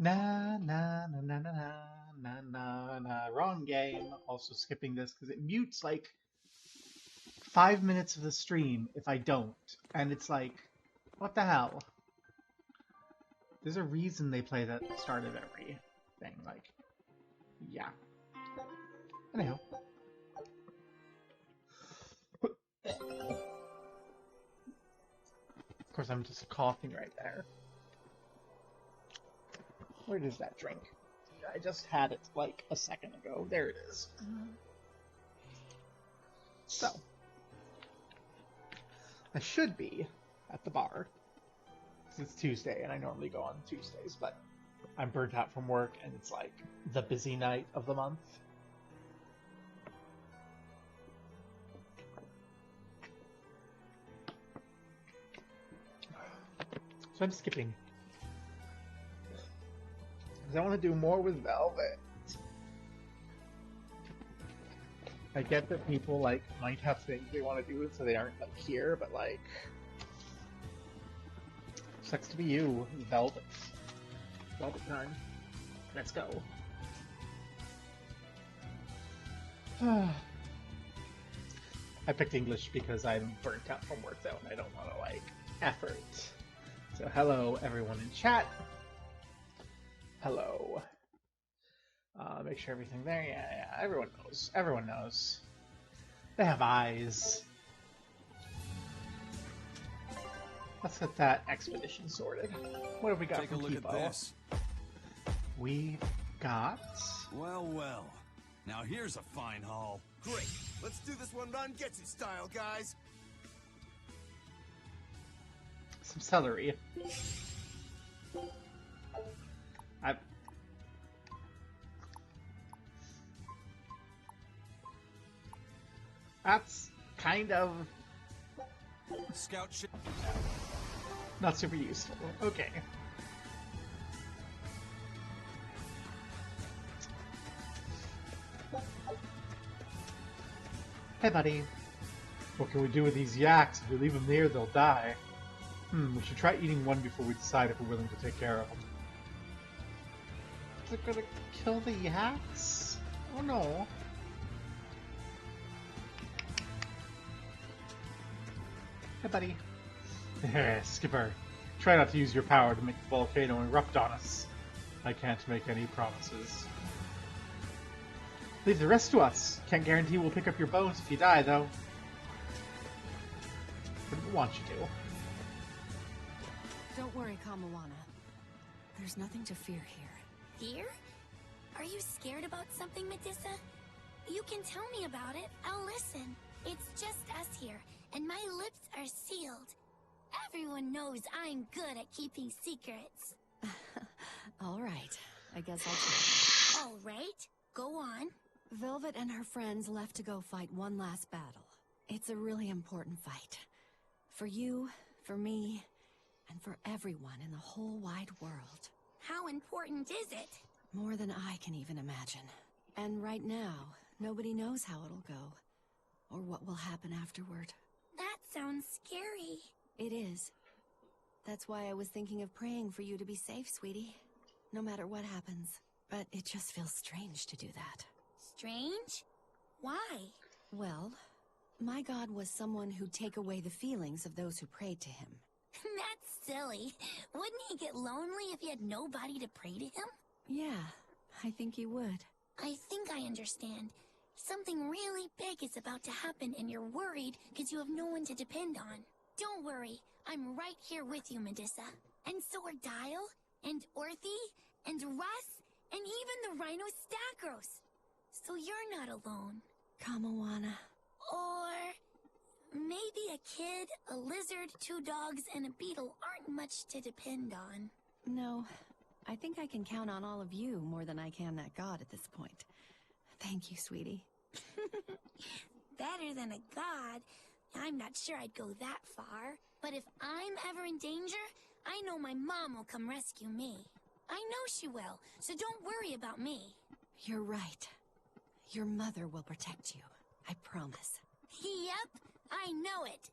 Na na na na na na na na. Wrong game. Also skipping this because it mutes like 5 minutes of the stream if I don't, and it's like, what the hell? There's a reason they play that at the start of every thing. Like, yeah. Anyhow. Of course, I'm just coughing right there. Where is that drink? I just had it like a second ago. There it is. So, I should be at the bar. It's Tuesday, and I normally go on Tuesdays, but I'm burnt out from work, and it's like the busy night of the month. So I'm skipping. Because I want to do more with Velvet. I get that people like might have things they want to do so they aren't like here, but like sucks to be you, Velvet. Velvet time. Let's go. I picked English because I'm burnt out from work though, and I don't want to like effort. So hello everyone in chat. Hello. Make sure everything there. Yeah. Everyone knows. Everyone knows. They have eyes. Let's get that expedition sorted. What have we got Take a from look Kipo? at this. We've got... Well, well. Now here's a fine haul. Great. Let's do this one Run Getsu style, guys. some celery. That's kind of Scout ship. not super useful. Okay. Hey, buddy. What can we do with these yaks? If we leave them there, they'll die. We should try eating one before we decide if we're willing to take care of them. Is it gonna kill the yaks? Oh no. Hey, buddy. Skipper. Try not to use your power to make the volcano erupt on us. I can't make any promises. Leave the rest to us. Can't guarantee we'll pick up your bones if you die, though. Wouldn't want you to. Don't worry, Kamawana. There's nothing to fear here. Fear? Are you scared about something, Medusa? You can tell me about it. I'll listen. It's just us here, and my lips are sealed. Everyone knows I'm good at keeping secrets. All right. I guess I'll try. All right. Go on. Velvet and her friends left to go fight one last battle. It's a really important fight. For you, for me, and for everyone in the whole wide world. How important is it? More than I can even imagine. And right now, nobody knows how it'll go. Or what will happen afterward. That sounds scary. It is. That's why I was thinking of praying for you to be safe, sweetie. No matter what happens. But it just feels strange to do that. Strange? Why? Well, my god was someone who'd take away the feelings of those who prayed to him. That's silly. Wouldn't he get lonely if he had nobody to pray to him? Yeah, I think he would. I think I understand. Something really big is about to happen and you're worried because you have no one to depend on. Don't worry, I'm right here with you, Medusa. And so are Dial, and Orthy, and Russ, and even the Rhino Stagros. So you're not alone. Kamawana. Or maybe a kid, a lizard, 2 dogs, and a beetle aren't much to depend on. No, I think I can count on all of you more than I can that god at this point. Thank you, sweetie. Better than a god. I'm not sure I'd go that far. But if I'm ever in danger, I know my mom will come rescue me. I know she will, so don't worry about me. You're right. Your mother will protect you. I promise. Yep, I know it.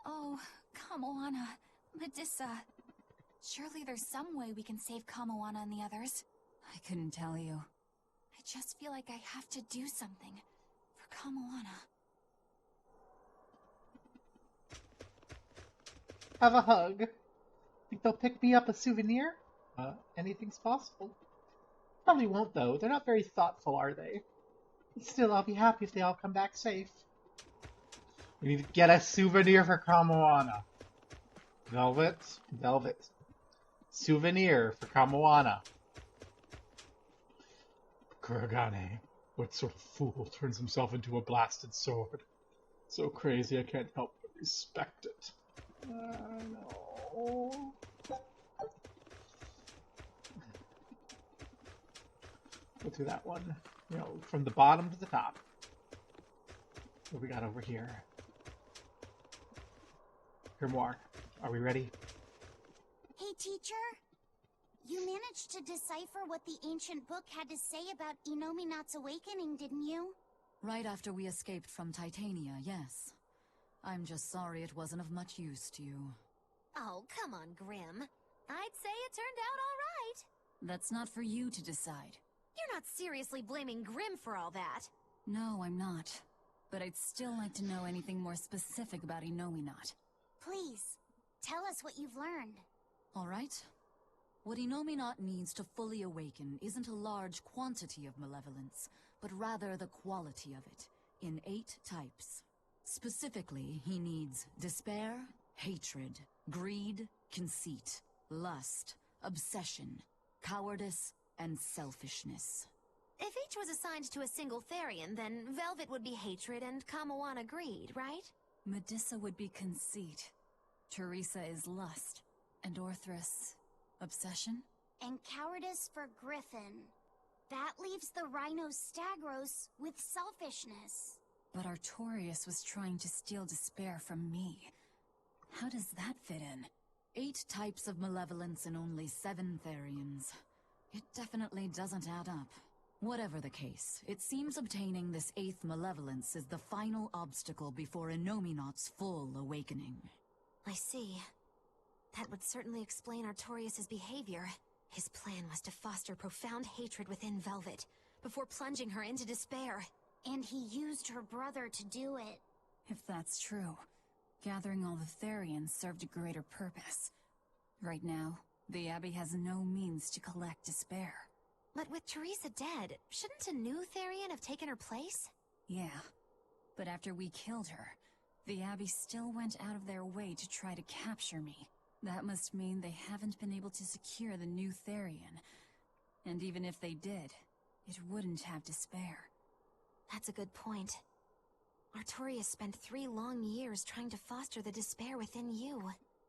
Oh, Kamawana, Medusa. Surely there's some way we can save Kamoana and the others. I couldn't tell you. I just feel like I have to do something for Kamoana. Have a hug. Think they'll pick me up a souvenir? Anything's possible. Probably won't, though. They're not very thoughtful, are they? Still, I'll be happy if they all come back safe. We need to get a souvenir for Kamoana. Velvet. Souvenir for Kamoana. Kuragane. What sort of fool turns himself into a blasted sword? So crazy I can't help but respect it. No. Go through that one. You know, from the bottom to the top. What we got over here? Grimoire, are we ready? Hey, teacher? You managed to decipher what the ancient book had to say about Inominat's awakening, didn't you? Right after we escaped from Titania, yes. I'm just sorry it wasn't of much use to you. Oh, come on, Grim. I'd say it turned out all right. That's not for you to decide. You're not seriously blaming Grim for all that. No, I'm not. But I'd still like to know anything more specific about Inominat. Please, tell us what you've learned. All right? What Inominat needs to fully awaken isn't a large quantity of malevolence, but rather the quality of it, in 8 types. Specifically, he needs despair, hatred, greed, conceit, lust, obsession, cowardice, and selfishness. If each was assigned to a single Therian, then Velvet would be hatred and Kamoana greed, right? Medissa would be conceit. Teresa is lust. And Orthrus, obsession? And cowardice for Griffin. That leaves the Rhino Stagros with selfishness. But Artorius was trying to steal despair from me. How does that fit in? 8 types of malevolence and only 7 Therians. It definitely doesn't add up. Whatever the case, it seems obtaining this 8th malevolence is the final obstacle before Inominat's full awakening. I see. That would certainly explain Artorius' behavior. His plan was to foster profound hatred within Velvet, before plunging her into despair. And he used her brother to do it. If that's true, gathering all the Therians served a greater purpose. Right now, the Abbey has no means to collect despair. But with Teresa dead, shouldn't a new Therian have taken her place? Yeah, but after we killed her, the Abbey still went out of their way to try to capture me. That must mean they haven't been able to secure the new Therian. And even if they did, it wouldn't have despair. That's a good point. Artorius spent 3 long years trying to foster the despair within you.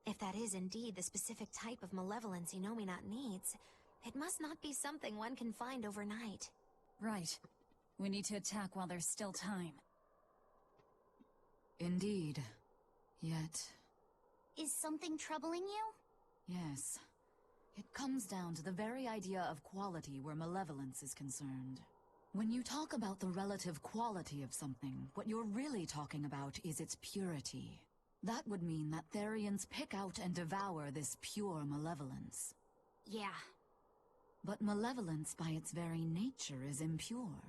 If that is indeed the specific type of malevolence Inominat needs, it must not be something one can find overnight. Right. We need to attack while there's still time. Indeed. Yet... Is something troubling you? Yes. It comes down to the very idea of quality where malevolence is concerned. When you talk about the relative quality of something, what you're really talking about is its purity. That would mean that Therians pick out and devour this pure malevolence. Yeah. But malevolence by its very nature is impure.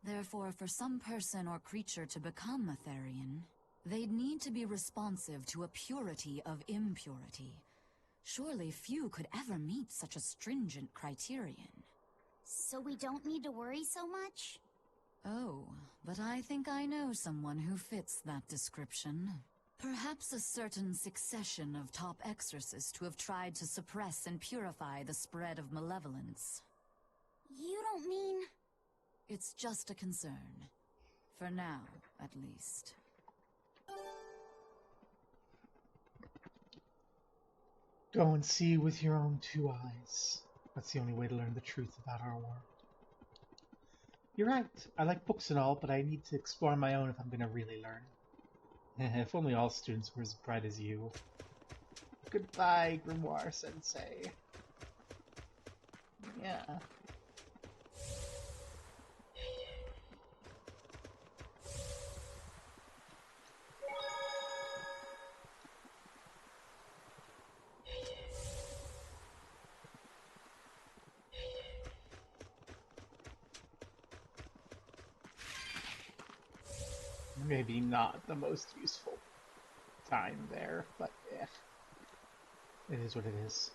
Therefore, for some person or creature to become a Therian, they'd need to be responsive to a purity of impurity. Surely few could ever meet such a stringent criterion. So we don't need to worry so much? Oh, but I think I know someone who fits that description. Perhaps a certain succession of top exorcists who have tried to suppress and purify the spread of malevolence. You don't mean... It's just a concern. For now, at least. Go and see with your own 2 eyes. That's the only way to learn the truth about our world. You're right. I like books and all, but I need to explore my own if I'm going to really learn. If only all students were as bright as you. Goodbye, Grimoire Sensei. Yeah. maybe not the most useful time there, but eh, it is what it is.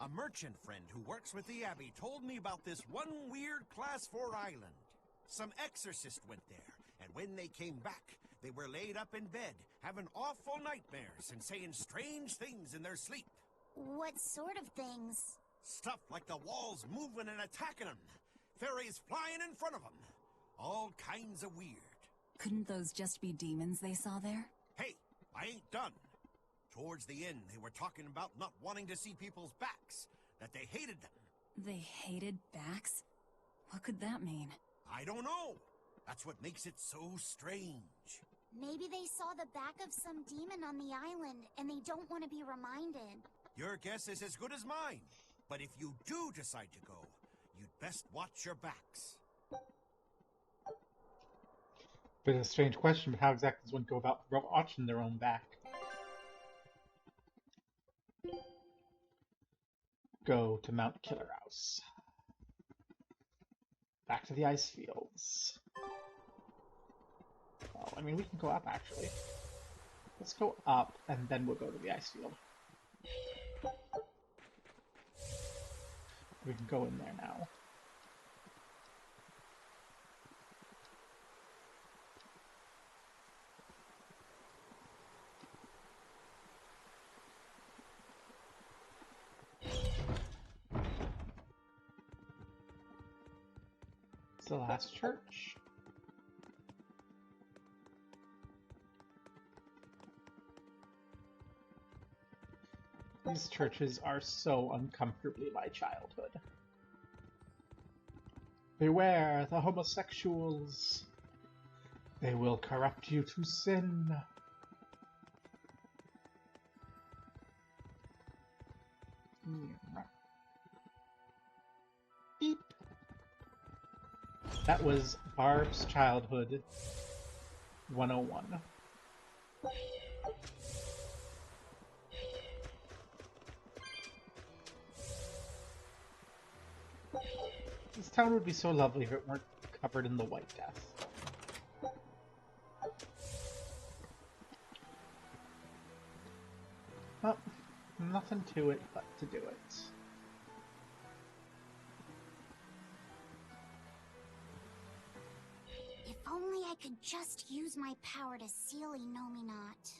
A merchant friend who works with the Abbey told me about this one weird Class 4 island. Some exorcist went there, and when they came back, they were laid up in bed, having awful nightmares and saying strange things in their sleep. What sort of things? Stuff like the walls moving and attacking them. Fairies flying in front of them. All kinds of weird. Couldn't those just be demons they saw there? Hey, I ain't done. Towards the end, they were talking about not wanting to see people's backs, that they hated them. They hated backs? What could that mean? I don't know. That's what makes it so strange. Maybe they saw the back of some demon on the island, and they don't want to be reminded. Your guess is as good as mine. But if you do decide to go, you'd best watch your backs. Bit of a strange question, but how exactly does one go about watching their own back? Go to Mount Killer House. Back to the ice fields. Well, I mean, we can go up, actually. Let's go up, and then we'll go to the ice field. We can go in there now. It's the last church. These churches are so uncomfortably my childhood. Beware the homosexuals. They will corrupt you to sin. Beep. That was Barb's Childhood 101. This town would be so lovely if it weren't covered in the White Death. Well, nothing to it but to do it. If only I could just use my power to seal Inominat.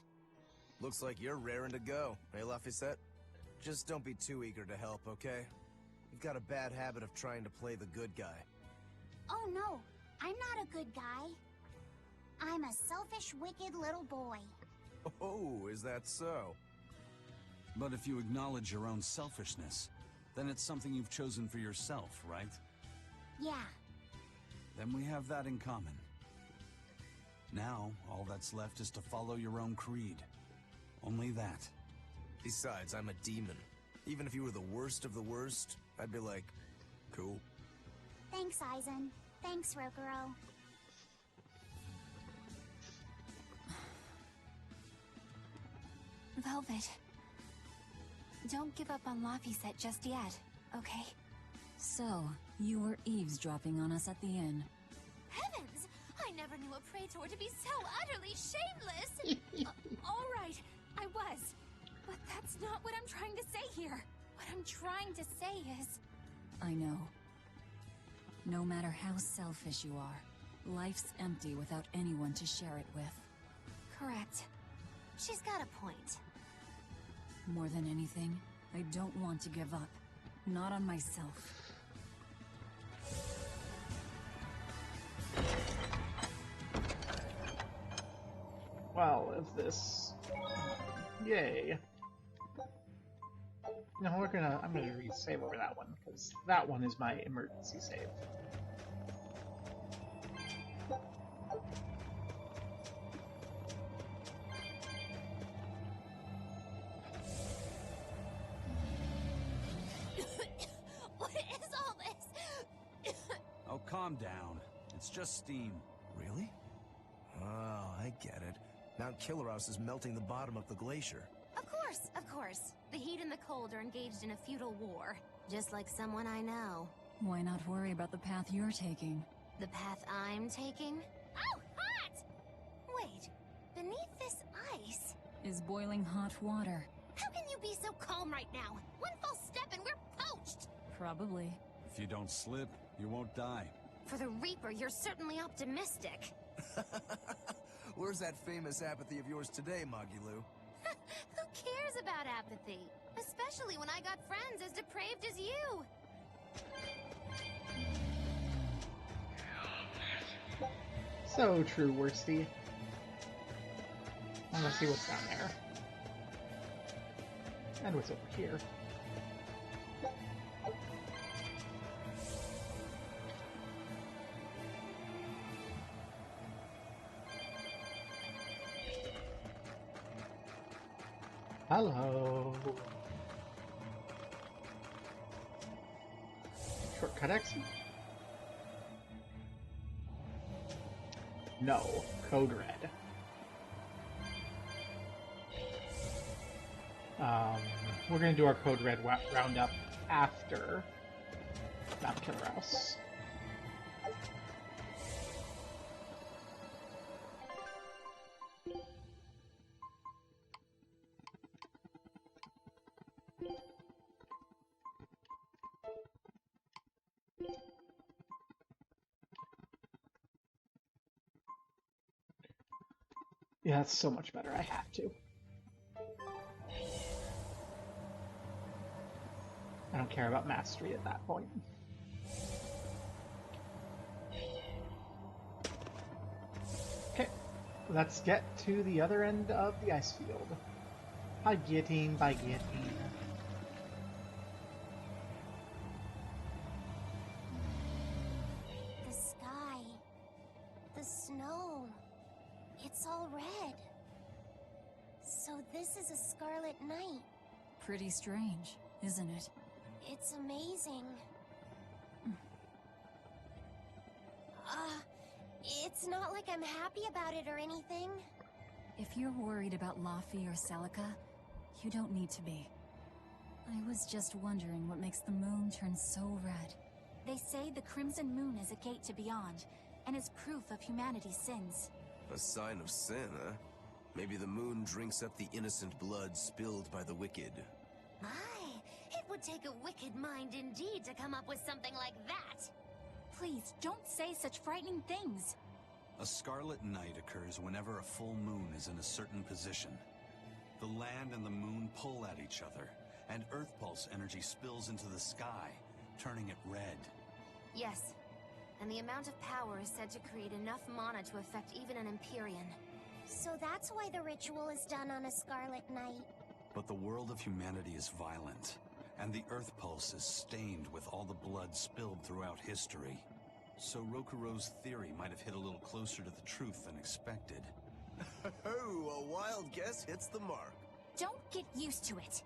Looks like you're raring to go, eh, Laphicet? Just don't be too eager to help, okay? You've got a bad habit of trying to play the good guy. Oh no, I'm not a good guy. I'm a selfish, wicked little boy. Oh, is that so? But if you acknowledge your own selfishness, then it's something you've chosen for yourself, right? Yeah. Then we have that in common. Now, all that's left is to follow your own creed. Only that. Besides, I'm a demon. Even if you were the worst of the worst, I'd be like, cool. Thanks, Aizen. Thanks, Rokuro. Velvet. Don't give up on Laphicet just yet, okay? So, you were eavesdropping on us at the inn. Heavens! I never knew a praetor to be so utterly shameless! All right, I was. But that's not what I'm trying to say here. What I'm trying to say is... I know. No matter how selfish you are, life's empty without anyone to share it with. Correct. She's got a point. More than anything, I don't want to give up. Not on myself. Well, if this... Yay. No, I'm gonna re-save over that one, because that one is my emergency save. What is all this? Oh, calm down. It's just steam. Really? Oh, I get it. Mount Killer House is melting the bottom of the glacier. Of course. The heat and the cold are engaged in a feudal war. Just like someone I know. Why not worry about the path you're taking? The path I'm taking? Oh, beneath this ice Is boiling hot water. How can you be so calm right now? One false step and we're poached! Probably. If you don't slip, you won't die. For the Reaper, you're certainly optimistic. Where's that famous apathy of yours today, Magulu? Who cares about apathy? Especially when I got friends as depraved as you! So true, Worsty. I wanna see what's down there. And what's over here. Hello. Shortcut exit? No. Code red. We're gonna do our code red roundup after Mount Killer House. Yeah, that's so much better. I have to. I don't care about mastery at that point. Okay, let's get to the other end of the ice field. By getting. The sky. The snow. It's all red. So this is a scarlet night. Pretty strange, isn't it? It's amazing. It's not like I'm happy about it or anything. If you're worried about Laffy or Celica, you don't need to be. I was just wondering what makes the moon turn so red. They say the Crimson Moon is a gate to beyond, and is proof of humanity's sins. A sign of sin, huh? Maybe the moon drinks up the innocent blood spilled by the wicked. My, it would take a wicked mind indeed to come up with something like that. Please, don't say such frightening things. A scarlet night occurs whenever a full moon is in a certain position. The land and the moon pull at each other, and Earth Pulse energy spills into the sky, turning it red. Yes, and the amount of power is said to create enough mana to affect even an Empyrean. So that's why the ritual is done on a scarlet night. But the world of humanity is violent, and the Earth Pulse is stained with all the blood spilled throughout history. So Rokuro's theory might have hit a little closer to the truth than expected. Oh, a wild guess hits the mark. Don't get used to it.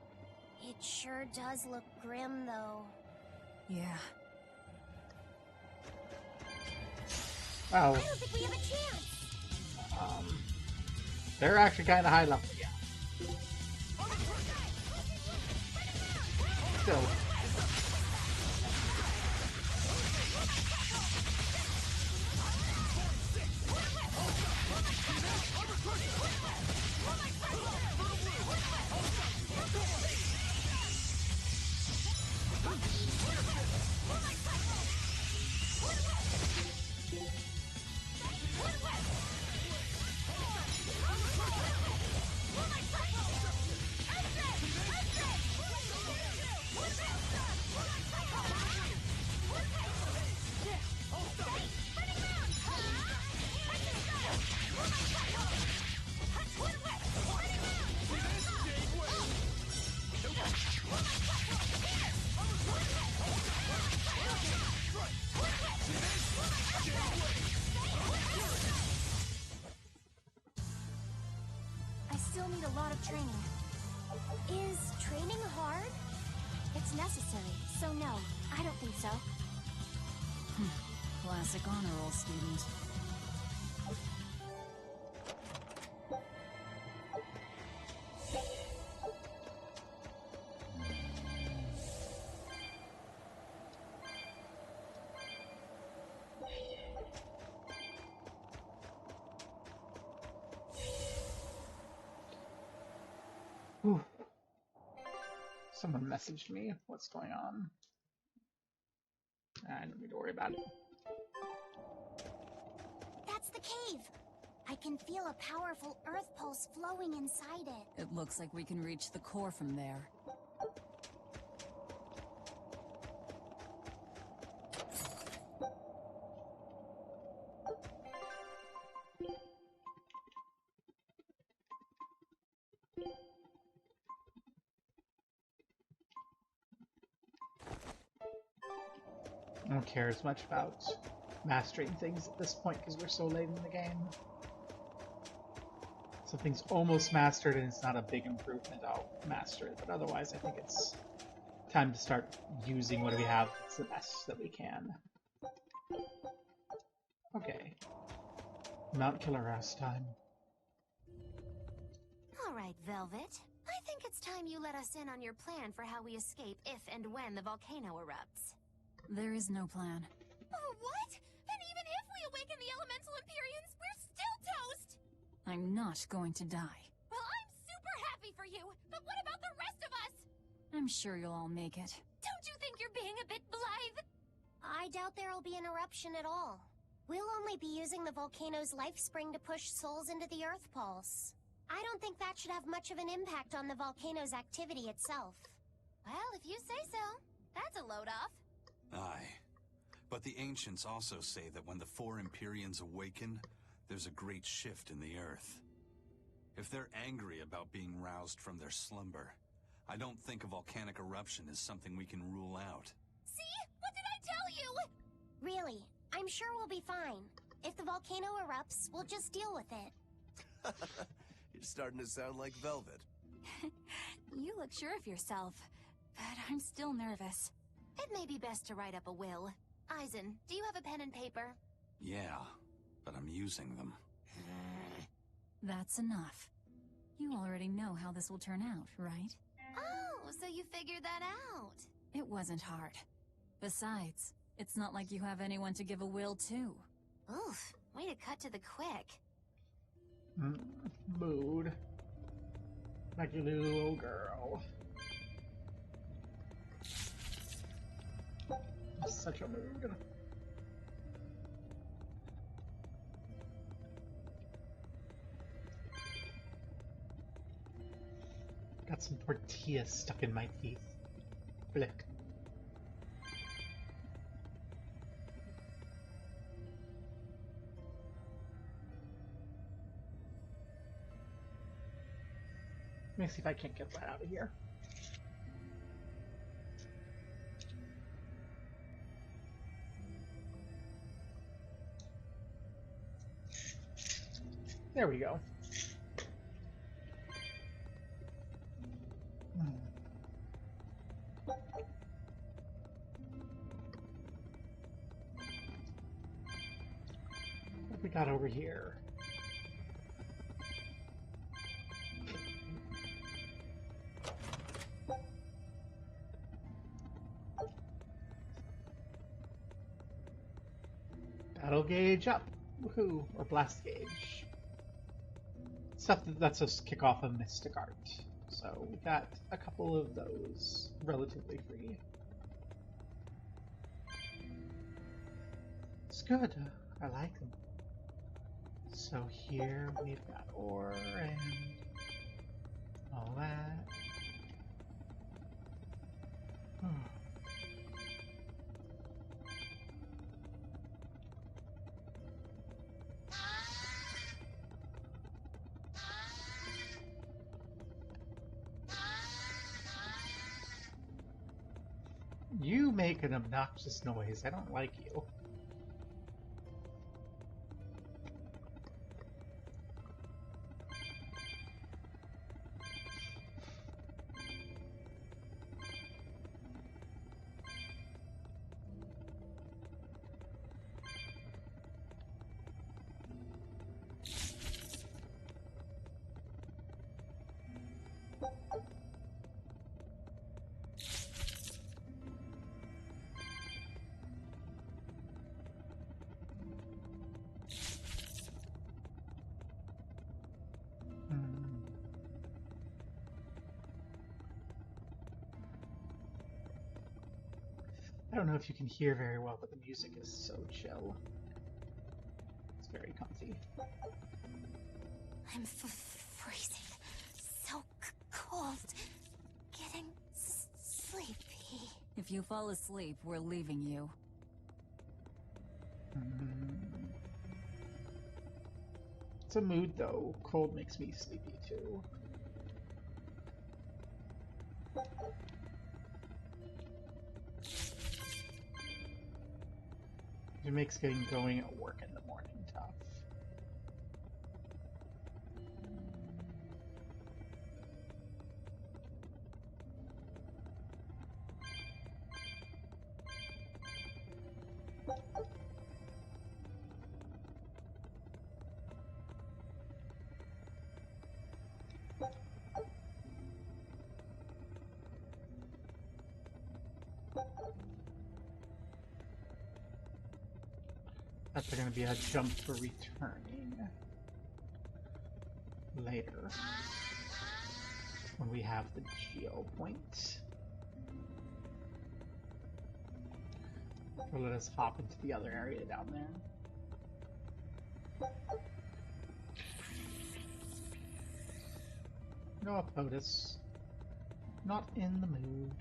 It sure does look grim, though. Yeah. Oh, I don't think we have a chance! they're actually kind of high level, yeah. Still. I still need a lot of training. Is training hard? It's necessary, so no, I don't think so. Classic honor roll student. Someone messaged me. What's going on? I don't need to worry about it. That's the cave. I can feel a powerful earth pulse flowing inside it. It looks like we can reach the core from there. I don't care as much about mastering things at this point because we're so late in the game. Something's almost mastered and it's not a big improvement, I'll master it. But otherwise, I think it's time to start using what we have. It's the best that we can. Okay. Mount Killer Ass time. All right, Velvet. I think it's time you let us in on your plan for how we escape if and when the volcano erupts. There is no plan. Oh, what? Then even if we awaken the Elemental Empyreans, we're still toast! I'm not going to die. Well, I'm super happy for you, but what about the rest of us? I'm sure you'll all make it. Don't you think you're being a bit blithe? I doubt there'll be an eruption at all. We'll only be using the volcano's life spring to push souls into the earth pulse. I don't think that should have much of an impact on the volcano's activity itself. Well, if you say so. That's a load off. Aye. But the ancients also say that when the four Empyreans awaken, there's a great shift in the earth. If they're angry about being roused from their slumber, I don't think a volcanic eruption is something we can rule out. See? What did I tell you? Really, I'm sure we'll be fine. If the volcano erupts, we'll just deal with it. You're starting to sound like Velvet. You look sure of yourself, but I'm still nervous. It may be best to write up a will. Eisen, do you have a pen and paper? Yeah, but I'm using them. That's enough. You already know how this will turn out, right? Oh, so you figured that out. It wasn't hard. Besides, it's not like you have anyone to give a will to. Oof, way to cut to the quick. Mood. Like a little girl. Such a mood. Got some tortillas stuck in my teeth. Flick. Let me see if I can't get that out of here. There we go. What we got over here? Battle gauge up. Woohoo! Or blast gauge. Stuff that lets us kick off a mystic art. So we got a couple of those relatively free. It's good. I like them. So here we've got ore and all that. You make an obnoxious noise. I don't like you. I don't know if you can hear very well, but the music is so chill. It's very comfy. I'm freezing. So cold. Getting sleepy. If you fall asleep, we're leaving you. It's a mood, though. Cold makes me sleepy, too. It makes getting going at work in the morning tough. That's going to be a jump for returning later when we have the geo point. Or let us hop into the other area down there. No, POTUS. Not in the mood.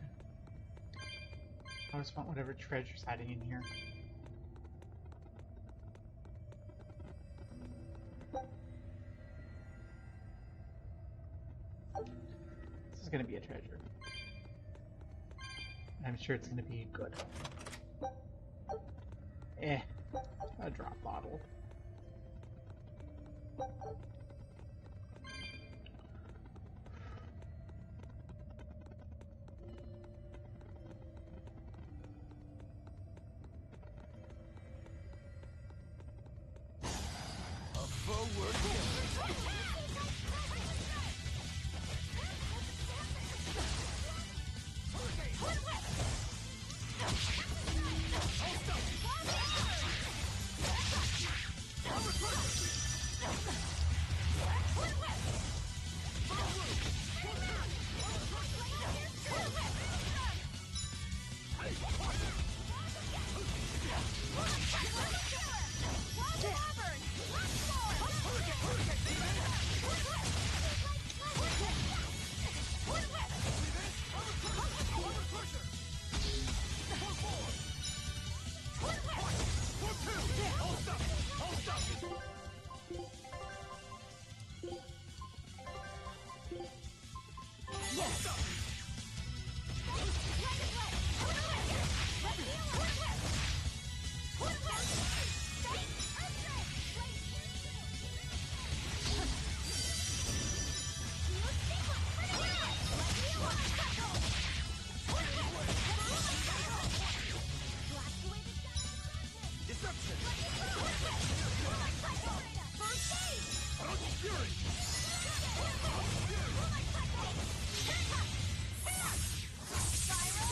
I just want whatever treasure's hiding in here. This is gonna be a treasure. I'm sure it's gonna be good. A drop bottle.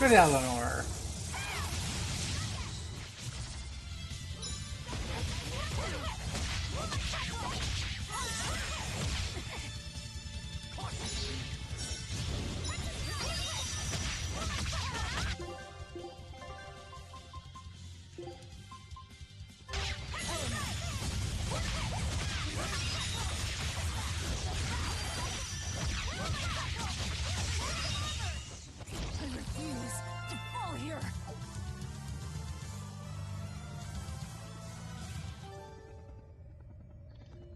Good, Eleanor.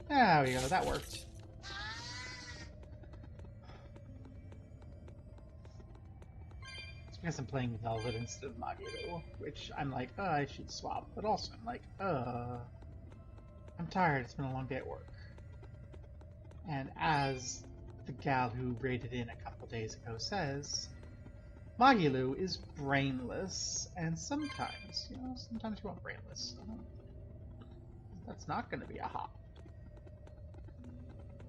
There we go, that worked. It's because I'm playing Velvet instead of Magiro, which I'm like, I should swap, but also I'm like, I'm tired, it's been a long day at work. And as the gal who raided in a couple days ago says, Magilu is brainless, and sometimes, sometimes you want brainless. That's not going to be a hop.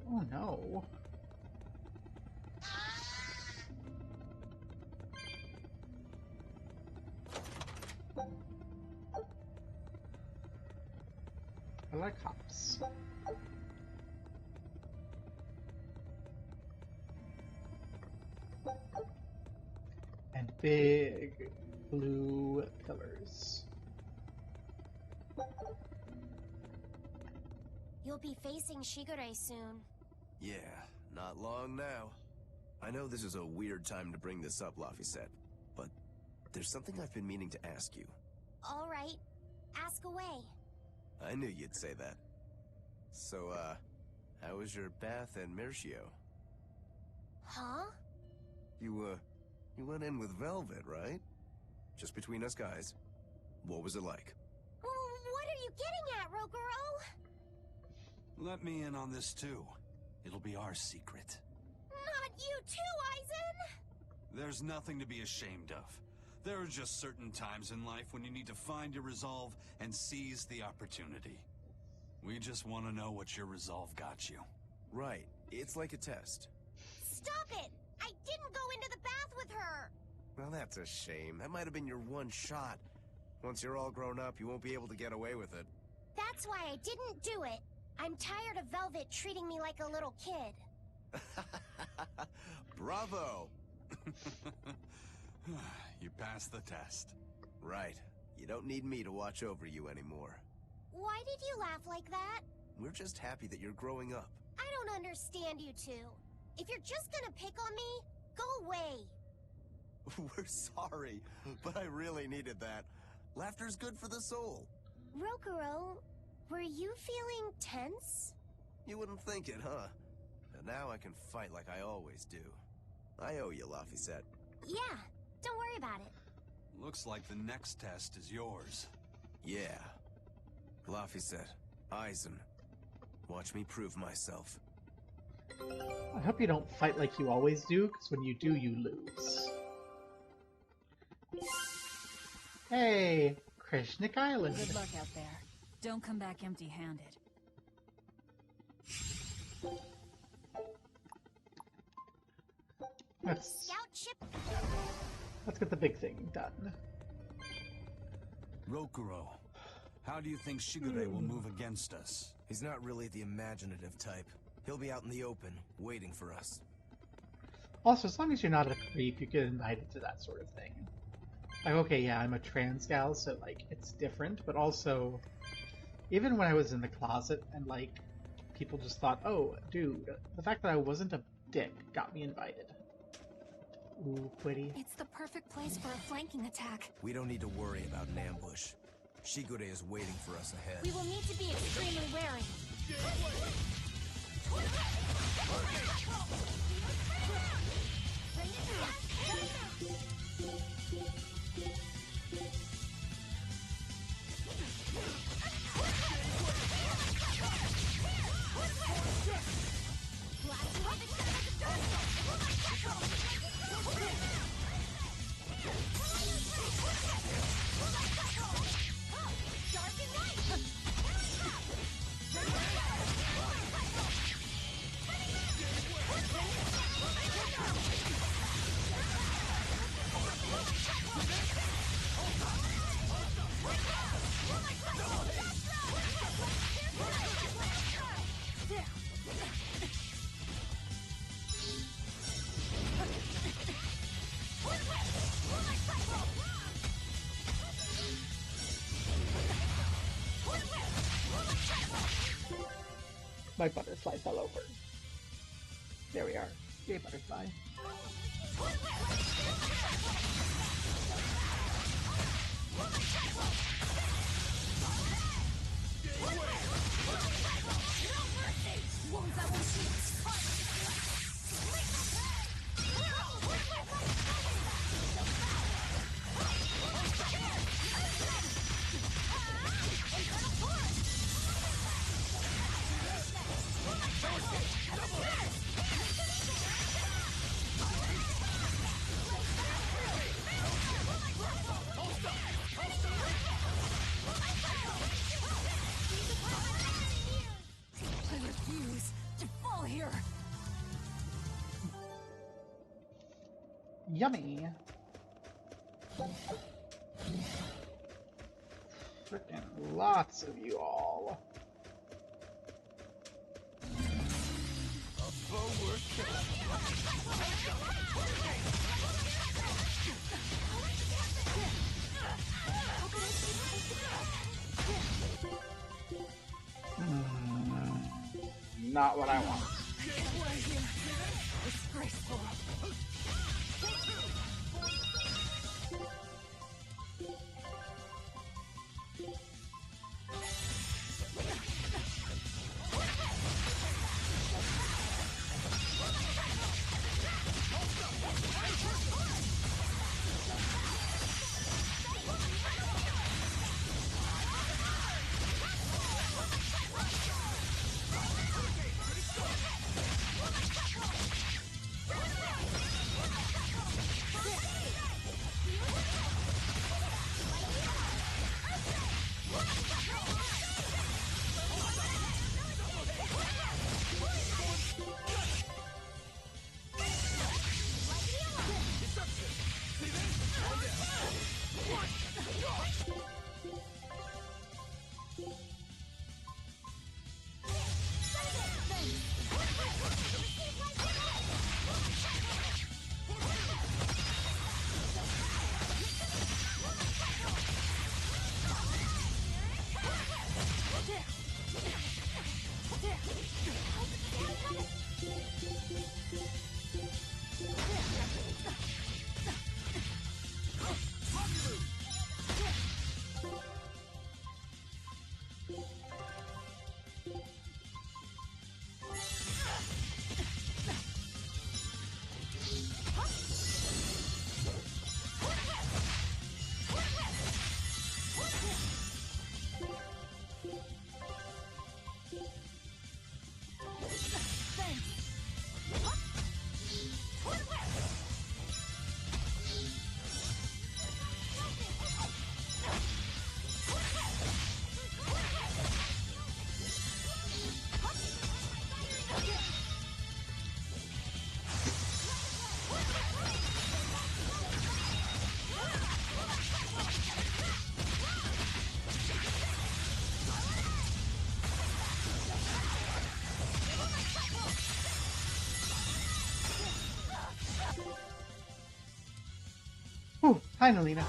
Oh no. I like hops. And big blue pillars. You'll be facing Shigure soon. Yeah, not long now. I know this is a weird time to bring this up, Laphicet, but there's something I've been meaning to ask you. All right, ask away. I knew you'd say that. So, how was your bath and Mercio? Huh? You went in with Velvet, right? Just between us guys. What was it like? What are you getting at, Rokuro? Let me in on this too. It'll be our secret. Not you too, Aizen! There's nothing to be ashamed of. There are just certain times in life when you need to find your resolve and seize the opportunity. We just want to know what your resolve got you. Right. It's like a test. Stop it! I didn't go into the bath with her! Well, that's a shame. That might have been your one shot. Once you're all grown up, you won't be able to get away with it. That's why I didn't do it. I'm tired of Velvet treating me like a little kid. Bravo! You passed the test. Right. You don't need me to watch over you anymore. Why did you laugh like that? We're just happy that you're growing up. I don't understand you two. If you're just gonna pick on me, go away. We're sorry, but I really needed that. Laughter's good for the soul. Rokuro, were you feeling tense? You wouldn't think it, huh? But now I can fight like I always do. I owe you, Laphicet. Yeah, don't worry about it. Looks like the next test is yours. Yeah. Laphicet, Aizen, watch me prove myself. I hope you don't fight like you always do, because when you do, you lose. Hey, Krishnik Island. Good luck out there. Don't come back empty-handed. Let's Scout ship. get the big thing done. Rokuro, how do you think Shigure will move against us? He's not really the imaginative type. He'll be out in the open, waiting for us. Also, as long as you're not a creep, you get invited to that sort of thing. Like, okay, yeah, I'm a trans gal, so, like, it's different, but also, even when I was in the closet and, like, people just thought, oh, dude, the fact that I wasn't a dick got me invited. Ooh, pretty. It's the perfect place for a flanking attack. We don't need to worry about an ambush. Shigure is waiting for us ahead. We will need to be extremely wary. My butterfly fell over. There we are. Yay, butterfly. Yummy! Frickin' lots of you all. not what I want. Disgraceful. Whew, finally now.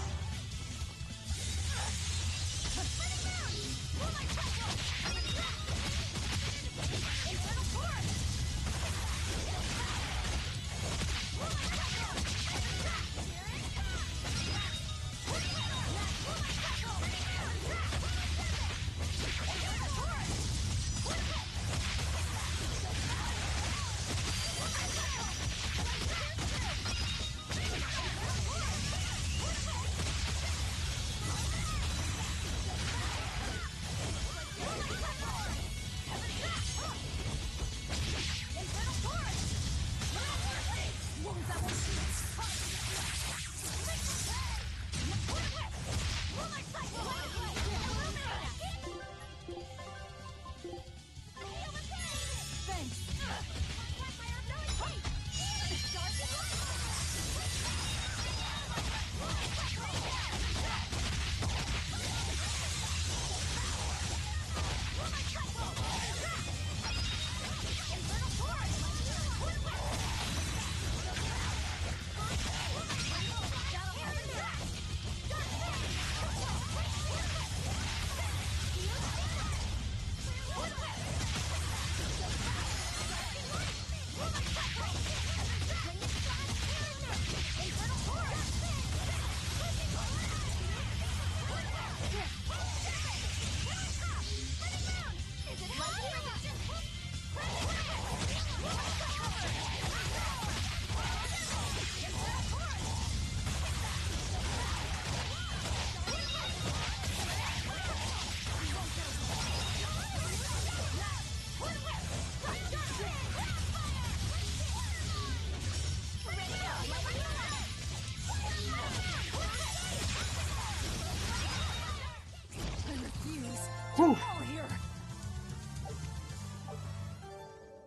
Whew.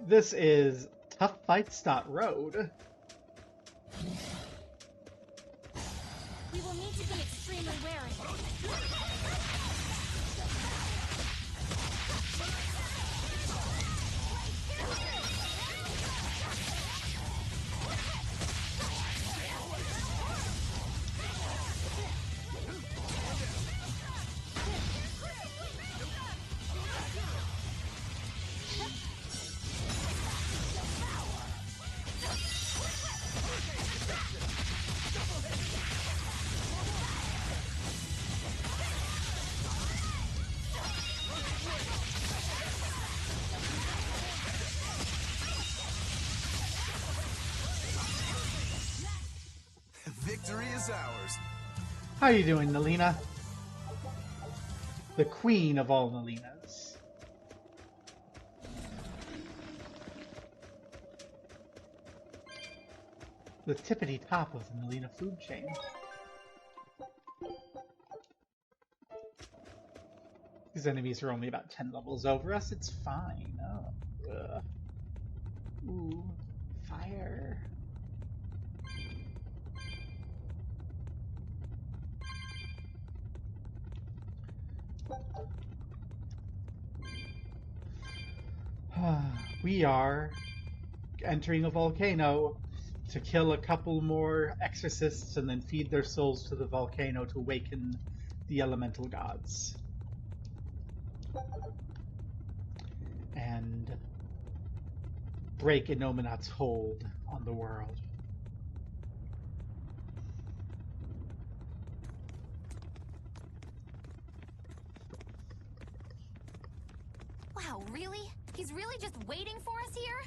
This is toughfights.road. We will need to be extremely wary. is ours. How you doing, Nalina? The queen of all Nalinas. The tippity top of the Nalina food chain. These enemies are only about 10 levels over us. It's fine. Oh. Ugh. Ooh. Fire. We are entering a volcano to kill a couple more exorcists and then feed their souls to the volcano to awaken the elemental gods. And break Inominat's hold on the world. Wow, really? He's really just waiting for us here?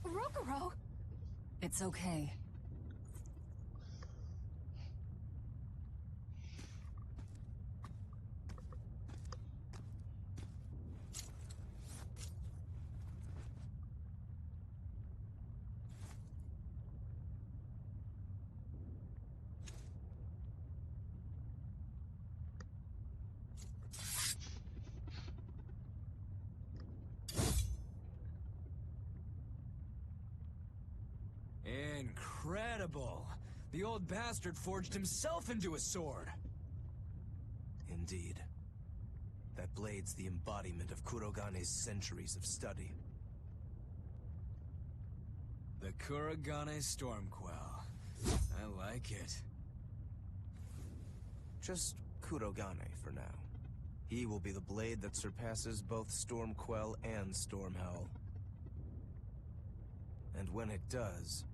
Rokuro! It's okay. Incredible! The old bastard forged himself into a sword! Indeed. That blade's the embodiment of Kurogane's centuries of study. The Kurogane Stormquell. I like it. Just Kurogane for now. He will be the blade that surpasses both Stormquell and Stormhowl. And when it does,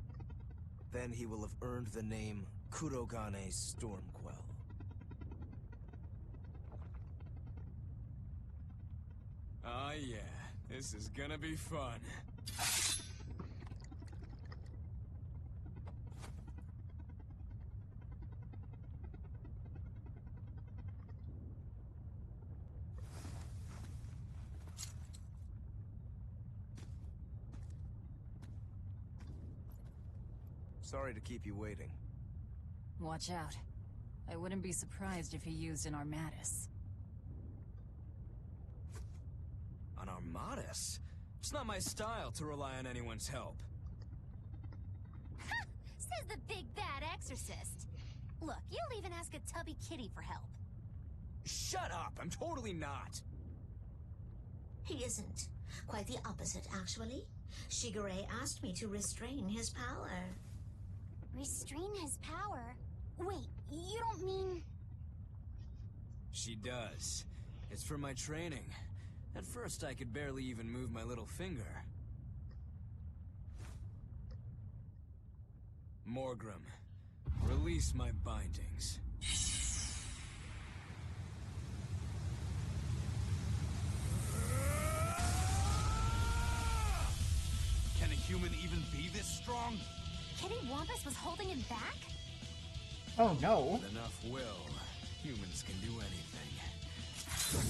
then he will have earned the name Kurogane Stormquell. Oh yeah, this is gonna be fun. Sorry to keep you waiting. Watch out. I wouldn't be surprised if he used an Armatus. An Armatus? It's not my style to rely on anyone's help. Ha! Says the big bad exorcist. Look, you'll even ask a tubby kitty for help. Shut up! I'm totally not! He isn't. Quite the opposite, actually. Shigure asked me to restrain his power. Restrain his power? Wait, you don't mean... She does. It's for my training. At first, I could barely even move my little finger. Morgrim, release my bindings. Can a human even be this strong? Kitty Wampus was holding him back? Oh no. With enough will, humans can do anything.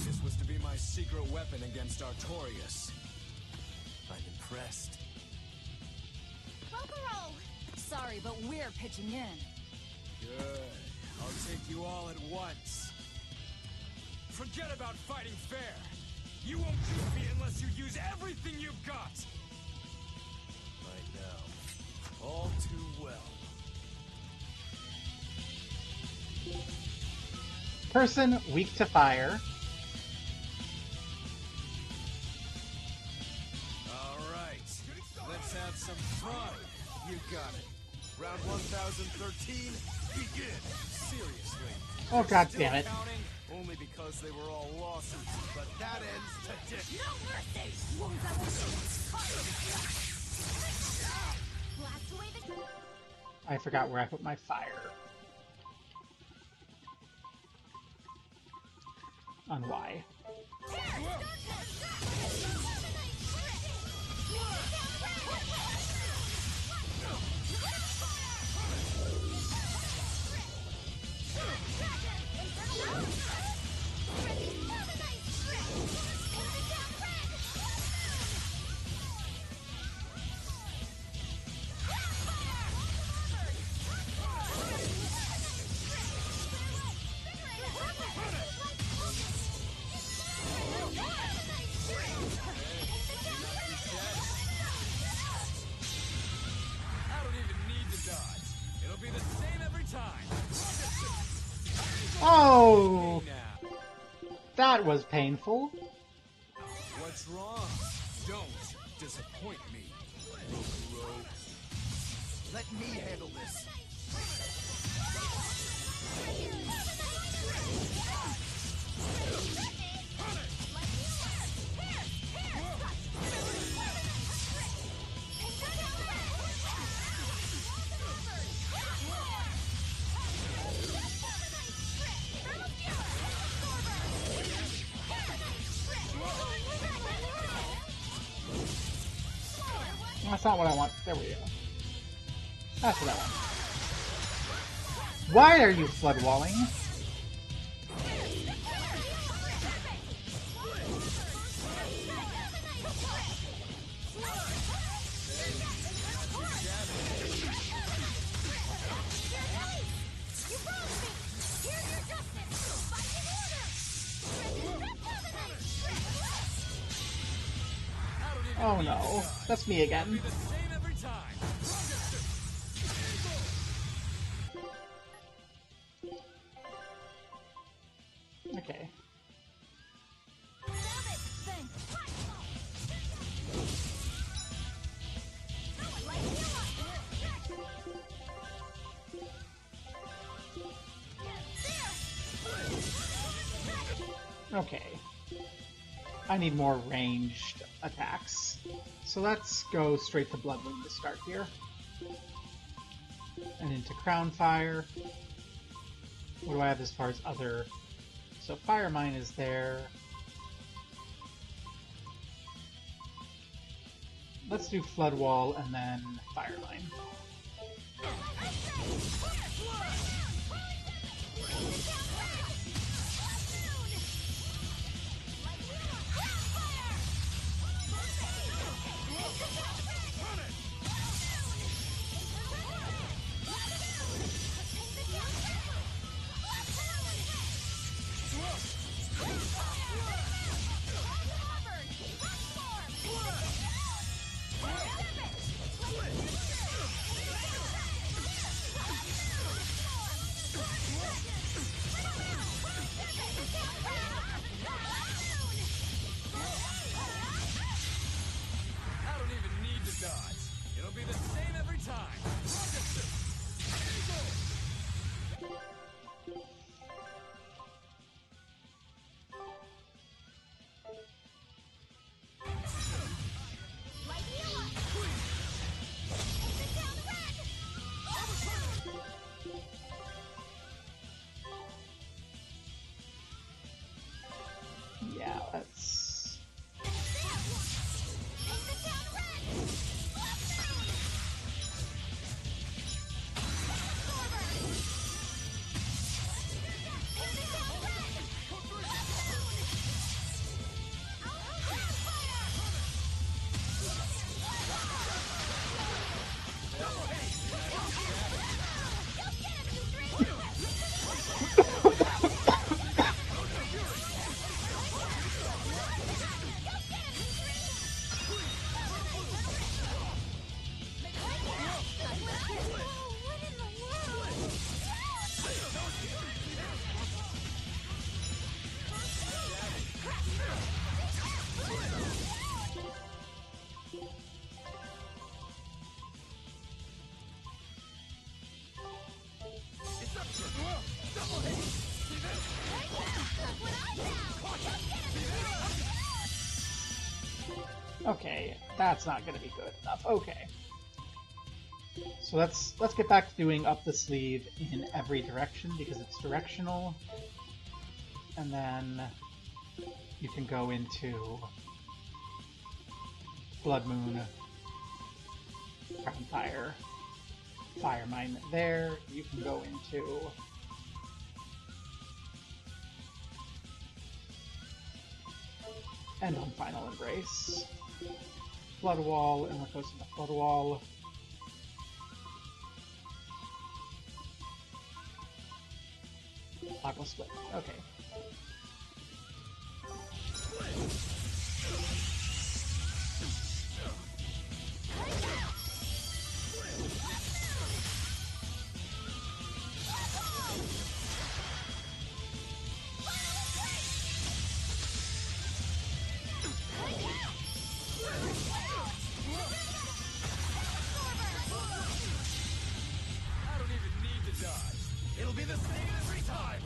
This was to be my secret weapon against Artorias. I'm impressed. Rokuro! Sorry, but we're pitching in. Good. I'll take you all at once. Forget about fighting fair. You won't beat me unless you use everything you've got. I know. All too well. Person weak to fire. All right. Let's have some fun. You got it. Round 1013, begin. Seriously. Oh god Still damn it. counting? Only because they were all lawsuits, but that ends today. No mercy! Blast away the... I forgot where I put my fire. On Y. be the same every time. Oh, Now, that was painful. what's wrong? Don't disappoint me, Rokuro. Let me handle this. That's not what I want. There we go. That's what I want. Why are you flood walling? Oh no, that's me again. The same every time. Okay. Okay. I need more ranged attacks. So let's go straight to Blood Moon to start here. And into Crown Fire. What do I have as far as other... So Fire Mine is there. Let's do Flood Wall and then Fire Mine. I don't even need to dodge. It'll be the same every time. Yeah, let's... Okay, that's not gonna be good enough. Okay. So let's get back to doing up the sleeve in every direction because it's directional. And then you can go into Blood Moon, Crown Fire, Fire Mine there. You can go into End on Final Embrace, Flood Wall, and what goes into Flood Wall. Aqua Split. Okay. be the same every time!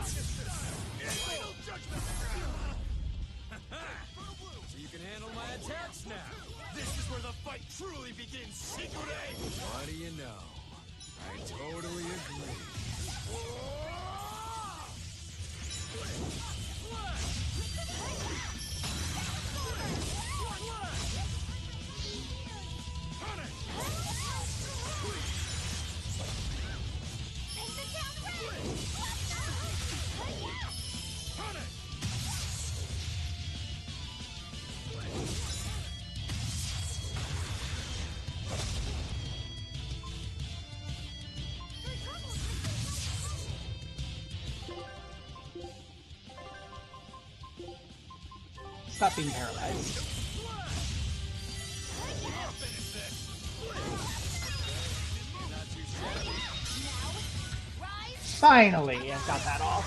Final judgment! So you can handle my attacks now! This is where the fight truly begins, Shigure! What do you know? I totally agree. Stop being paralyzed. Finally, I got that off.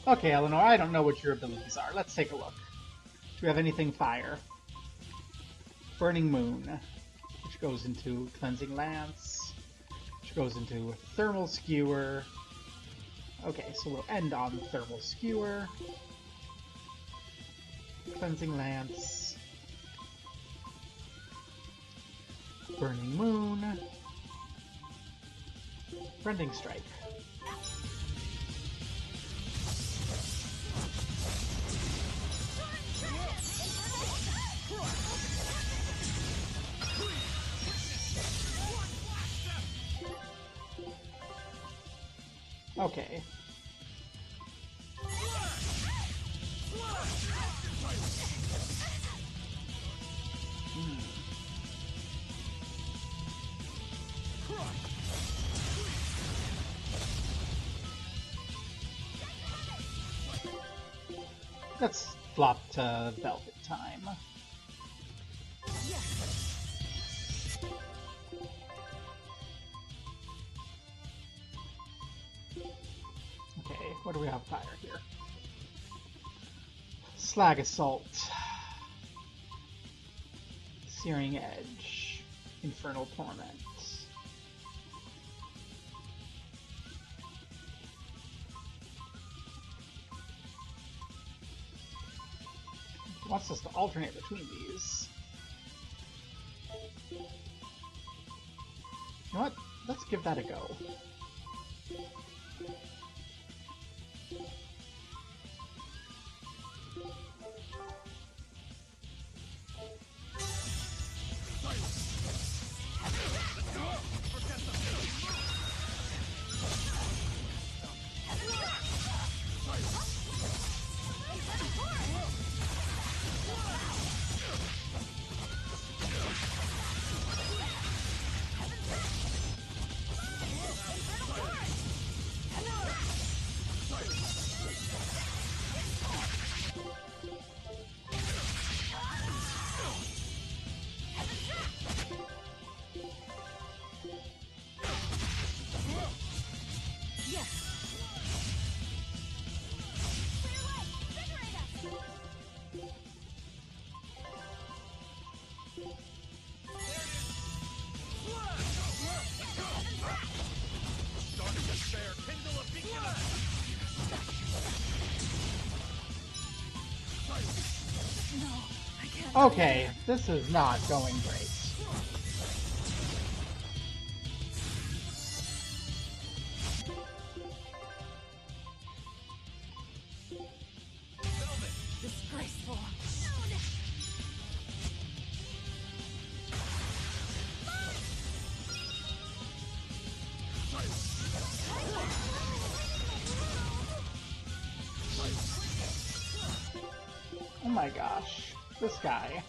Okay, Eleanor, I don't know what your abilities are. Let's take a look. Do we have anything fire? Burning Moon, which goes into Cleansing Lance, which goes into Thermal Skewer. Okay, so we'll end on Thermal Skewer, Cleansing Lance, Burning Moon, Rending Strike. Okay. Let's flop to Velvet time. Okay, what do we have fire here? Slag Assault, Searing Edge, Infernal Torment. It wants us to alternate between these. You know what? Let's give that a go. Okay, this is not going great. Disgraceful. Oh my gosh, this guy.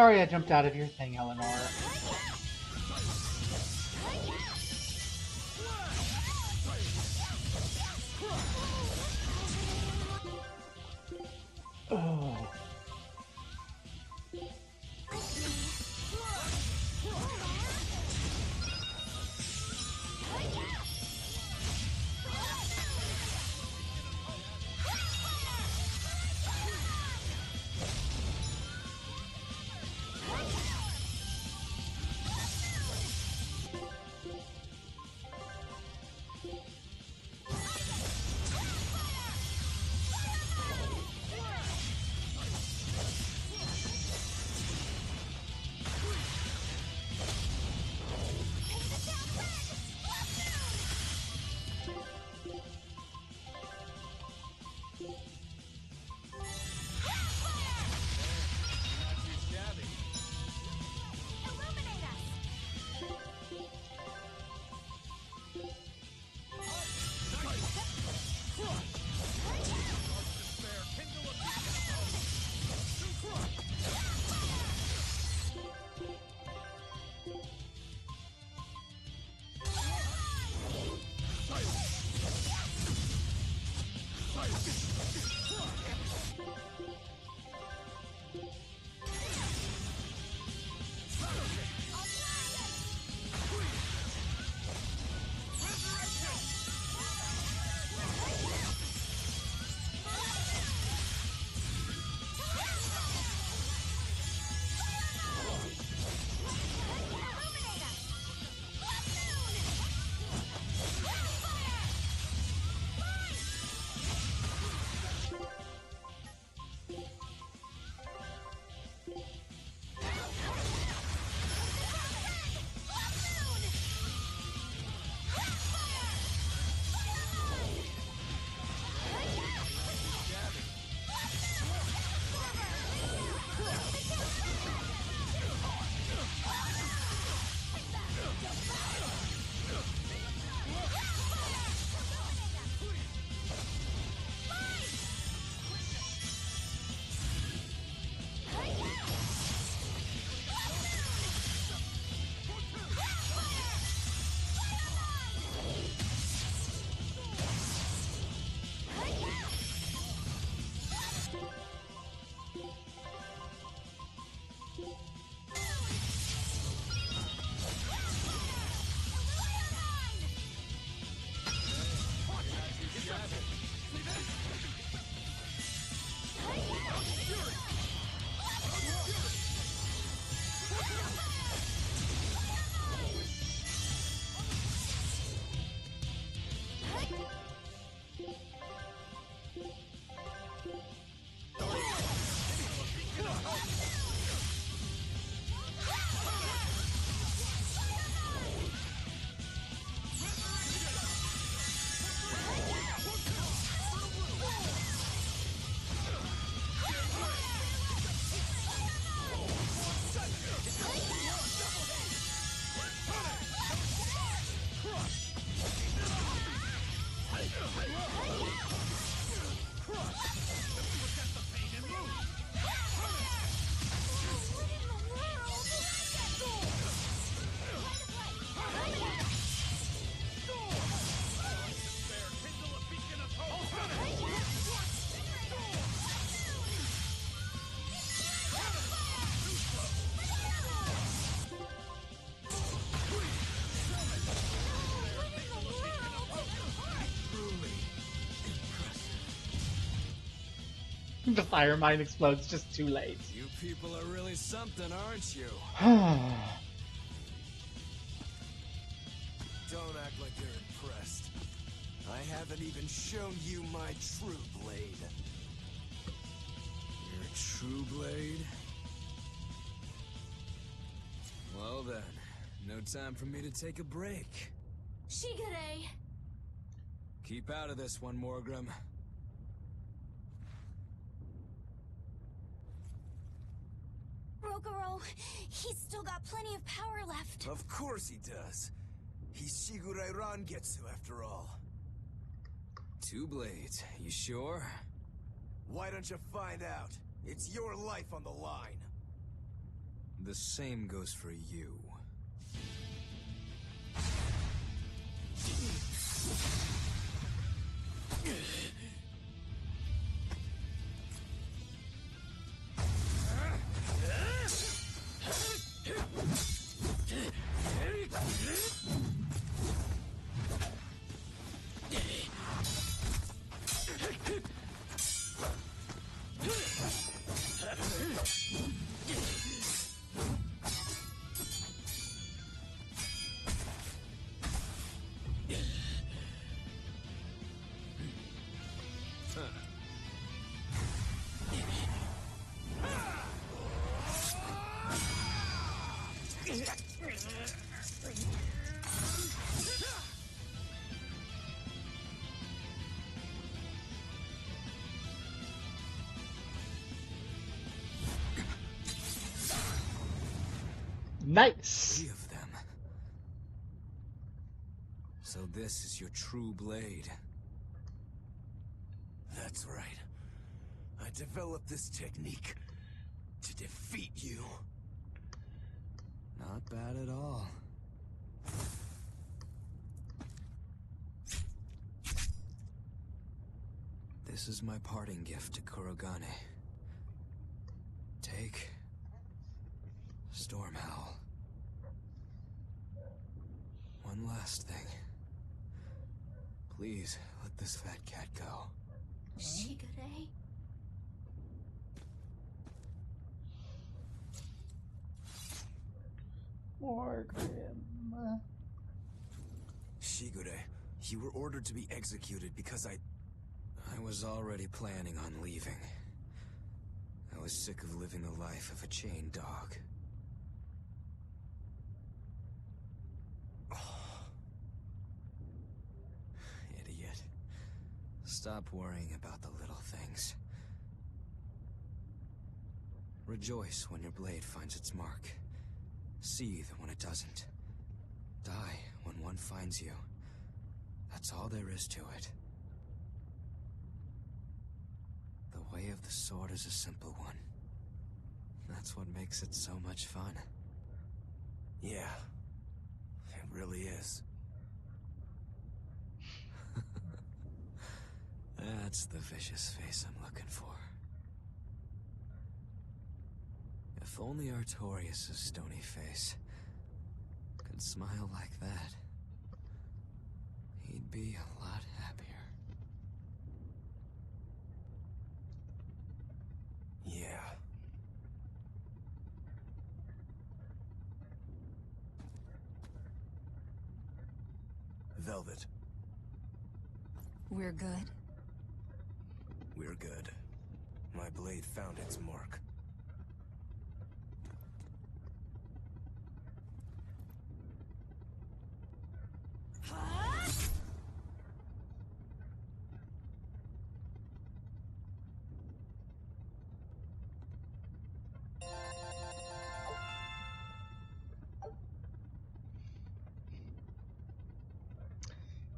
Sorry I jumped out of your thing, Eleanor. Oh. The fire mine explodes just too late. You people are really something, aren't you? Don't act like you're impressed. I haven't even shown you my true blade. Your true blade? Well then, no time for me to take a break. Shigure! Keep out of this one, Morgrim. Rokuro, he's still got plenty of power left. Of course he does. He's Shigure Rangetsu after all. 2 blades, you sure? Why don't you find out? It's your life on the line. The same goes for you. Nice! 3 of them. So this is your true blade. That's right. I developed this technique to defeat you. Not bad at all. This is my parting gift to Kurogane. Take Stormhowl. One last thing. Please let this fat cat go. Shigure? Morgrim. Shigure, you were ordered to be executed because I was already planning on leaving. I was sick of living the life of a chained dog. Idiot. Stop worrying about the little things. Rejoice when your blade finds its mark. Seethe when it doesn't. Die when one finds you. That's all there is to it. The way of the sword is a simple one. That's what makes it so much fun. Yeah, it really is. That's the vicious face I'm looking for. If only Artorias' stony face could smile like that, he'd be a lot happier. Yeah. Velvet, We're good? we're good. My blade found its mark.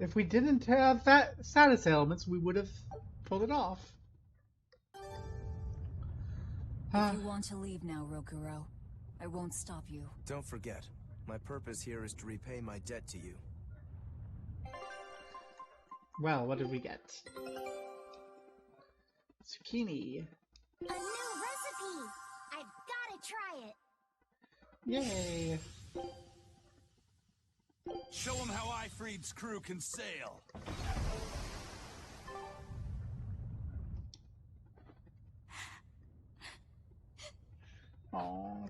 If we didn't have that status elements, we would have pulled it off. If you want to leave now, Rokuro, I won't stop you. Don't forget, my purpose here is to repay my debt to you. Well, what did we get? Zucchini. A new recipe! I've gotta try it! Yay! Show him how Ifreed's crew can sail.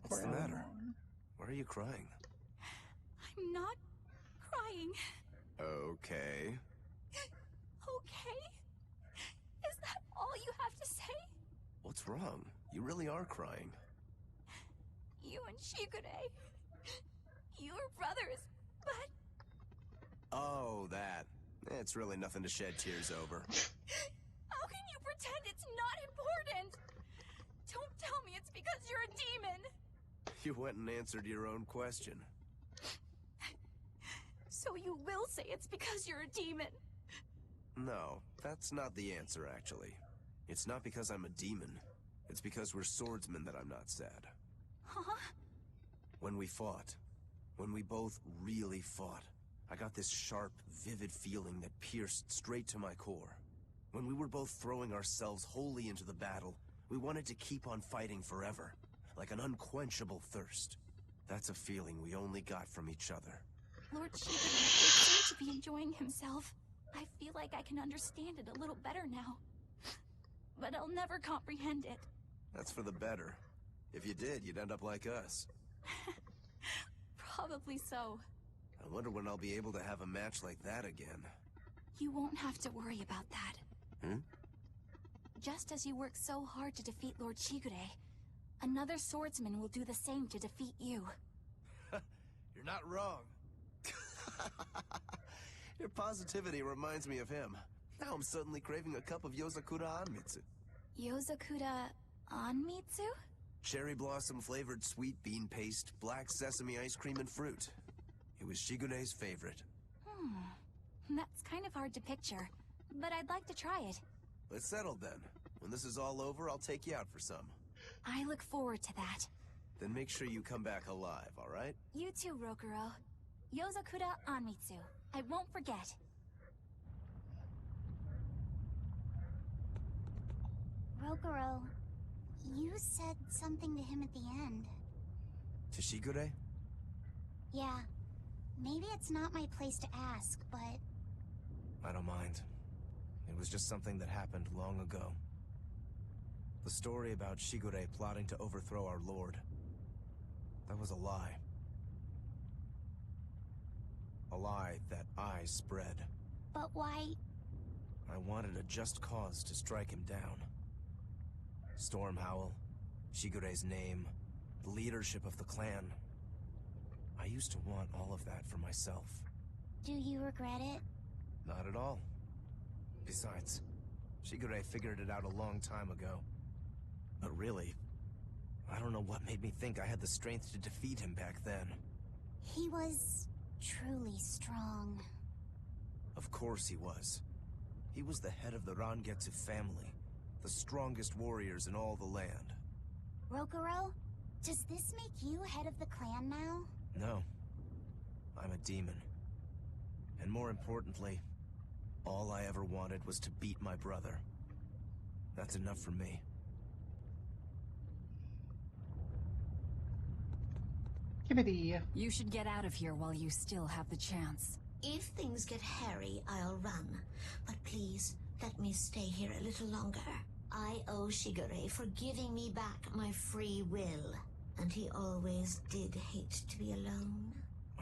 What's the matter? Why are you crying? I'm not crying. Okay. Okay? Is that all you have to say? What's wrong? You really are crying. You and Shigure. You were brothers, but... Oh, that. It's really nothing to shed tears over. How can you pretend it's not important? Don't tell me it's because you're a demon. You went and answered your own question. So you will say it's because you're a demon? No, that's not the answer, actually. It's not because I'm a demon. It's because we're swordsmen that I'm not sad. Huh? When we fought, when we both really fought, I got this sharp, vivid feeling that pierced straight to my core. When we were both throwing ourselves wholly into the battle, we wanted to keep on fighting forever, like an unquenchable thirst. That's a feeling we only got from each other. Lord Shigure did seem to be enjoying himself. I feel like I can understand it a little better now. But I'll never comprehend it. That's for the better. If you did, you'd end up like us. Probably so. I wonder when I'll be able to have a match like that again. You won't have to worry about that. Hmm? Just as you worked so hard to defeat Lord Shigure, another swordsman will do the same to defeat you. You're not wrong. Your positivity reminds me of him. Now I'm suddenly craving a cup of Yozakura Anmitsu. Yozakura Anmitsu? Cherry blossom flavored sweet bean paste, black sesame ice cream, and fruit. It was Shigure's favorite. That's kind of hard to picture, but I'd like to try it. Let's settle then. When this is all over, I'll take you out for some. I look forward to that. Then make sure you come back alive, alright? You too, Rokuro. Yozakura Anmitsu. I won't forget. Rokuro, you said something to him at the end. To Shigure? Yeah. Maybe it's not my place to ask, but... I don't mind. It was just something that happened long ago. The story about Shigure plotting to overthrow our lord. That was a lie. A lie that I spread. But why... I wanted a just cause to strike him down. Storm Howl, Shigure's name, the leadership of the clan. I used to want all of that for myself. Do you regret it? Not at all. Besides, Shigure figured it out a long time ago. But really, I don't know what made me think I had the strength to defeat him back then. He was... truly strong. Of course he was. He was the head of the Rangetsu family, the strongest warriors in all the land. Rokuro, does this make you head of the clan now? No. I'm a demon. And more importantly, all I ever wanted was to beat my brother. That's enough for me. Kibbity. You should get out of here while you still have the chance. If things get hairy, I'll run. But please, let me stay here a little longer. I owe Shigure for giving me back my free will. And he always did hate to be alone.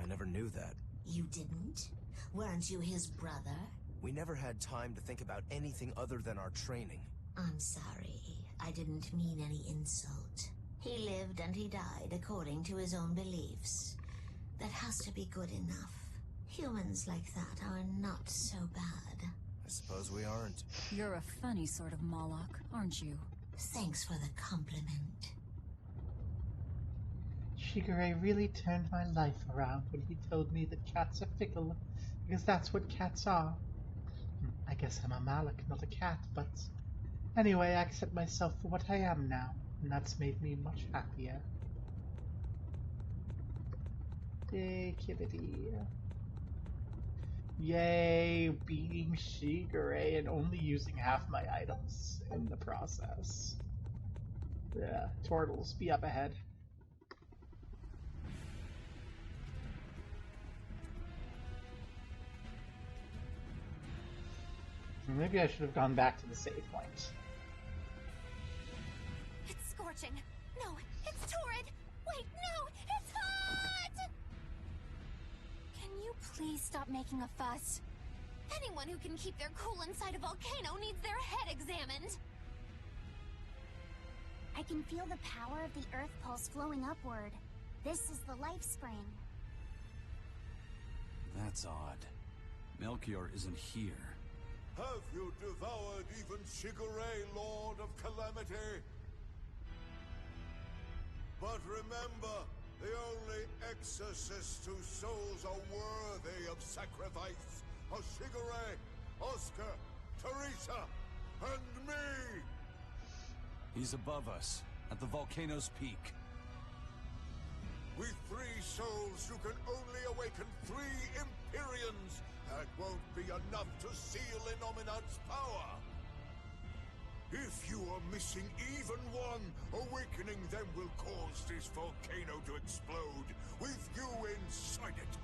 I never knew that. You didn't? Weren't you his brother? We never had time to think about anything other than our training. I'm sorry. I didn't mean any insult. He lived and he died according to his own beliefs. That has to be good enough. Humans like that are not so bad. I suppose we aren't. You're a funny sort of Moloch, aren't you? Thanks for the compliment. Shigure really turned my life around when he told me that cats are fickle, because that's what cats are. I guess I'm a Malik, not a cat, but... Anyway, I accept myself for what I am now, and that's made me much happier. Yay, Kibbity. Yay, beating Shigure and only using half my items in the process. Yeah, turtles, be up ahead. Maybe I should have gone back to the save point. It's scorching. No, it's torrid. Wait, no! It's hot! Can you please stop making a fuss? Anyone who can keep their cool inside a volcano needs their head examined. I can feel the power of the Earth Pulse flowing upward. This is the life spring. That's odd. Melchior isn't here. Have you devoured even Shigure, Lord of Calamity? But remember, the only exorcists whose souls are worthy of sacrifice are Shigure, Oscar, Teresa, and me! He's above us, at the volcano's peak. With 3 souls, you can only awaken 3 Empyreans. That won't be enough to seal Innominat's power. If you are missing even one, awakening them will cause this volcano to explode, with you inside it.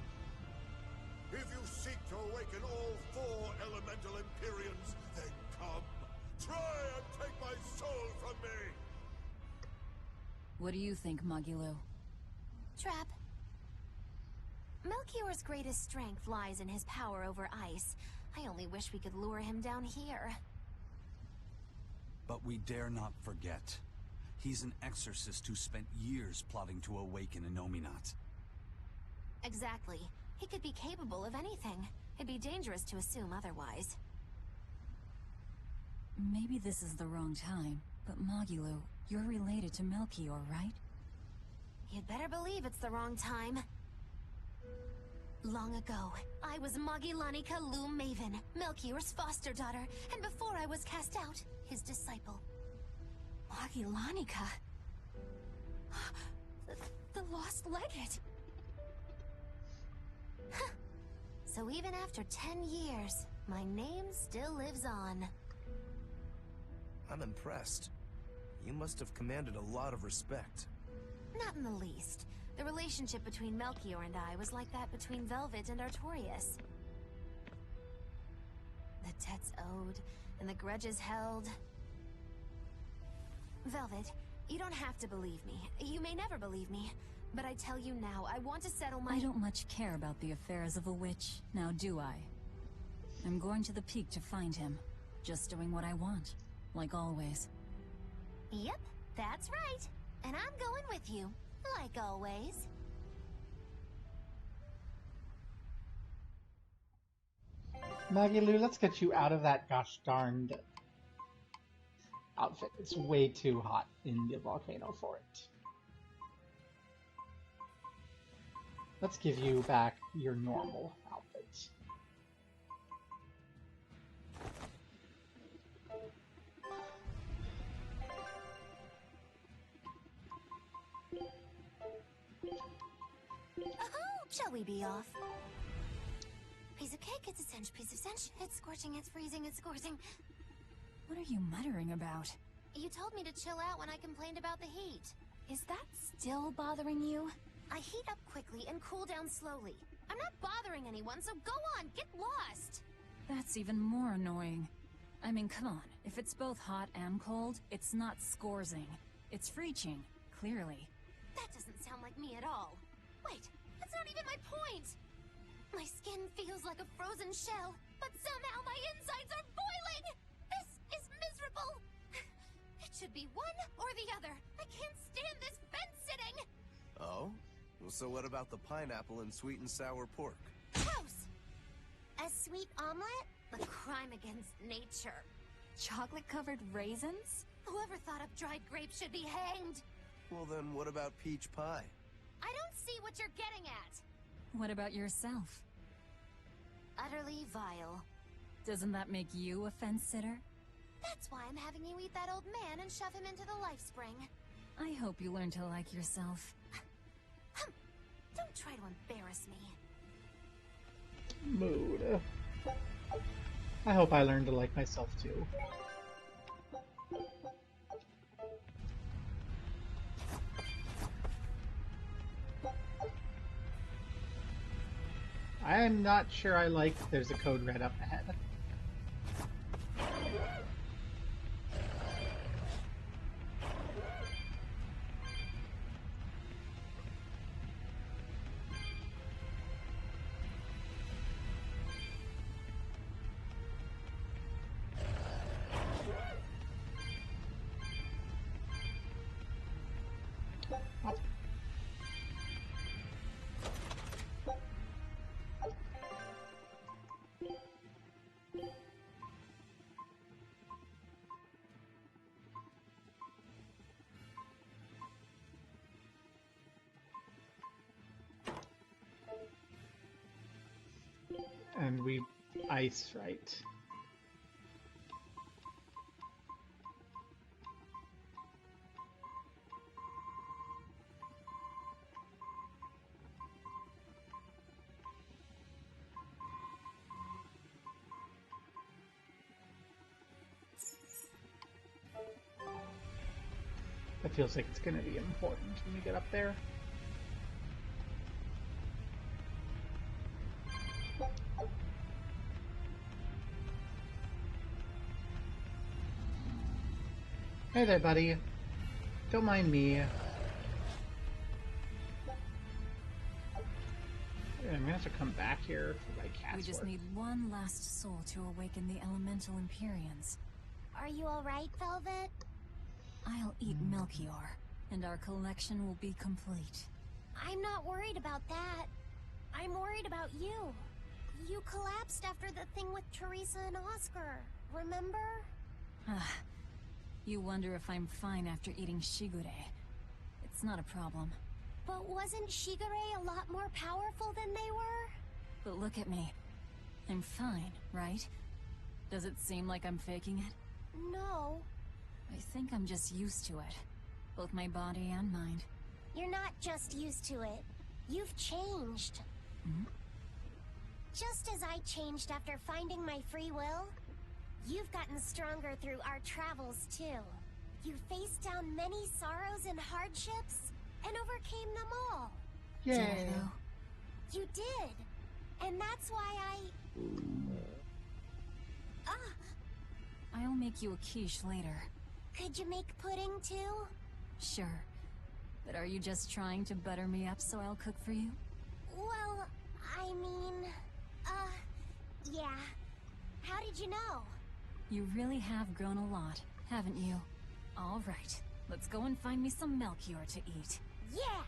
If you seek to awaken all 4 elemental Empyreans, then come. Try and take my soul from me! What do you think, Magilo? Trap. Melchior's greatest strength lies in his power over ice. I only wish we could lure him down here. But we dare not forget. He's an exorcist who spent years plotting to awaken Innominat. Exactly. He could be capable of anything. It'd be dangerous to assume otherwise. Maybe this is the wrong time, but Magilo, you're related to Melchior, right? You'd better believe it's the wrong time. Long ago, I was Magilanica Loom Maven, Melchior's foster daughter, and before I was cast out, his disciple. Magilanica? The lost legate. So even after 10 years, my name still lives on. I'm impressed. You must have commanded a lot of respect. Not in the least. The relationship between Melchior and I was like that between Velvet and Artorias. The debts owed, and the grudges held. Velvet, you don't have to believe me. You may never believe me. But I tell you now, I want to settle my— I don't much care about the affairs of a witch, now do I? I'm going to the peak to find him. Just doing what I want, like always. Yep, that's right. And I'm going with you, like always. Magilu, let's get you out of that gosh darned outfit. It's way too hot in the volcano for it. Let's give you back your normal outfit. Shall we be off? Piece of cake, it's a cinch, piece of cinch. It's scorching, it's freezing, it's scorching. What are you muttering about? You told me to chill out when I complained about the heat. Is that still bothering you? I heat up quickly and cool down slowly. I'm not bothering anyone, so go on, get lost! That's even more annoying. I mean, come on. If it's both hot and cold, it's not scorzing. It's freeching, clearly. That doesn't sound like me at all. Wait, that's not even my point! My skin feels like a frozen shell, but somehow my insides are boiling! This is miserable! It should be one or the other. I can't stand this fence-sitting! Oh? Well, so what about the pineapple and sweet and sour pork? Gross! A sweet omelet? A crime against nature. Chocolate-covered raisins? Whoever thought up dried grapes should be hanged! Well then, what about peach pie? I don't see what you're getting at! What about yourself? Utterly vile. Doesn't that make you a fence-sitter? That's why I'm having you eat that old man and shove him into the life spring. I hope you learn to like yourself. Don't try to embarrass me. Mood. I hope I learn to like myself too. I'm not sure I like there's a code red up ahead. And we ice, right? That feels like it's going to be important when we get up there. Hey there, buddy. Don't mind me. I'm gonna have to come back here for my cat's We just work. need one last soul to awaken the elemental Empyreans. Are you alright, Velvet? I'll eat Melchior, and our collection will be complete. I'm not worried about that. I'm worried about you. You collapsed after the thing with Teresa and Oscar, remember? Ah, you wonder if I'm fine after eating Shigure. It's not a problem. But wasn't Shigure a lot more powerful than they were? But look at me. I'm fine, right? Does it seem like I'm faking it? No. I think I'm just used to it. Both my body and mind. You're not just used to it. You've changed. Hmm? Just as I changed after finding my free will, you've gotten stronger through our travels, too. You faced down many sorrows and hardships, and overcame them all. Did I, Yay. though? You did. And that's why I'll make you a quiche later. Could you make pudding, too? Sure. But are you just trying to butter me up so I'll cook for you? Well, I mean... yeah. How did you know? You really have grown a lot, haven't you? All right. Let's go and find me some Melchior to eat. Yeah!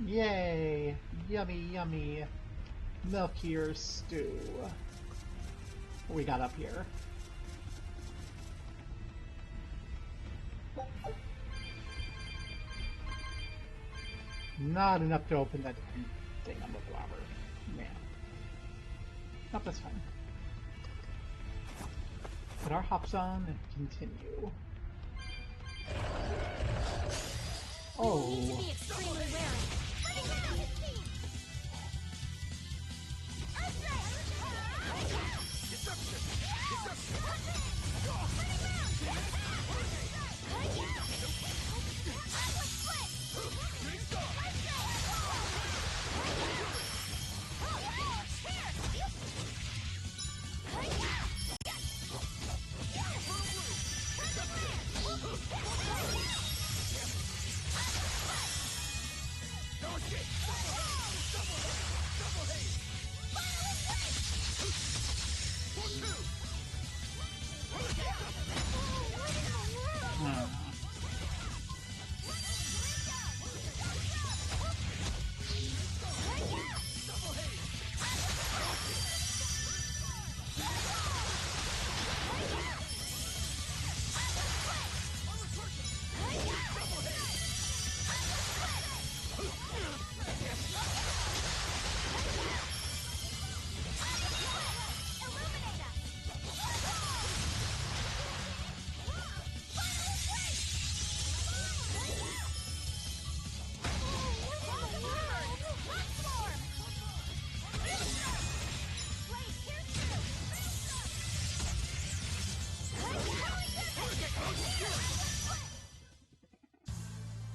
Yay! Yummy, yummy. Melchior stew. What we got up here? Not enough to open that thing on the blobber. Man. Not this time. Put our hops on and continue. Oh. You need to be extremely wary.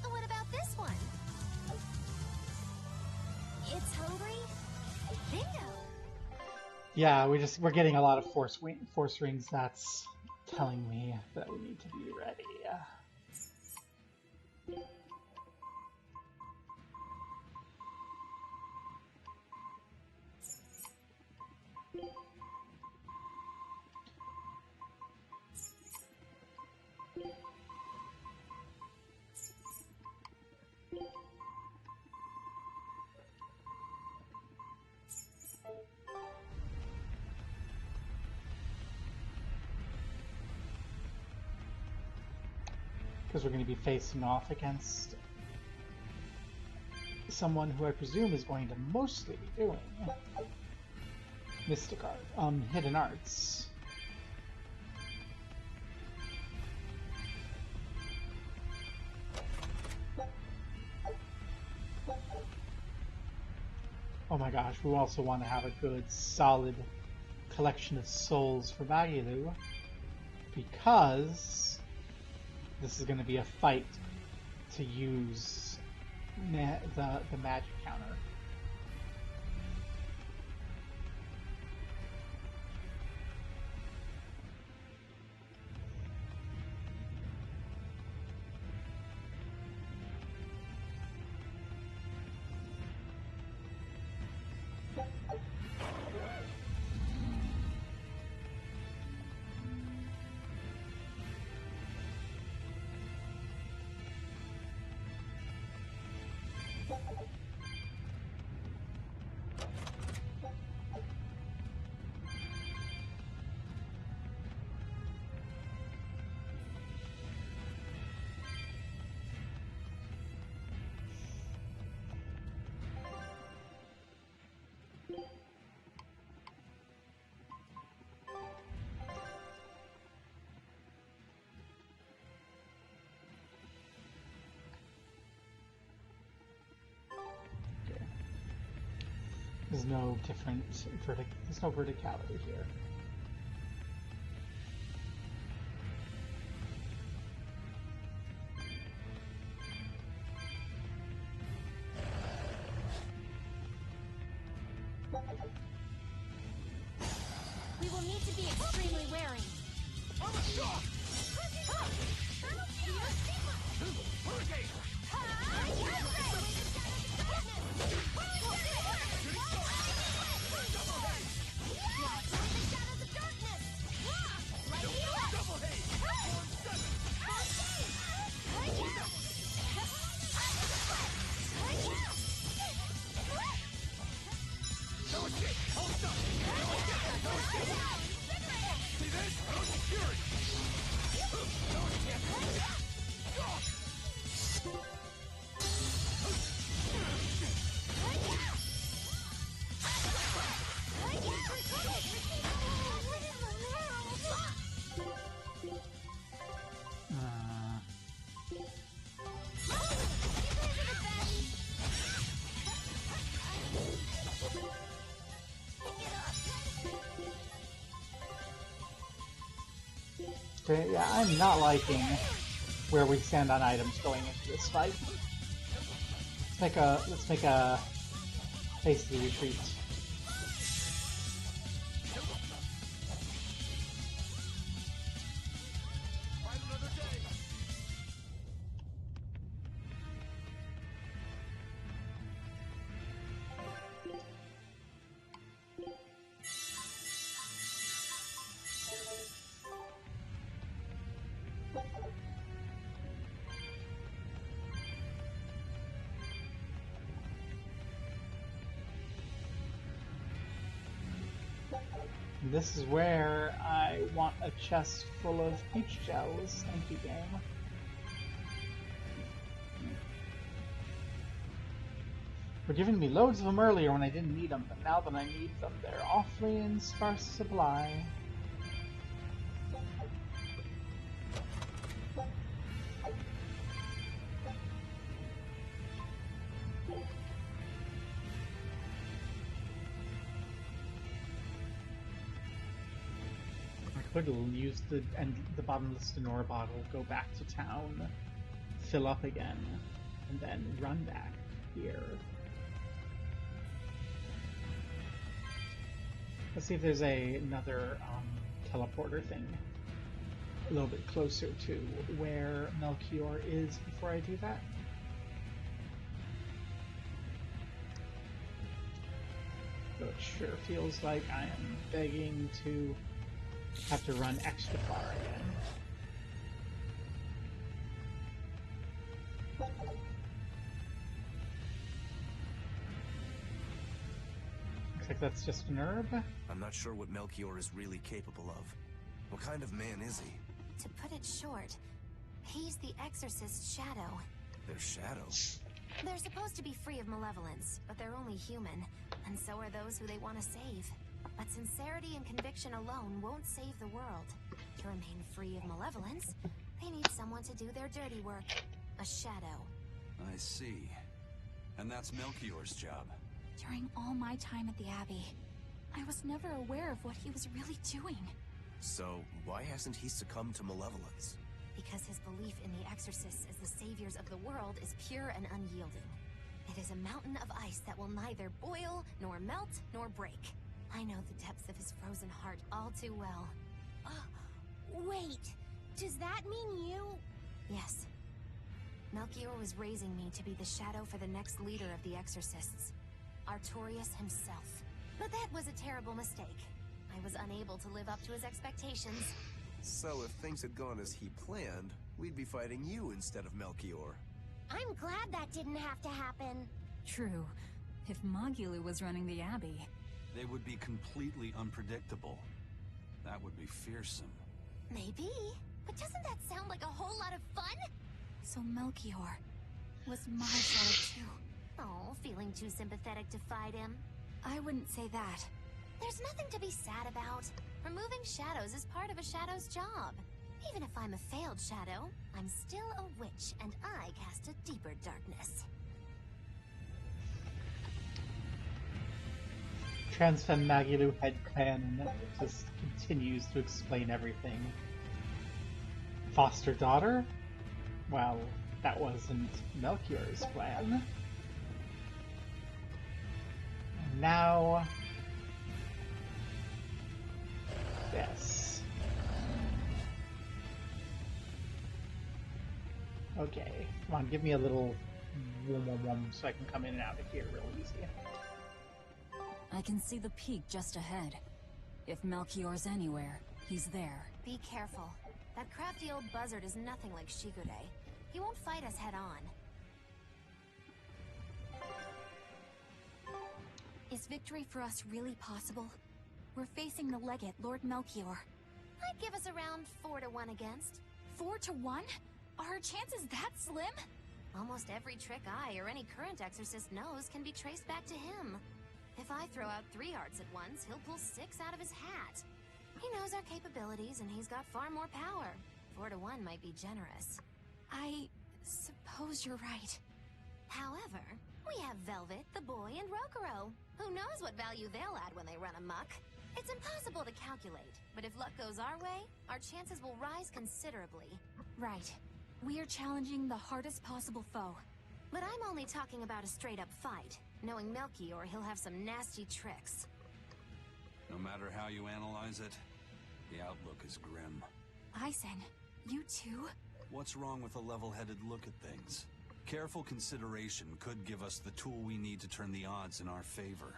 What about this one? It's hungry? Bingo! Yeah, we're getting a lot of force rings. That's telling me that we need to be ready. Because we're going to be facing off against someone who I presume is going to mostly be doing Mystic Art, Hidden Arts. Oh my gosh, we also want to have a good, solid collection of souls for Magilu, because this is going to be a fight to use the magic counter. There's no different there's no verticality here. We will need to be extremely wary. Okay, yeah, I'm not liking where we stand on items going into this fight. Let's make a hasty retreat. This is where I want a chest full of peach shells. Thank you, game. Were giving me loads of them earlier when I didn't need them, but now that I need them, they're awfully in sparse supply. I could use the bottomless Denora bottle, go back to town, fill up again, and then run back here. Let's see if there's another teleporter thing a little bit closer to where Melchior is before I do that. Though it sure feels like I am begging to have to run extra far again. Looks like that's just an herb. I'm not sure what Melchior is really capable of. What kind of man is he? To put it short, He's the Exorcist's shadow. Their shadow? They're supposed to be free of malevolence, but they're only human, and so are those who they want to save. But sincerity and conviction alone won't save the world. To remain free of malevolence, they need someone to do their dirty work. A shadow. I see. And that's Melchior's job. During all my time at the Abbey, I was never aware of what he was really doing. So, why hasn't he succumbed to malevolence? Because his belief in the Exorcists as the saviors of the world is pure and unyielding. It is a mountain of ice that will neither boil, nor melt, nor break. I know the depths of his frozen heart all too well. Wait, does that mean you... Yes. Melchior was raising me to be the shadow for the next leader of the Exorcists. Artorius himself. But that was a terrible mistake. I was unable to live up to his expectations. So if things had gone as he planned, we'd be fighting you instead of Melchior. I'm glad that didn't have to happen. True. If Magilou was running the Abbey... They would be completely unpredictable. That would be fearsome. Maybe. But doesn't that sound like a whole lot of fun? So Melchior was my shadow too. Oh, feeling too sympathetic to fight him? I wouldn't say that. There's nothing to be sad about. Removing shadows is part of a shadow's job. Even if I'm a failed shadow, I'm still a witch, and I cast a deeper darkness. Transfem Magilou headcanon just continues to explain everything. Foster daughter? Well, that wasn't Melchior's plan. And now... this. Okay, come on, give me a little wum so I can come in and out of here real easy. I can see the peak just ahead. If Melchior's anywhere, he's there. Be careful. That crafty old buzzard is nothing like Shigure. He won't fight us head on. Is victory for us really possible? We're facing the legate, Lord Melchior. I'd give us around 4 to 1 against. 4 to 1? Are our chances that slim? Almost every trick I or any current exorcist knows can be traced back to him. If I throw out 3 hearts at once, he'll pull 6 out of his hat. He knows our capabilities, and he's got far more power. 4 to 1 might be generous. I suppose you're right. However, we have Velvet, the boy, and Rokuro. Who knows what value they'll add when they run amok? It's impossible to calculate, but if luck goes our way, our chances will rise considerably. Right. We are challenging the hardest possible foe. But I'm only talking about a straight-up fight. Knowing Melchior, he'll have some nasty tricks. No matter how you analyze it, the outlook is grim. Eisen, you too? What's wrong with a level-headed look at things? Careful consideration could give us the tool we need to turn the odds in our favor.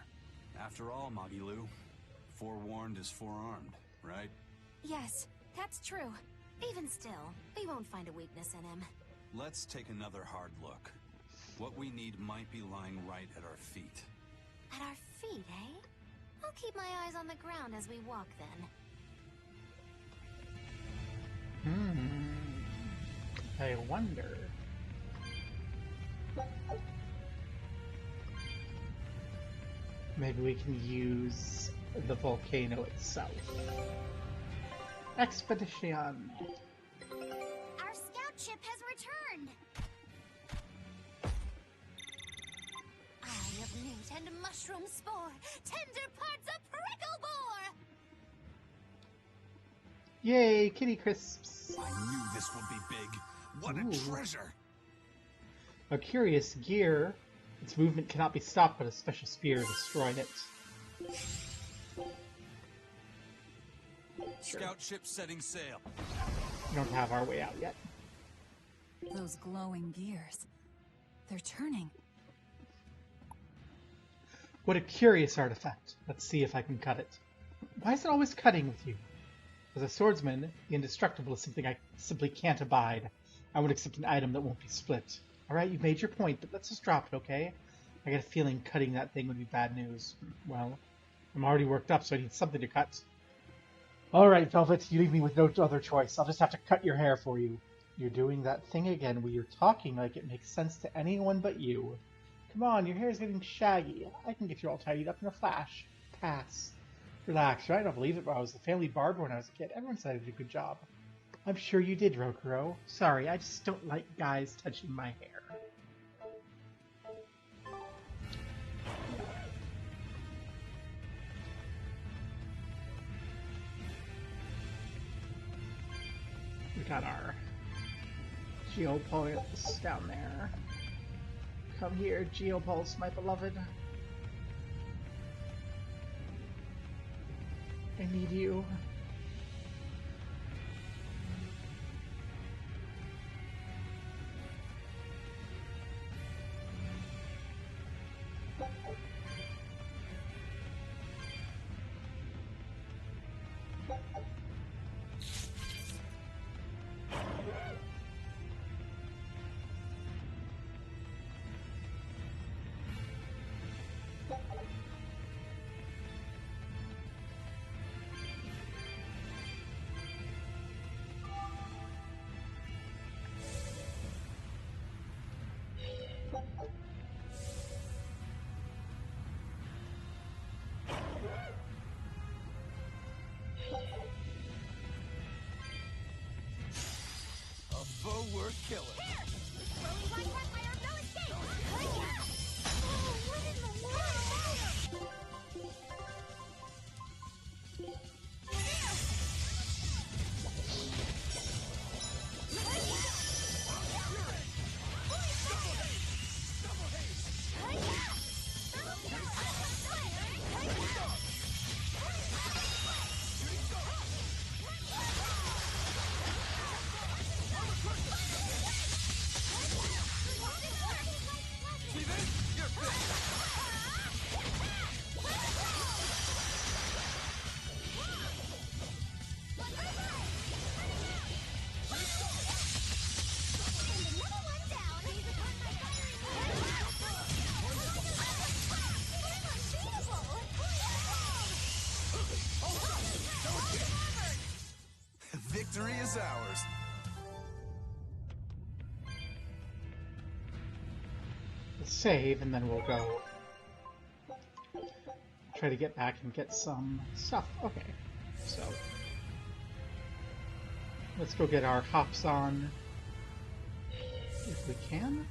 After all, Magilou, forewarned is forearmed, right? Yes, that's true. Even still, we won't find a weakness in him. Let's take another hard look. What we need might be lying right at our feet. At our feet, eh? I'll keep my eyes on the ground as we walk, then. I wonder... Maybe we can use the volcano itself. Expedition! Our scout ship has returned! Eye of newt and mushroom spore, tender parts of prickle boar! Yay, kitty crisps! I knew this would be big. What a treasure! A curious gear. Its movement cannot be stopped, but a special spear destroyed it. Scout ship setting sail. We don't have our way out yet. Those glowing gears. They're turning. What a curious artifact. Let's see if I can cut it. Why is it always cutting with you? As a swordsman, the indestructible is something I simply can't abide. I won't accept an item that won't be split. Alright, you've made your point, but let's just drop it, okay? I got a feeling cutting that thing would be bad news. Well, I'm already worked up, so I need something to cut. Alright, Velvet, you leave me with no other choice. I'll just have to cut your hair for you. You're doing that thing again where you're talking like it makes sense to anyone but you. Come on, your hair's getting shaggy. I can get you all tidied up in a flash. Pass. Relax, right? I don't believe it, but I was the family barber when I was a kid. Everyone said I did a good job. I'm sure you did, Rokuro. Sorry, I just don't like guys touching my hair. We got our Geopulse down there. Come here, Geopulse, my beloved. I need you. Worth killing. Here! Slowly bypass my arm, no escape! Oh, what in the world? Victory is ours. Let's save, and then we'll go try to get back and get some stuff. Okay, so let's go get our hops on if we can.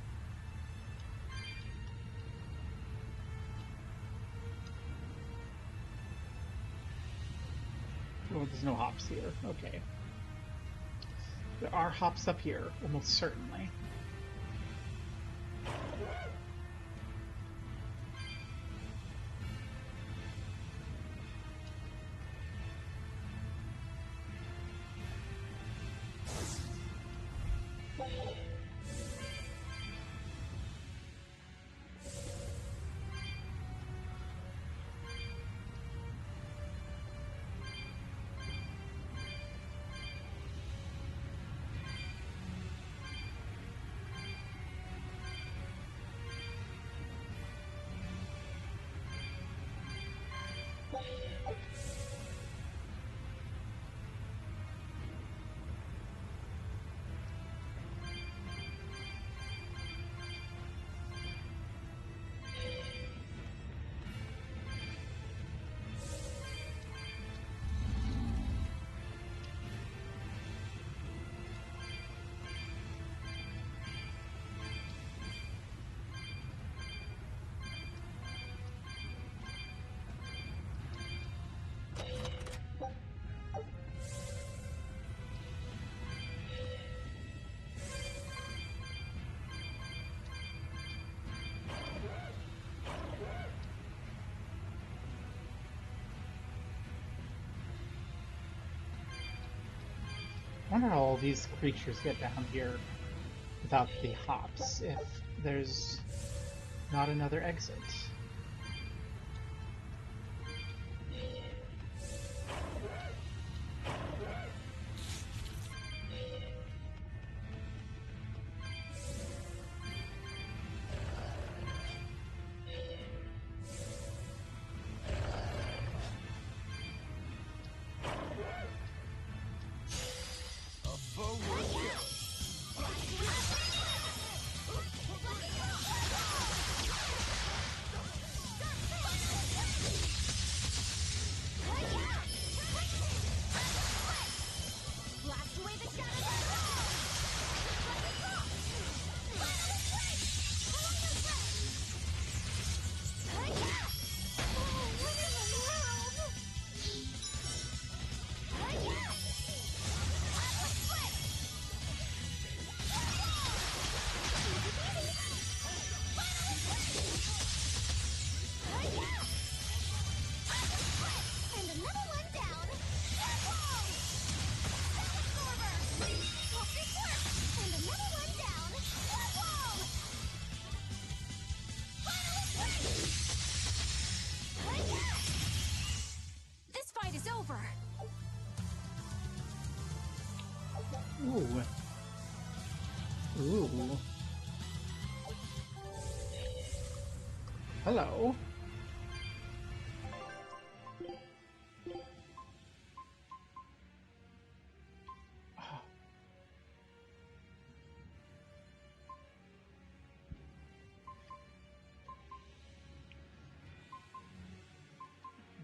Oh, there's no hops here. Okay. There are hops up here, almost certainly. I wonder how all these creatures get down here without the hops, if there's not another exit. Ooh. Ooh. Hello.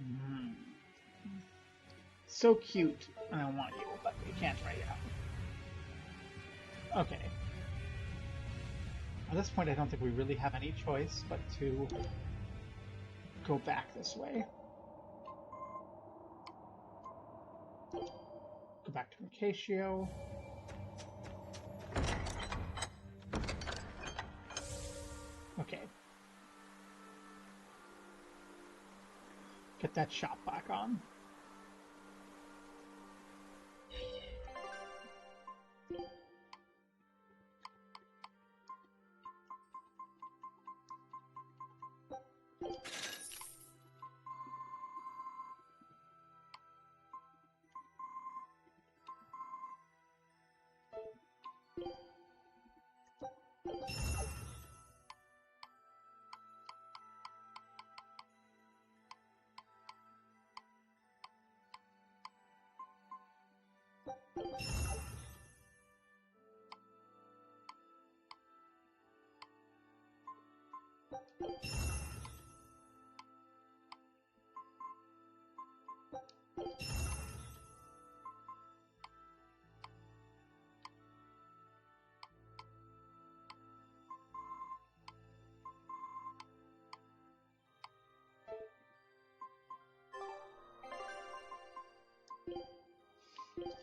Mm. So cute. I want you, but we can't right now. Okay. At this point, I don't think we really have any choice but to go back this way. Go back to Mercatio. Okay. Get that shop back on.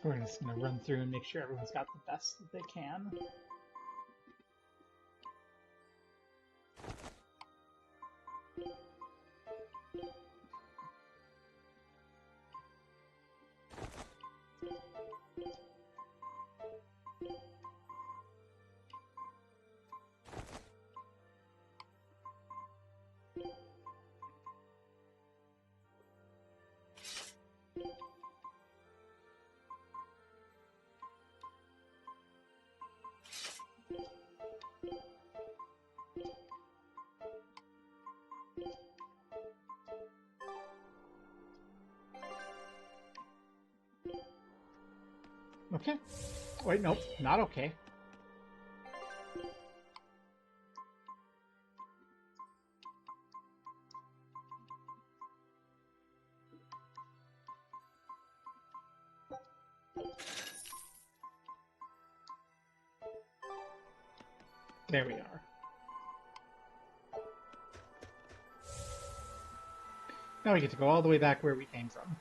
We're just going to run through and make sure everyone's got the best that they can. Okay. Wait, nope, not okay. There we are. Now we get to go all the way back where we came from.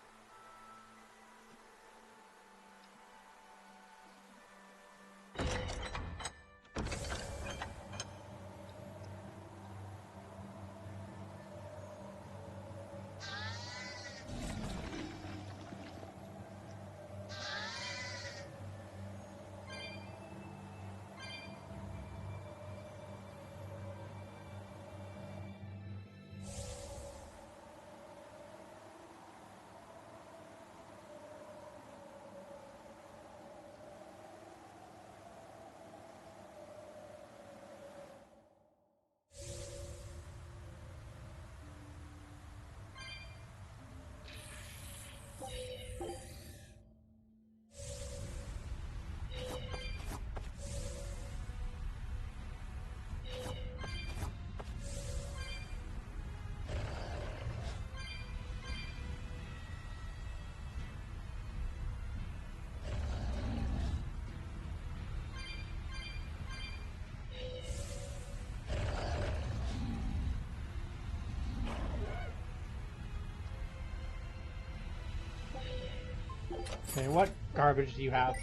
Okay, what garbage do you have?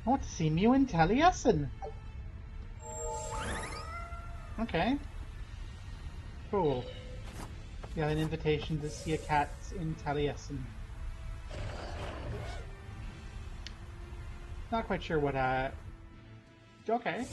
I want to see Mew and Taliesin. Okay. Cool. You have an invitation to see a cat in Taliesin. Not quite sure what, okay.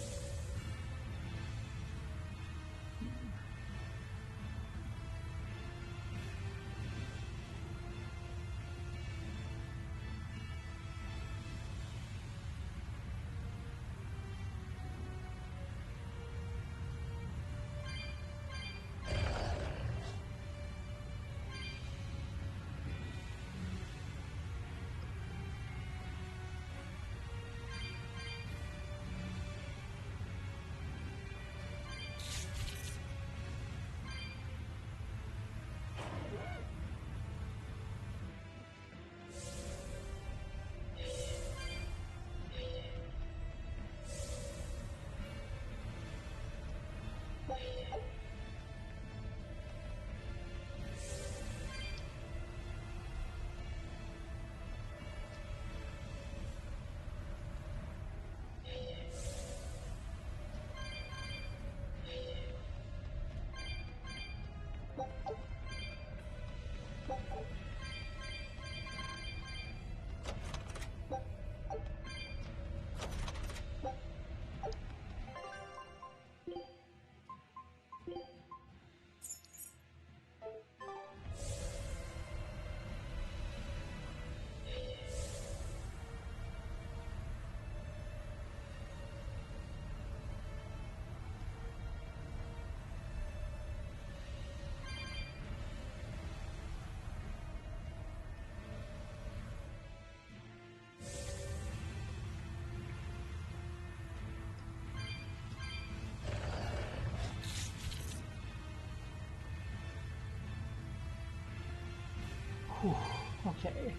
Whew, okay.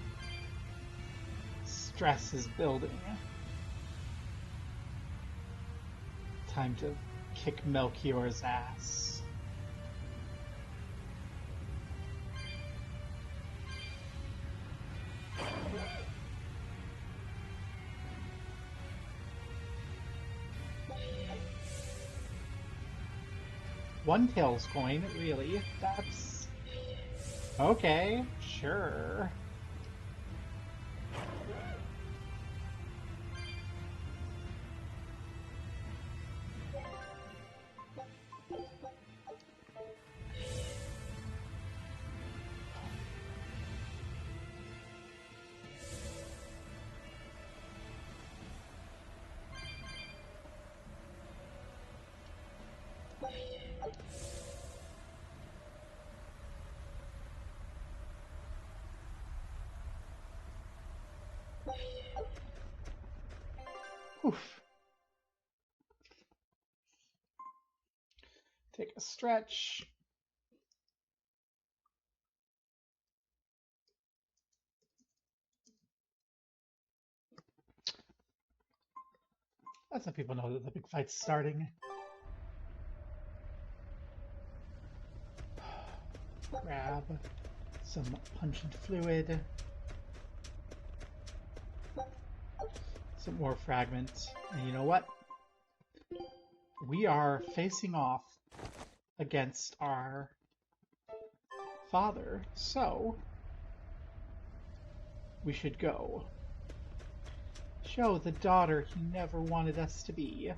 Stress is building. Time to kick Melchior's ass. One tails coin, really? That's... okay, sure. Oof. Take a stretch. Let some people know that the big fight's starting. Grab some pungent fluid. Some more fragments. And you know what? We are facing off against our father, so we should go. Show the daughter he never wanted us to be.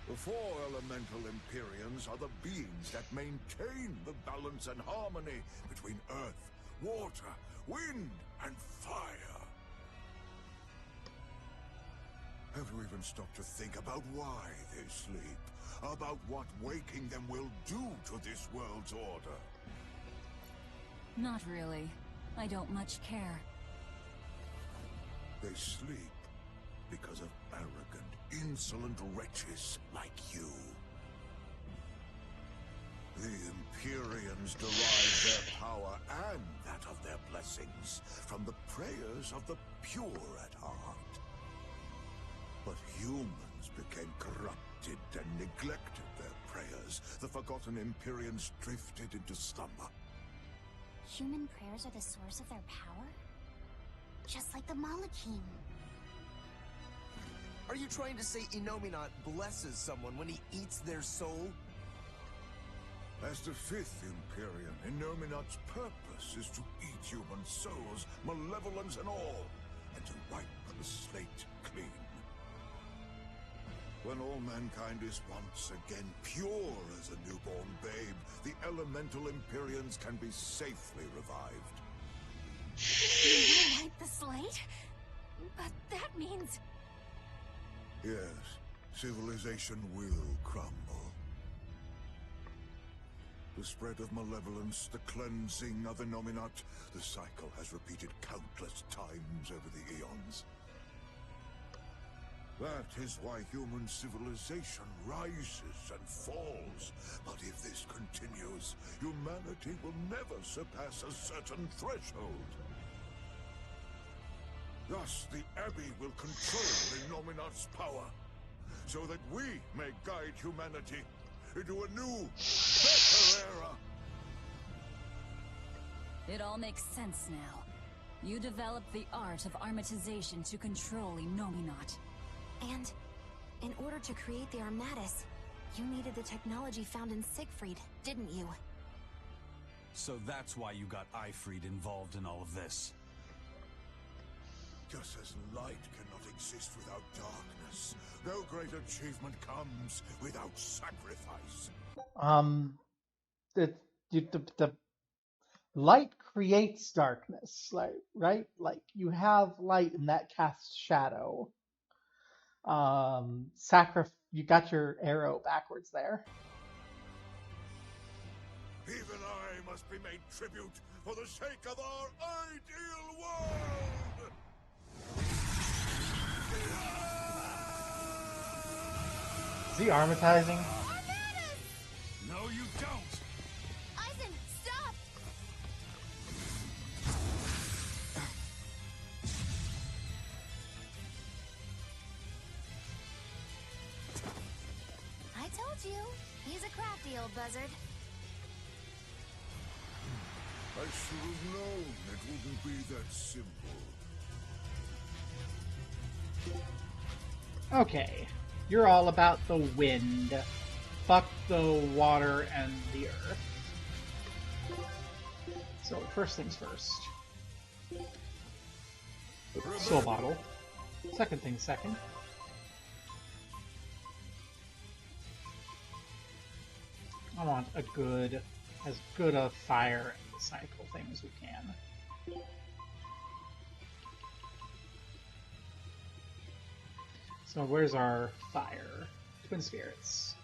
The four elemental Empyreans are the beings that maintain the balance and harmony between earth, water, wind, and fire. Have you even stopped to think about why they sleep? About what waking them will do to this world's order? Not really. I don't much care. They sleep because of arrogant, insolent wretches like you. The Empyreans derive their power and that of their blessings from the prayers of the pure at heart. But humans became corrupted and neglected their prayers. The forgotten Empyreans drifted into slumber. Human prayers are the source of their power? Just like the Malachim. Are you trying to say Innominat blesses someone when he eats their soul? As the fifth Empyrean, Innominat's purpose is to eat human souls, malevolence and all, and to wipe the slate clean. When all mankind is once again pure as a newborn babe, the elemental Empyreans can be safely revived. You will wipe the slate? But that means... Yes, civilization will crumble. The spread of malevolence, the cleansing of Innominat, the cycle has repeated countless times over the eons. That is why human civilization rises and falls. But if this continues, humanity will never surpass a certain threshold. Thus, the Abbey will control Innominat's power, so that we may guide humanity into a new, better era. It all makes sense now. You developed the art of armatization to control Innominat. And in order to create the Armatus, you needed the technology found in Siegfried, didn't you? So that's why you got Ifried involved in all of this. Just as light cannot exist without darkness, no great achievement comes without sacrifice. The light creates darkness, like, right? Like, you have light and that casts shadow. You got your arrow backwards there. Even I must be made tribute for the sake of our ideal world! Is he armatizing? No, you don't! Eisen, I told you. He's a crafty old buzzard. I should have known it wouldn't be that simple. Okay, you're all about the wind. Fuck the water and the earth. So, first things first. Soul bottle. Second thing second. I want as good a fire cycle thing as we can. So where's our fire? Twin spirits.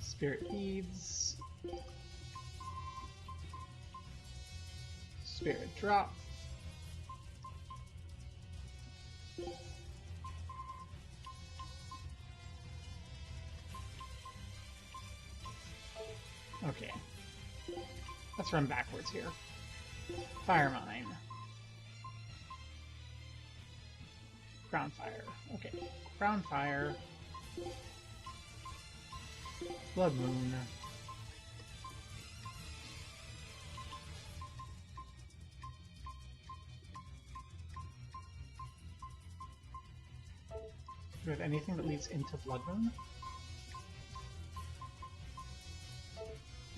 Spirit beads. Spirit drop. Okay. Let's run backwards here. Fire mine. Ground fire. Okay. Ground fire. Blood moon. Do we have anything that leads into Blood Moon?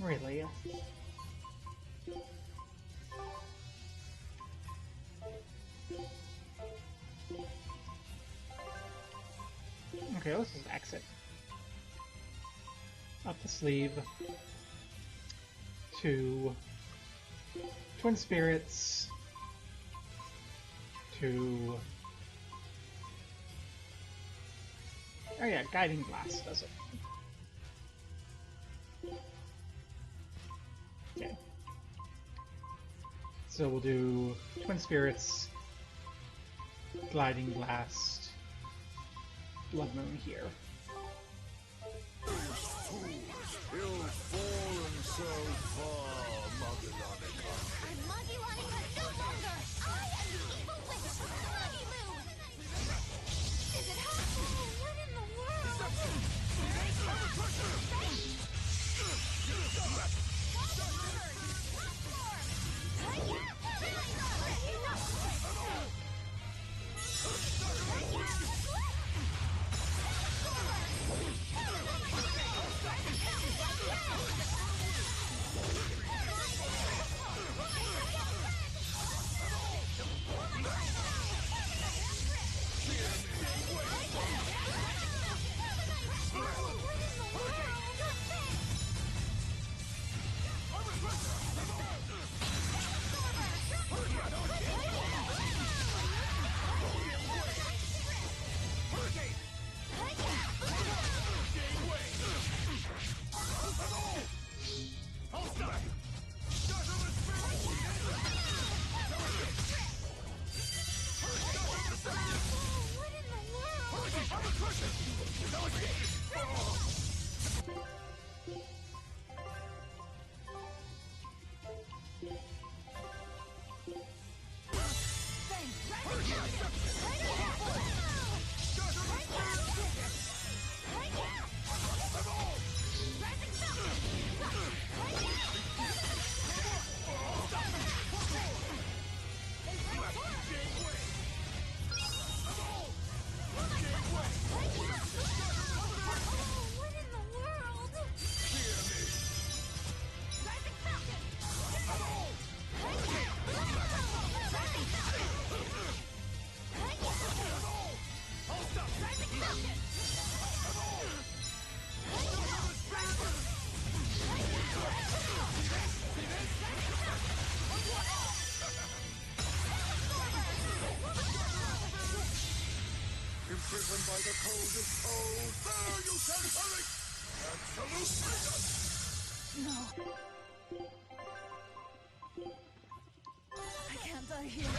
Really? Okay, let's just exit. Up the sleeve. To Twin Spirits. To... Oh yeah, Guiding Blast does it. Okay. So we'll do Twin Spirits, Gliding Blast, Blood Moon here. He'll fallen so far, Muggilonica. I'm Muggilonica no longer! I am the evil witch, Muggy Moon! Is it possible? What in the world? Imprisoned by the coldest cold. There, you can hurry! Absolute freedom! No. I can't die here.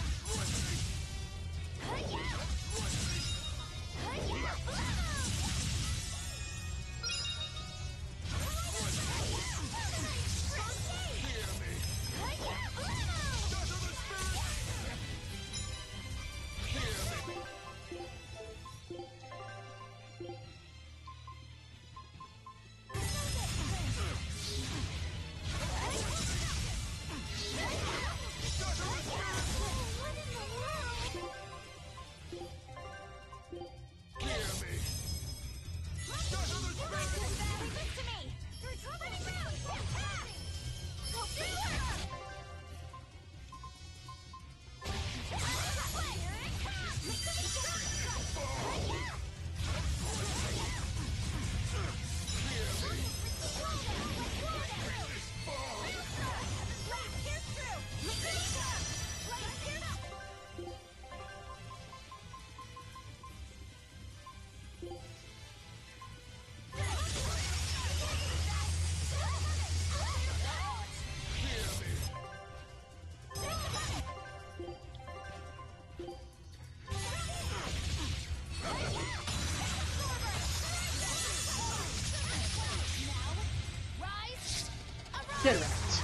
Get wrecked.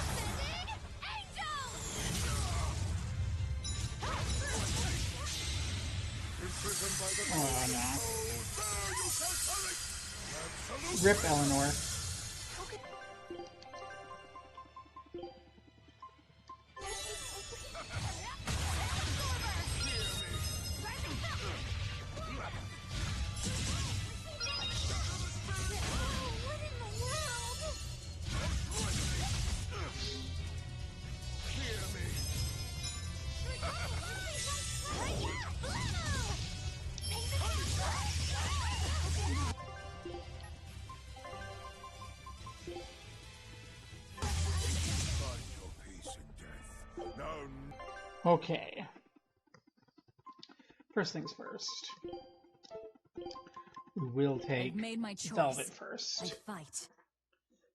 Oh no. Rip Eleanor. Okay. First things first. We'll take I've made my choice. Velvet first. I fight.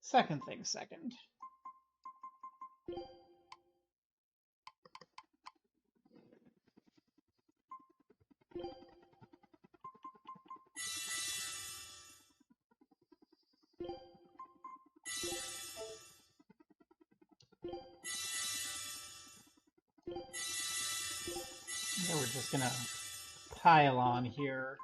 Second thing second. So we're just gonna pile on here.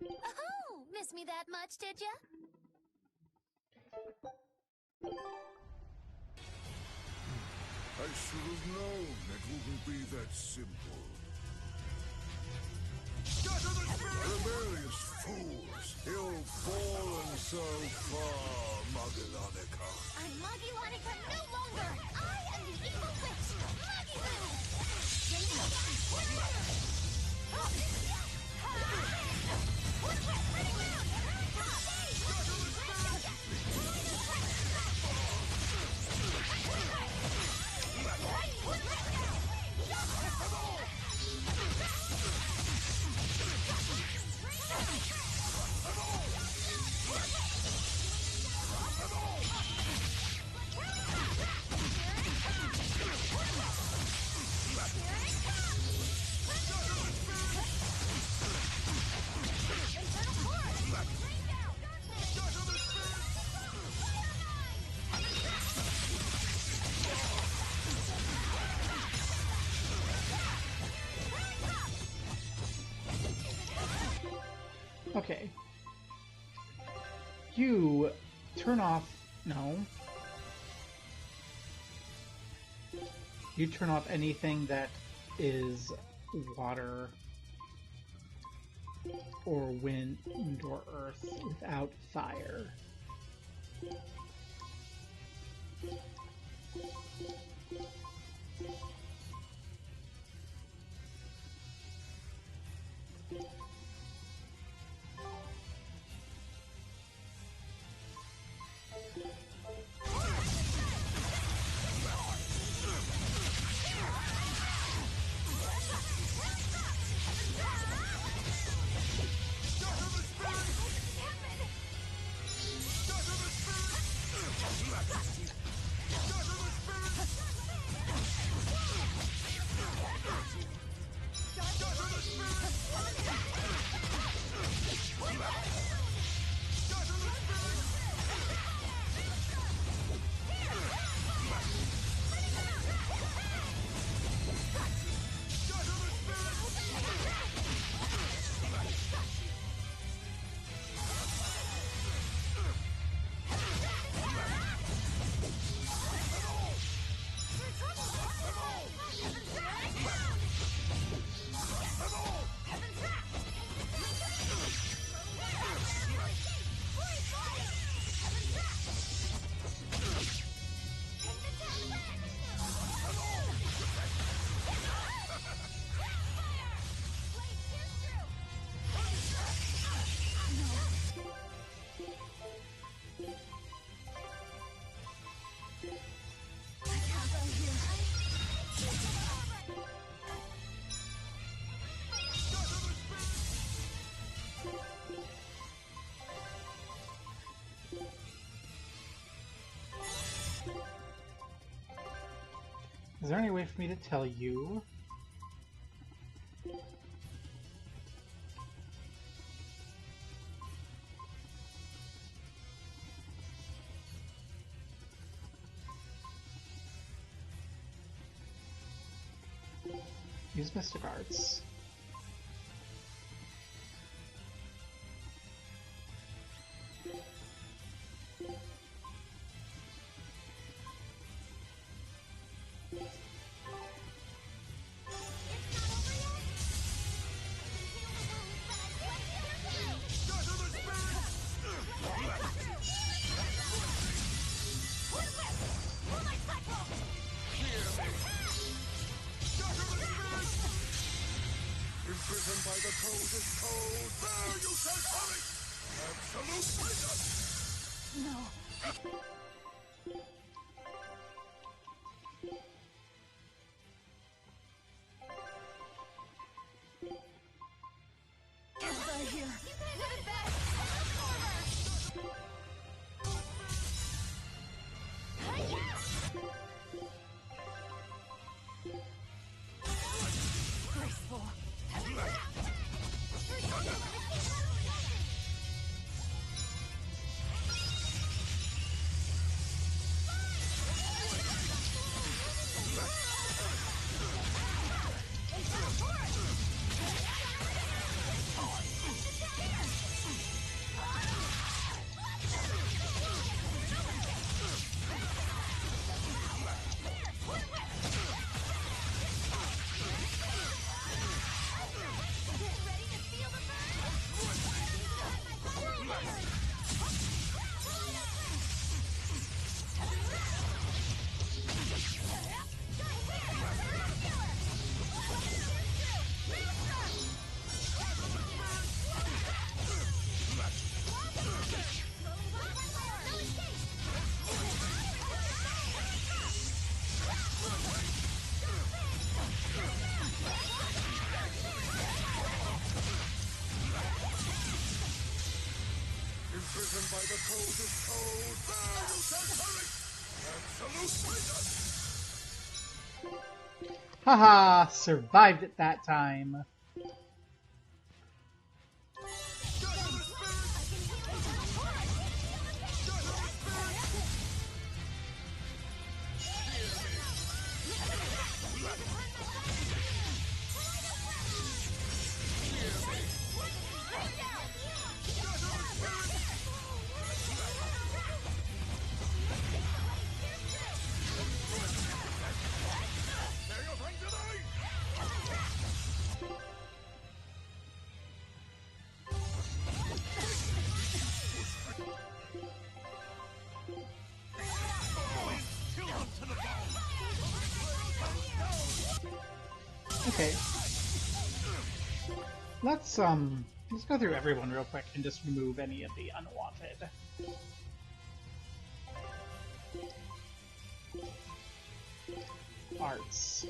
Oh, miss me that much, did ya? I should have known it wouldn't be that simple. Rebellious fools! You've fallen so far, Magellanica. I'm Magellanica no longer! I am the evil witch, Magilou! Okay. You turn off... No. You turn off anything that is water or wind or earth without fire. Is there any way for me to tell you? Use Mystic Arts. Imprisoned by the coldest cold, there you shall perish! Absolute freedom! No. Get out of here. You guys are the best. Graceful. Imprisoned by the coldest cold, there you shall perish! Absolute freedom! Haha! Survived it that time. Okay. Let's go through everyone real quick and just remove any of the unwanted. Arts.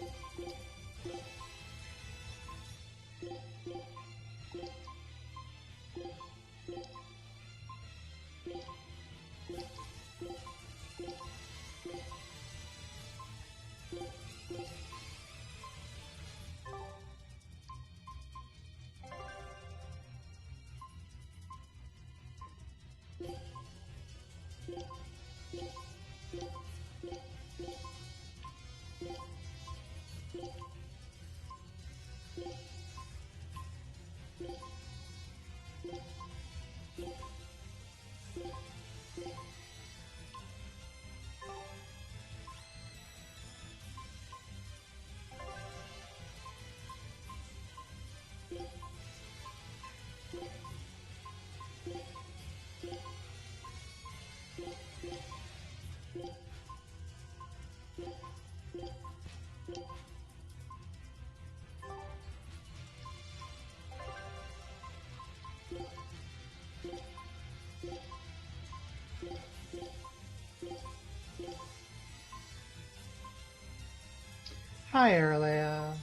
Hi, Erlea.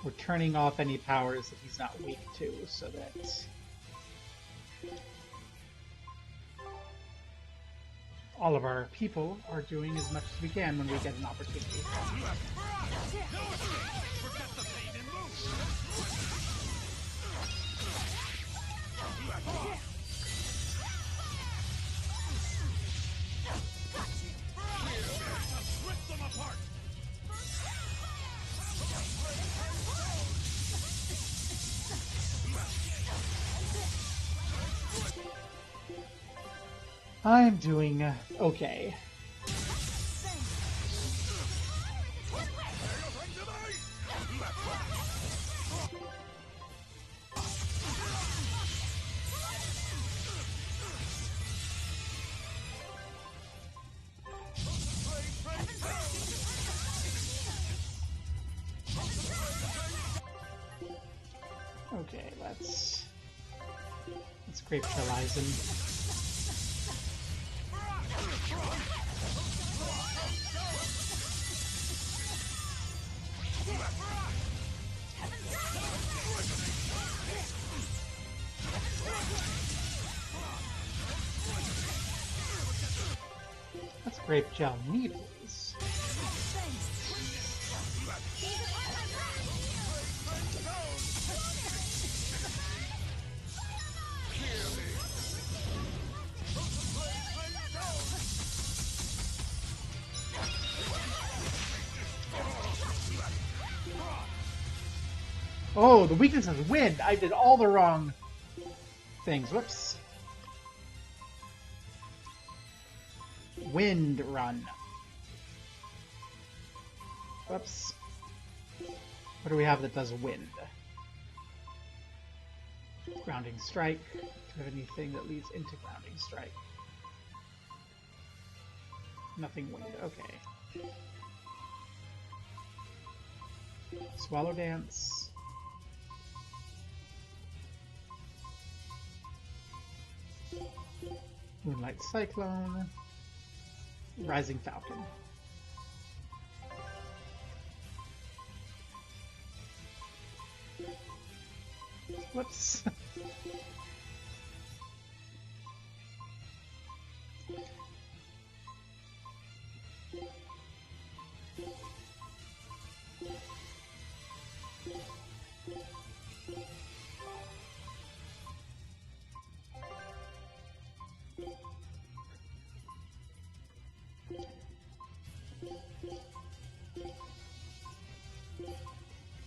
We're turning off any powers that he's not weak to, so that all of our people are doing as much as we can when we get an opportunity. I'm doing okay. Okay, let's grape Horizon. Let's grape gel me, please. Oh, the weakness is wind. I did all the wrong things. Whoops. Wind run. Whoops. What do we have that does wind? Grounding strike. Do we have anything that leads into grounding strike? Nothing wind. Okay. Swallow dance. Moonlight Cyclone. Rising Falcon. Whoops.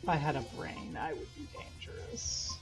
If I had a brain, I would be dangerous.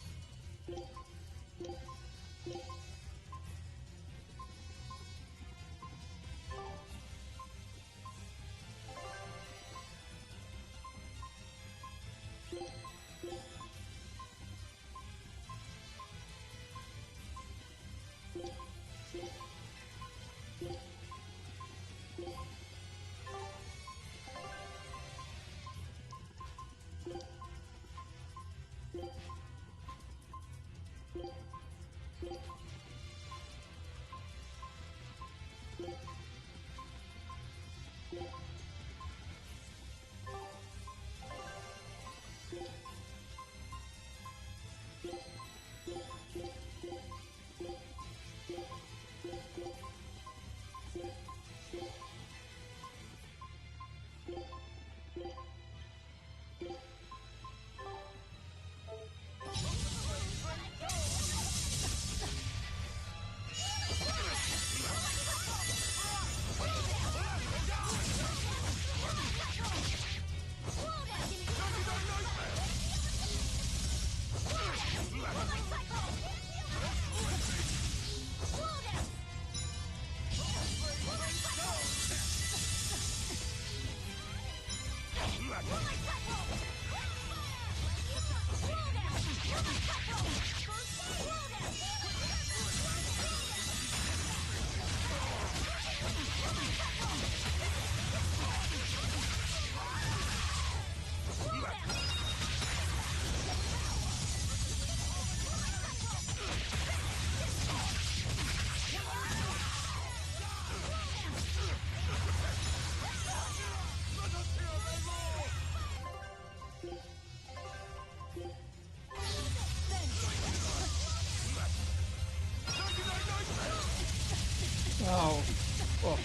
Oh.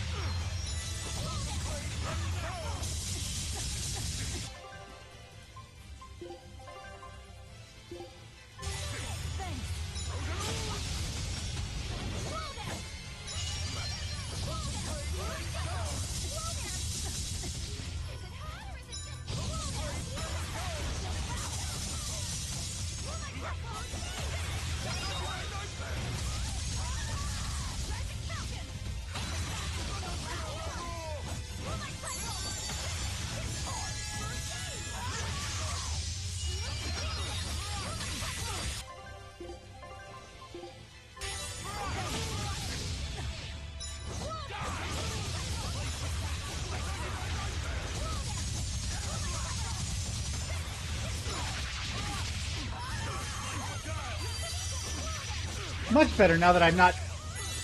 Much better now that I'm not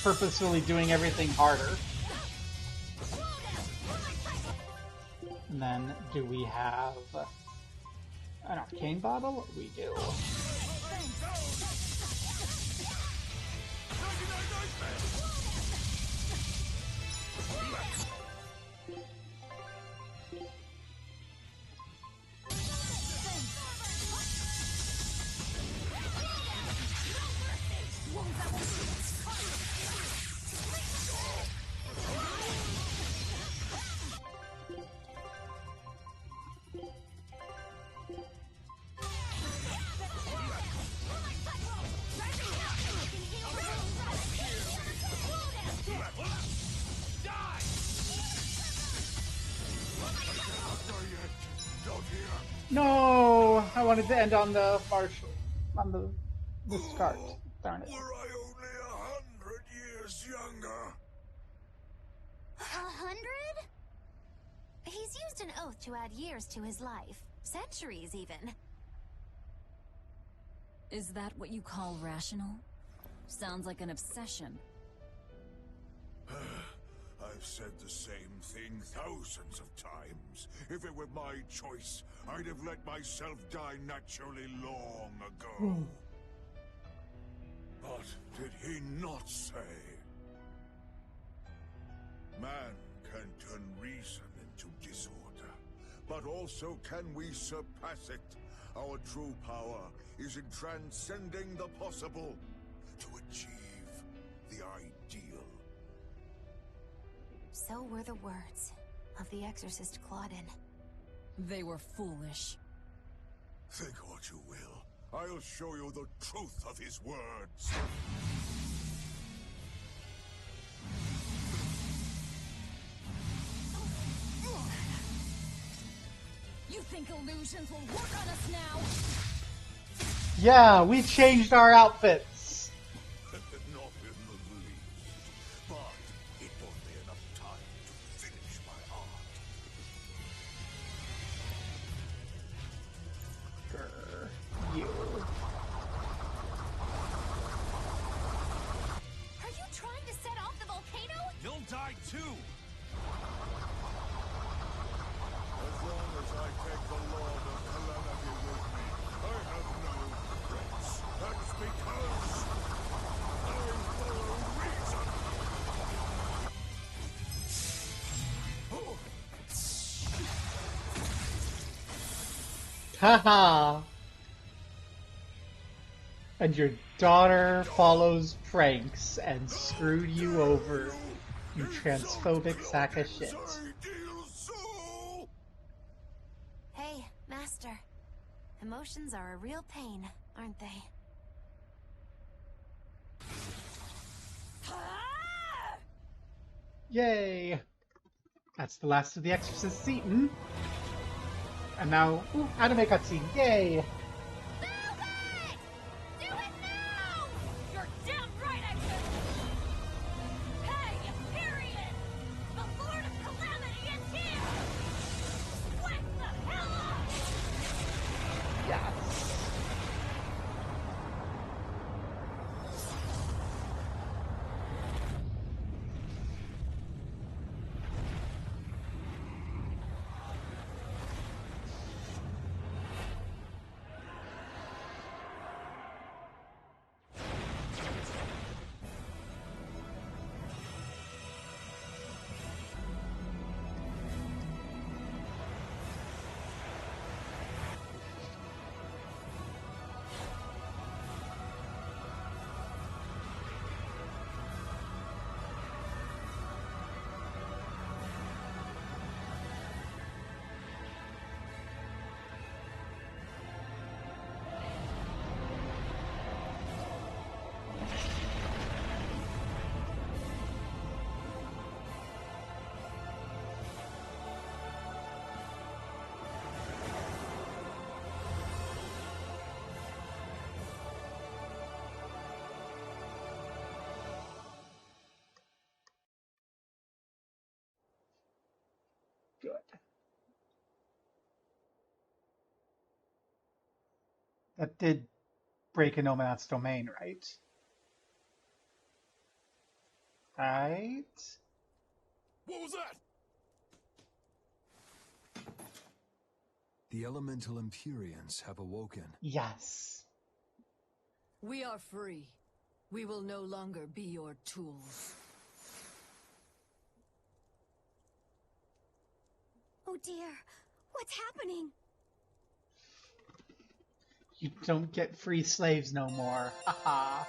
purposefully doing everything harder. And then, do we have an arcane bottle? We do. No, I wanted to end on the marshal, on the start. Darn it. Were I only 100 years younger? 100? He's used an oath to add years to his life. Centuries, even. Is that what you call rational? Sounds like an obsession. I've said the same thing thousands of times. If it were my choice, I'd have let myself die naturally long ago. But did he not say? Man can turn reason into disorder, but also can we surpass it? Our true power is in transcending the possible to achieve the ideal. So were the words of the exorcist Claudin. They were foolish. Think what you will. I'll show you the truth of his words. You think illusions will work on us now? Yeah, we changed our outfits. Not in the least. But it bought me enough time to finish my art. You. Are you trying to set off the volcano? You'll die too! As long as I take the Lord of Calamity with me, I have no regrets. That's because I follow reason. Haha. And your daughter follows pranks and screwed you over, you transphobic sack of shit. Hey, Master. Emotions are a real pain, aren't they? Yay! That's the last of the Exorcist eaten. And now, ooh, anime cutscene. Yay! Do it now! You're damn right I will! Hey, period! The Lord of Calamity is here! What the hell? Yes. That did break Inominat's domain, right? Right? What was that? The elemental Empyreans have awoken. Yes. We are free. We will no longer be your tools. Oh dear, what's happening? You don't get free slaves no more. Haha.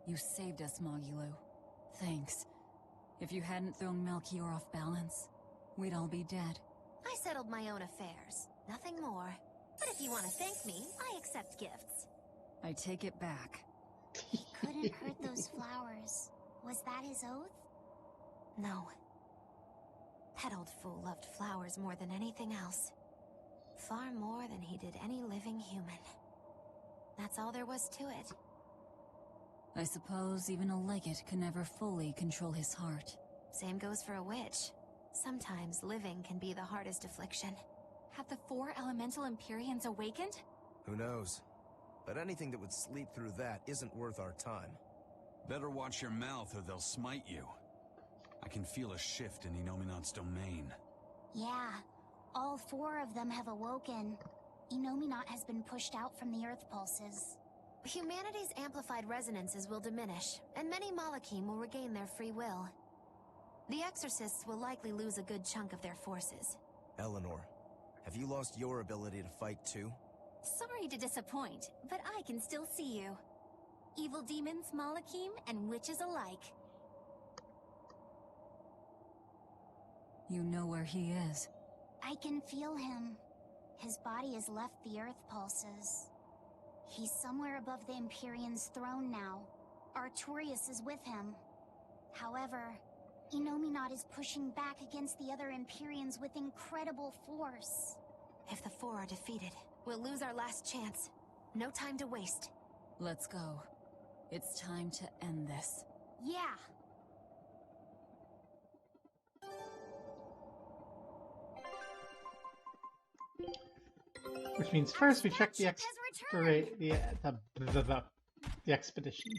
You saved us, Magulu. Thanks. If you hadn't thrown Melchior off balance, we'd all be dead. I settled my own affairs. Nothing more. But if you want to thank me, I accept gifts. I take it back. He couldn't hurt those flowers. Was that his oath? No. That old fool loved flowers more than anything else. Far more than he did any living human. That's all there was to it. I suppose even a legate can never fully control his heart. Same goes for a witch. Sometimes living can be the hardest affliction. Have the 4 elemental Empyreans awakened? Who knows? But anything that would sleep through that isn't worth our time. Better watch your mouth or they'll smite you. I can feel a shift in Inominat's domain. Yeah, all 4 of them have awoken. Inominat has been pushed out from the Earth pulses. Humanity's amplified resonances will diminish, and many Malachim will regain their free will. The Exorcists will likely lose a good chunk of their forces. Eleanor, have you lost your ability to fight too? Sorry to disappoint, but I can still see you. Evil demons, Malachim, and witches alike. You know where he is. I can feel him. His body has left the Earth pulses. He's somewhere above the Empyrean's throne now. Artorias is with him. However, Inominat is pushing back against the other Empyreans with incredible force. If the 4 are defeated, we'll lose our last chance. No time to waste. Let's go. It's time to end this. Yeah. Which means first we check the expedition.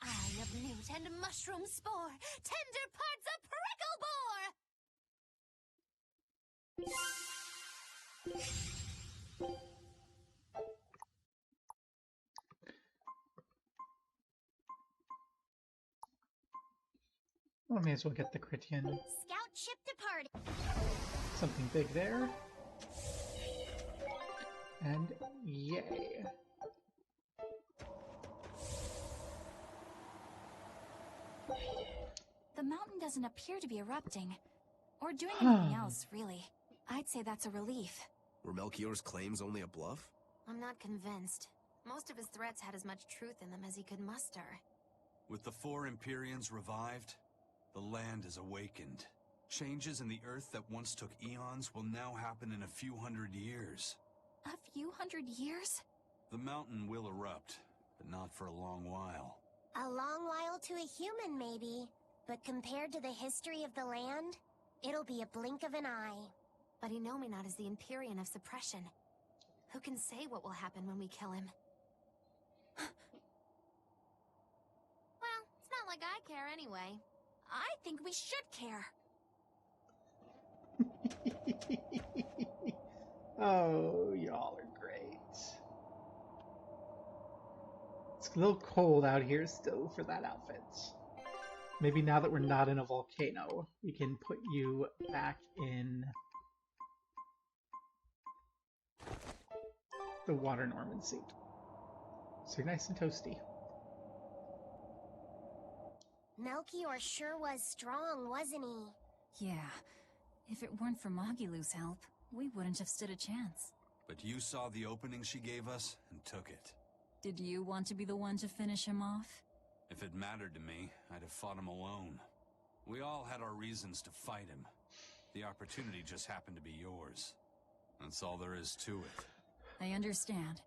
Eye of newt and mushroom spore, tender parts of prickle bore! Well, I may as well get the Critian. Scout ship departed. Something big there. And yay. The mountain doesn't appear to be erupting. Or doing anything else, really. I'd say that's a relief. Were Melchior's claims only a bluff? I'm not convinced. Most of his threats had as much truth in them as he could muster. With the 4 Empyreans revived, the land is awakened. Changes in the Earth that once took eons will now happen in a few hundred years. A few hundred years? The mountain will erupt, but not for a long while. A long while to a human, maybe. But compared to the history of the land, it'll be a blink of an eye. But Inominat is the Empyrean of suppression. Who can say what will happen when we kill him? Well, it's not like I care anyway. I think we should care. Oh, y'all are great. It's a little cold out here still for that outfit. Maybe now that we're not in a volcano, we can put you back in the water Norman suit. So you're nice and toasty. Melchior sure was strong, wasn't he? Yeah. If it weren't for Magulu's help, we wouldn't have stood a chance. But you saw the opening she gave us and took it. Did you want to be the one to finish him off? If it mattered to me, I'd have fought him alone. We all had our reasons to fight him. The opportunity just happened to be yours. That's all there is to it. I understand.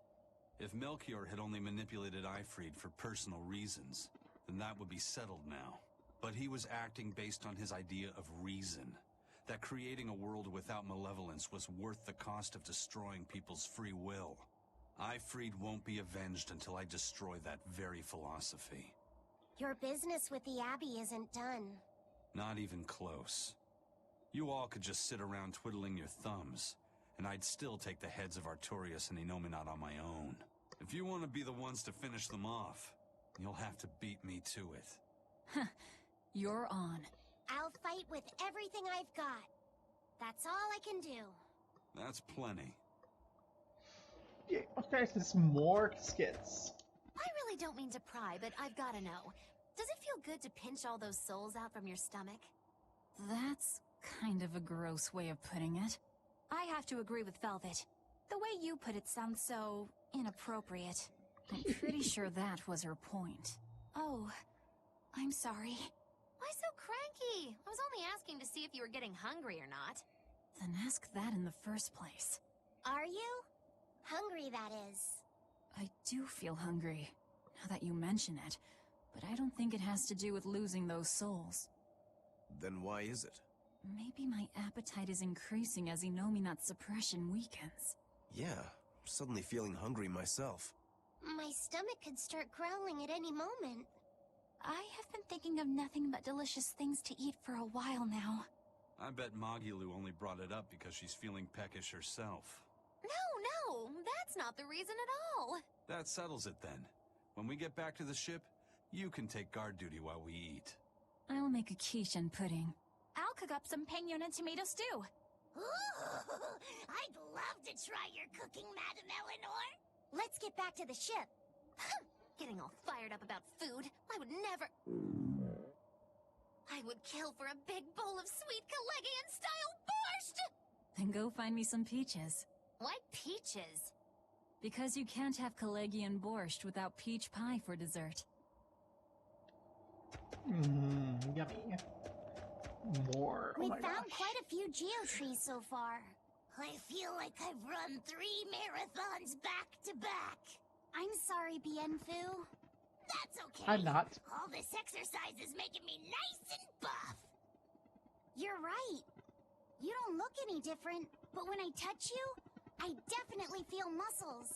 If Melchior had only manipulated Ifrid for personal reasons, then that would be settled now. But he was acting based on his idea of reason. That creating a world without malevolence was worth the cost of destroying people's free will. Ifrid won't be avenged until I destroy that very philosophy. Your business with the Abbey isn't done. Not even close. You all could just sit around twiddling your thumbs, and I'd still take the heads of Artorias and Innominat on my own. If you want to be the ones to finish them off, you'll have to beat me to it. You're on. I'll fight with everything I've got. That's all I can do. That's plenty. Yeah, okay, there's more skits. I really don't mean to pry, but I've gotta know. Does it feel good to pinch all those souls out from your stomach? That's kind of a gross way of putting it. I have to agree with Velvet. The way you put it sounds so inappropriate. I'm pretty sure that was her point. Oh, I'm sorry. Why so cranky? I was only asking to see if you were getting hungry or not. Then ask that in the first place. Are you? Hungry, that is. I do feel hungry, now that you mention it, but I don't think it has to do with losing those souls. Then why is it? Maybe my appetite is increasing as Innominat's suppression weakens. Yeah, I'm suddenly feeling hungry myself. My stomach could start growling at any moment. I have been thinking of nothing but delicious things to eat for a while now. I bet Magilu only brought it up because she's feeling peckish herself. No, that's not the reason at all. That settles it then. When we get back to the ship, you can take guard duty while we eat. I'll make a quiche and pudding. I'll cook up some penguin and tomato stew. Ooh, I'd love to try your cooking, Madame Eleanor. Let's get back to the ship. Getting all fired up about food. I would never... I would kill for a big bowl of sweet Calegian-style borscht! Then go find me some peaches. Why peaches? Because you can't have Calegian borscht without peach pie for dessert. Yummy. More. We've Oh my found gosh. quite a few geotrees so far. I feel like I've run 3 marathons back to back. I'm sorry, Bienfu. That's okay. I'm not. All this exercise is making me nice and buff. You're right. You don't look any different, but when I touch you, I definitely feel muscles.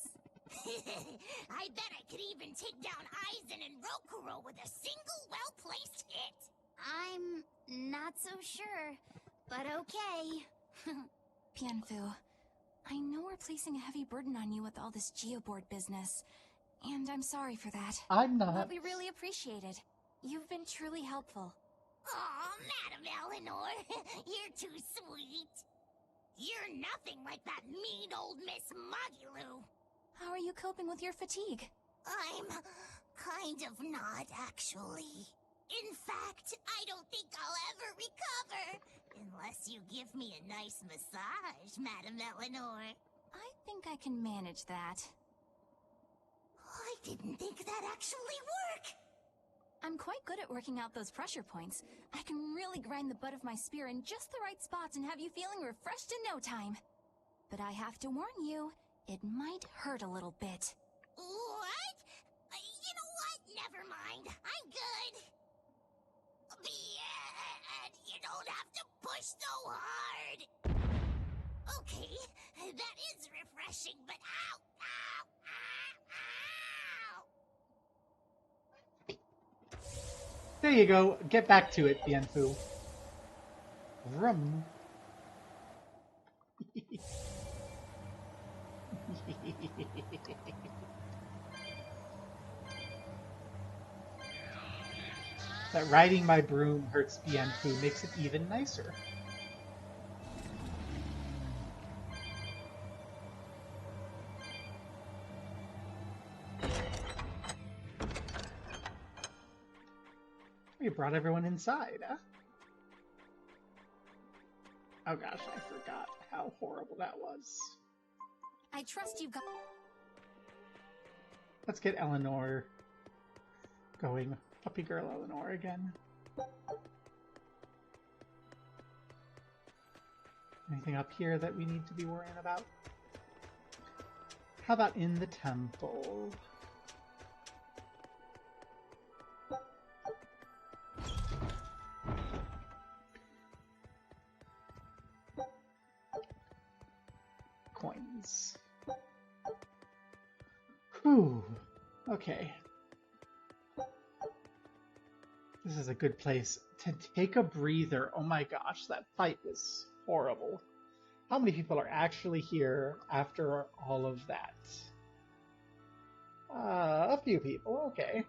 I bet I could even take down Aizen and Rokuro with a single well-placed hit. I'm not so sure, but okay. Bienfu, I know we're placing a heavy burden on you with all this geoboard business, and I'm sorry for that. I'm not. But we really appreciate it. You've been truly helpful. Aw, Madame Eleanor, you're too sweet. You're nothing like that mean old Miss Magilu. How are you coping with your fatigue? I'm kind of not, actually. In fact, I don't think I'll ever recover. Unless you give me a nice massage, Madame Eleanor. I think I can manage that. I didn't think that actually work. I'm quite good at working out those pressure points. I can really grind the butt of my spear in just the right spots and have you feeling refreshed in no time. But I have to warn you, it might hurt a little bit. What? You know what? Never mind. I'm good. You don't have to push so hard. Okay, that is refreshing, but ow, ow, ow, ow! There you go. Get back to it, Bienfu. Vroom. That riding my broom hurts Bienfu makes it even nicer. You brought everyone inside, huh? Oh gosh, I forgot how horrible that was. I trust you've got... Let's get Eleanor going. Puppy girl Eleanor again. Anything up here that we need to be worrying about? How about in the temple? Coins. Whew. Okay. This is a good place to take a breather. Oh my gosh, that fight was horrible. How many people are actually here after all of that? A few people, okay.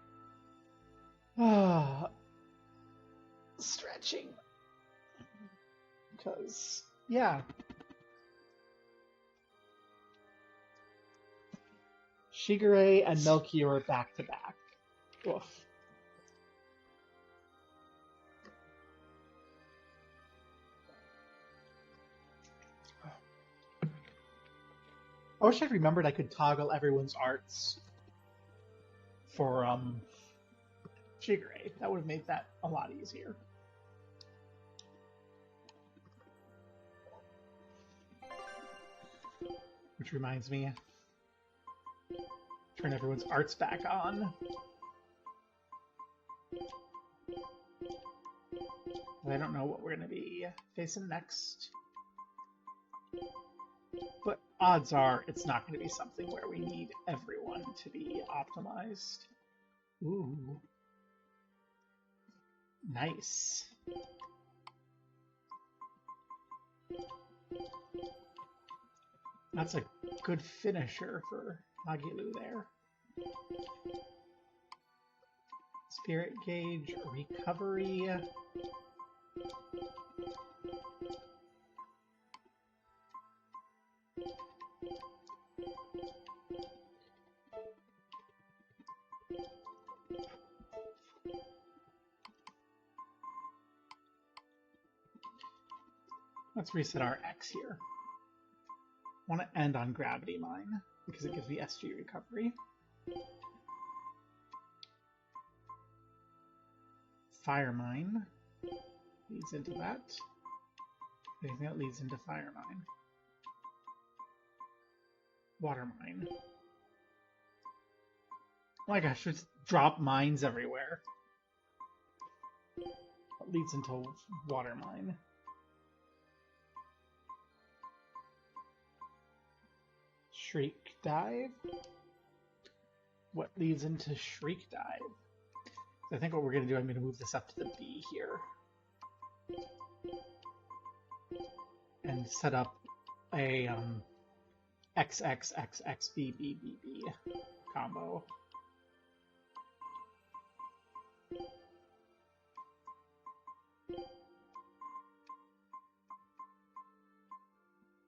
Stretching. Because, yeah. Shigure and Melchior back to back. Oof. I wish I'd remembered I could toggle everyone's arts for Shigure. That would have made that a lot easier. Which reminds me, turn everyone's arts back on. I don't know what we're going to be facing next. But odds are it's not going to be something where we need everyone to be optimized. Ooh. Nice. That's a good finisher for Magilu there. Spirit gauge recovery. Let's reset our X here. I want to end on Gravity Mine because it gives me SG recovery. Fire Mine leads into that. Anything that leads into Fire Mine. Water Mine. Oh my gosh, just drop mines everywhere. That leads into Water Mine. Shriek Dive. What leads into Shriek Dive? I think what we're going to do, I'm going to move this up to the B here. And set up a XXXXBBBB combo.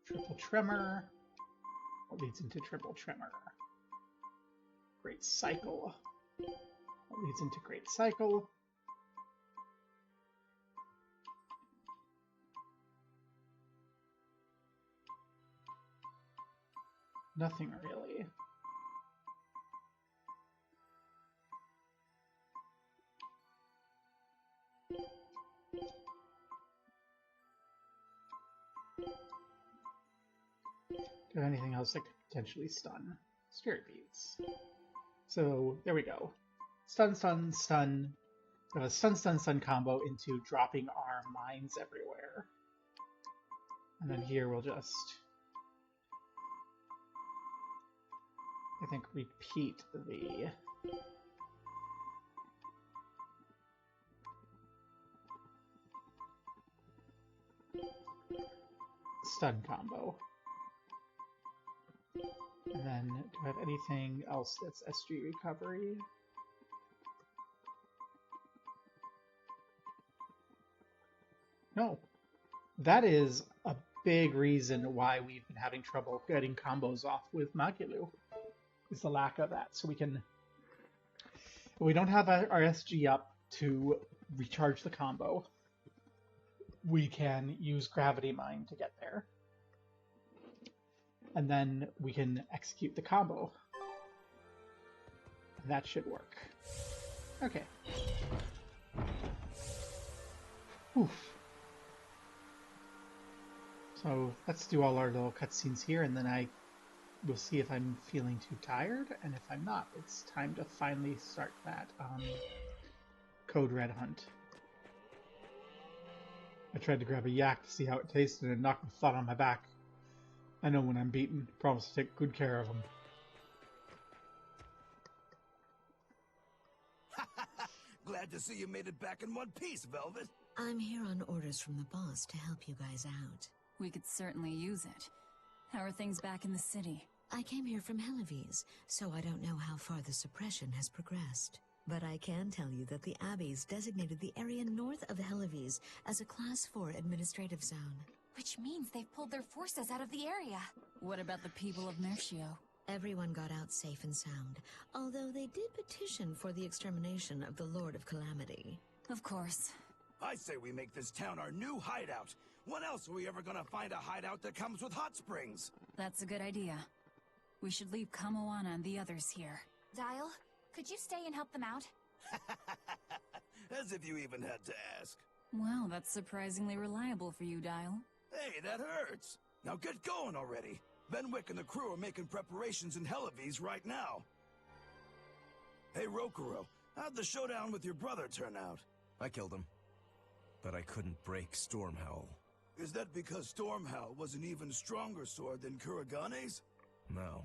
Triple Tremor. What leads into Triple Tremor? Great Cycle. What leads into Great Cycle? Nothing really. Do you have anything else that could potentially stun? Spirit Beads. So there we go. Stun, stun, stun. We have a stun, stun, stun combo into dropping our mines everywhere. And then here we'll just, I think, repeat the stun combo. And then, do I have anything else that's SG recovery? No. That is a big reason why we've been having trouble getting combos off with Magilu, is the lack of that. So we can, if we don't have our SG up to recharge the combo, we can use Gravity Mine to get there. And then we can execute the combo. And that should work. Okay. Oof. So let's do all our little cutscenes here, and then I we'll see if I'm feeling too tired, and if I'm not, it's time to finally start that Code Red hunt. I tried to grab a yak to see how it tasted and knocked me flat on my back. I know when I'm beaten. Promise to take good care of him. Glad to see you made it back in one piece, Velvet. I'm here on orders from the boss to help you guys out. We could certainly use it. How are things back in the city? I came here from Helives, so I don't know how far the suppression has progressed. But I can tell you that the Abbeys designated the area north of Helives as a Class 4 administrative zone. Which means they've pulled their forces out of the area. What about the people of Mercio? Everyone got out safe and sound, although they did petition for the extermination of the Lord of Calamity. Of course. I say we make this town our new hideout. When else are we ever gonna find a hideout that comes with hot springs? That's a good idea. We should leave Kamoana and the others here. Dial, could you stay and help them out? As if you even had to ask. Well, that's surprisingly reliable for you, Dial. Hey, that hurts. Now get going already. Benwick and the crew are making preparations in Helives right now. Hey, Rokuro, how'd the showdown with your brother turn out? I killed him. But I couldn't break Stormhowl. Is that because Stormhowl was an even stronger sword than Kuragane's? No.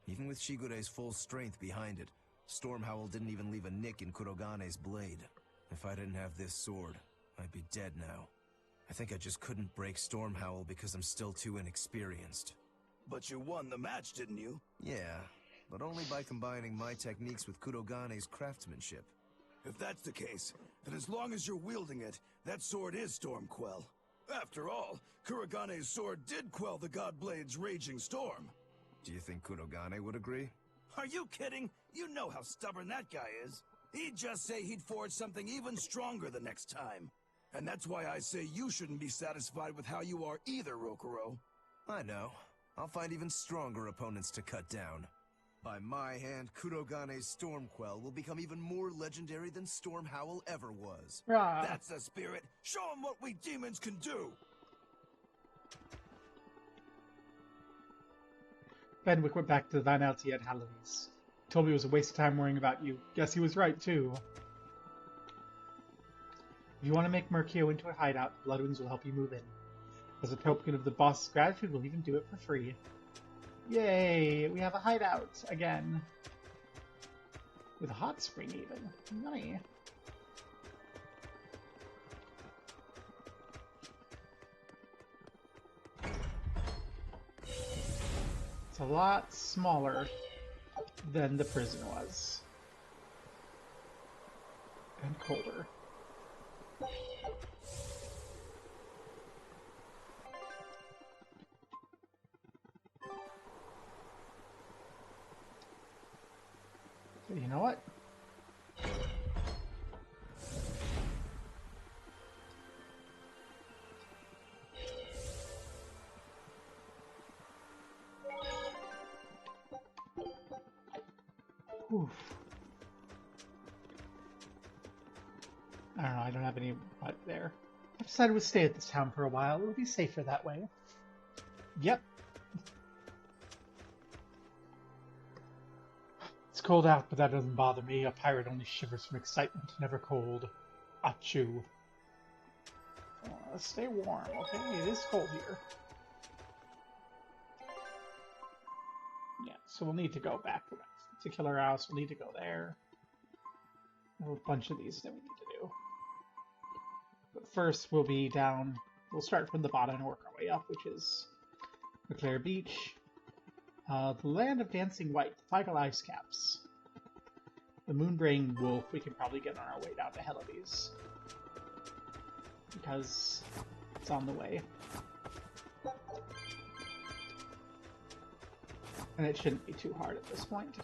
Even with Shigure's full strength behind it, Stormhowl didn't even leave a nick in Kurogane's blade. If I didn't have this sword, I'd be dead now. I think I just couldn't break Stormhowl because I'm still too inexperienced. But you won the match, didn't you? Yeah, but only by combining my techniques with Kurogane's craftsmanship. If that's the case, then as long as you're wielding it, that sword is Stormquell. After all, Kuragane's sword did quell the Godblade's raging storm. Do you think Kurogane would agree? Are you kidding? You know how stubborn that guy is. He'd just say he'd forge something even stronger the next time. And that's why I say you shouldn't be satisfied with how you are either, Rokuro. I know. I'll find even stronger opponents to cut down. By my hand, Kurogane's Stormquell will become even more legendary than Stormhowl ever was. That's the spirit. Show him what we demons can do. Benwick went back to the Vinalti at Halloween's. Told me it was a waste of time worrying about you. Guess he was right, too. If you want to make Mercio into a hideout, Bloodwings will help you move in. As a token of the boss's gratitude, we'll even do it for free. Yay! We have a hideout again. With a hot spring, even. Nice. It's a lot smaller than the prison was. And colder. You know what? Oof. I don't know, I don't have any butt there. I decided we'd stay at this town for a while. It'll be safer that way. Yep. It's cold out, but that doesn't bother me. A pirate only shivers from excitement, never cold. Achoo. Let's stay warm, okay? It is cold here. Yeah, so we'll need to go back to Killer House. We'll need to go there. There are a bunch of these that we need to do. But first, we'll be down. We'll start from the bottom and work our way up, which is McClare Beach. The Land of Dancing White, Feigl Ice Caps. The Moonbrain Wolf, we can probably get on our way down to Helives. Because it's on the way. And it shouldn't be too hard at this point.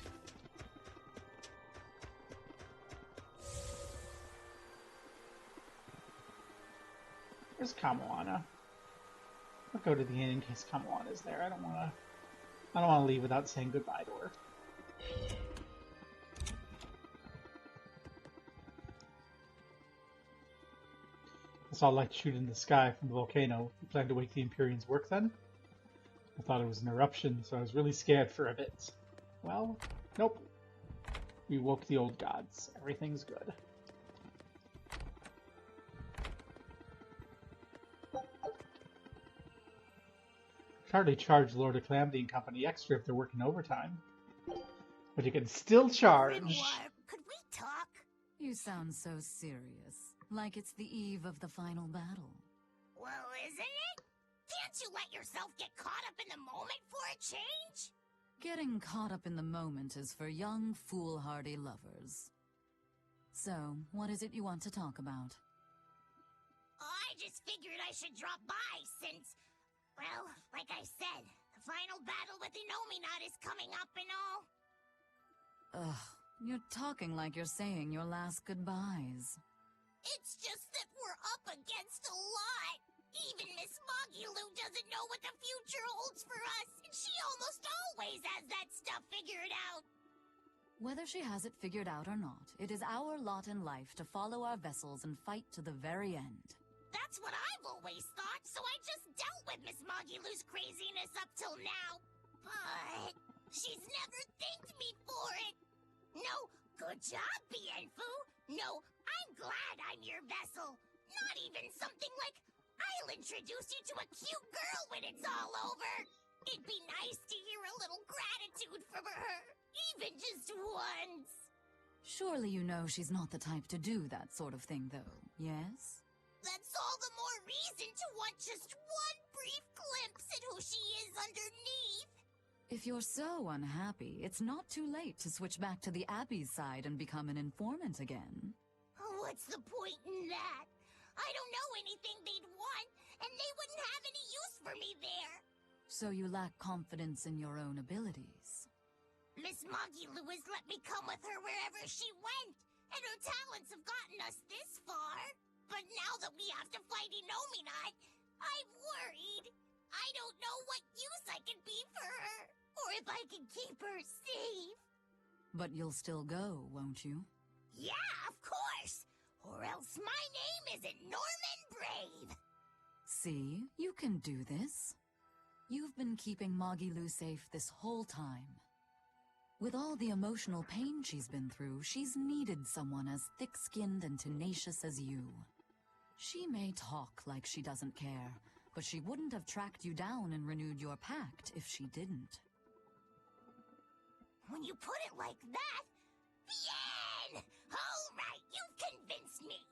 There's Kamoana. I'll go to the inn in case Kamoana's there. I don't want to leave without saying goodbye to her. Guess I'll light shoot in the sky from the volcano. You plan to wake the Empyrean's work then? I thought it was an eruption, so I was really scared for a bit. Well, nope. We woke the old gods. Everything's good. Hardly charge Lord of Calamity and Company extra if they're working overtime. But you can still charge. Grimoire, could we talk? You sound so serious, like it's the eve of the final battle. Well, isn't it? Can't you let yourself get caught up in the moment for a change? Getting caught up in the moment is for young, foolhardy lovers. So, what is it you want to talk about? I just figured I should drop by since, well, like I said, the final battle with Innominat is coming up and all. Ugh, you're talking like you're saying your last goodbyes. It's just that we're up against a lot. Even Miss Mogulu doesn't know what the future holds for us, and she almost always has that stuff figured out. Whether she has it figured out or not, it is our lot in life to follow our vessels and fight to the very end. That's what I've always thought, so I just dealt with Miss Mogulu's craziness up till now. But she's never thanked me for it. No, good job, Bienfu. No, I'm glad I'm your vessel. Not even something like, I'll introduce you to a cute girl when it's all over. It'd be nice to hear a little gratitude from her, even just once. Surely you know she's not the type to do that sort of thing, though, yes? That's all the more reason to want just one brief glimpse at who she is underneath. If you're so unhappy, it's not too late to switch back to the Abbey's side and become an informant again. What's the point in that? I don't know anything they'd want, and they wouldn't have any use for me there. So you lack confidence in your own abilities. Miss Mogulu has let me come with her wherever she went, and her talents have gotten us this far. But now that we have to fight Innominat, I'm worried. I don't know what use I can be for her, or if I can keep her safe. But you'll still go, won't you? Yeah, of course. Or else my name isn't Norman Brave. See, you can do this. You've been keeping Mogulu safe this whole time. With all the emotional pain she's been through, she's needed someone as thick-skinned and tenacious as you. She may talk like she doesn't care, but she wouldn't have tracked you down and renewed your pact if she didn't. When you put it like that, bien! All right, you've convinced me.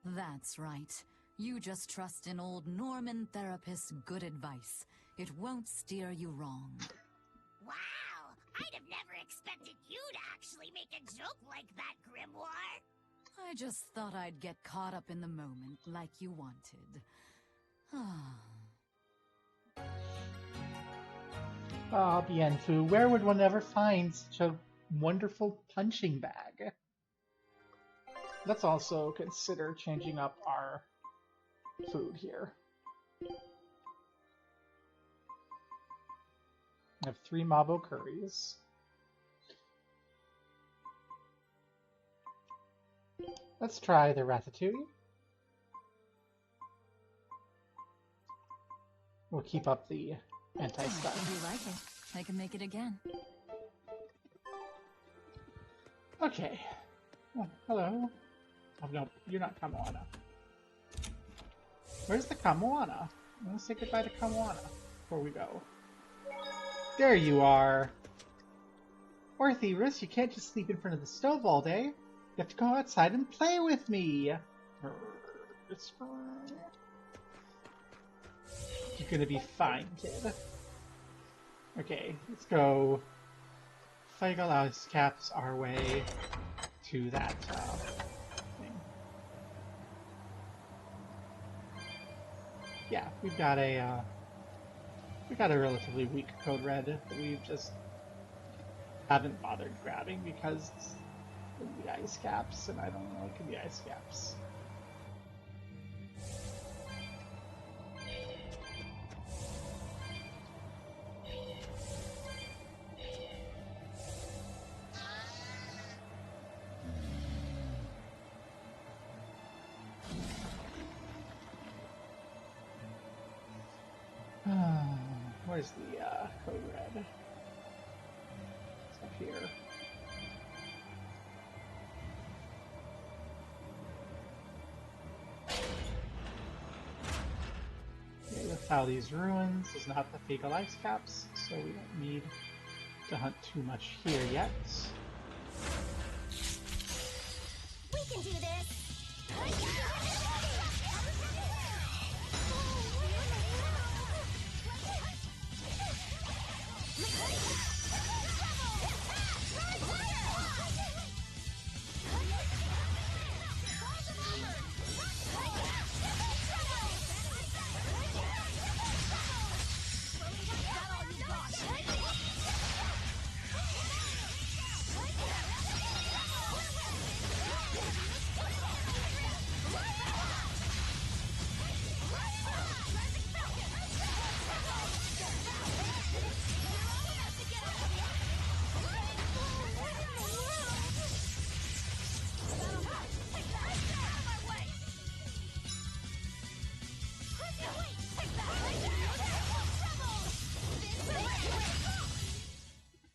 That's right. You just trust in old Norman therapist's good advice. It won't steer you wrong. Wow, I'd have never expected you to actually make a joke like that, Grimoire. I just thought I'd get caught up in the moment like you wanted. Ah, Bienfu, where would one ever find such a wonderful punching bag? Let's also consider changing up our food here. I have 3 Mabo curries. Let's try the ratatouille. We'll keep up the anti-stun. If you like it, I can make it again. Okay. Oh, hello. Oh no, you're not Kamoana. Where's the Kamoana? I want to say goodbye to Kamoana before we go. There you are! Ortheris, you can't just sleep in front of the stove all day. You have to go outside and play with me! You're gonna be fine, kid. Okay, let's go fight all ice caps our way to that thing. Yeah, we've got a relatively weak code red that we just haven't bothered grabbing because of the ice caps, and I don't like the ice caps. Where's the code red? It's up here. Okay, the Thali's Ruins is not the Fecal Ice Caps, so we don't need to hunt too much here yet. We can do this!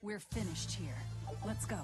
We're finished here. Let's go.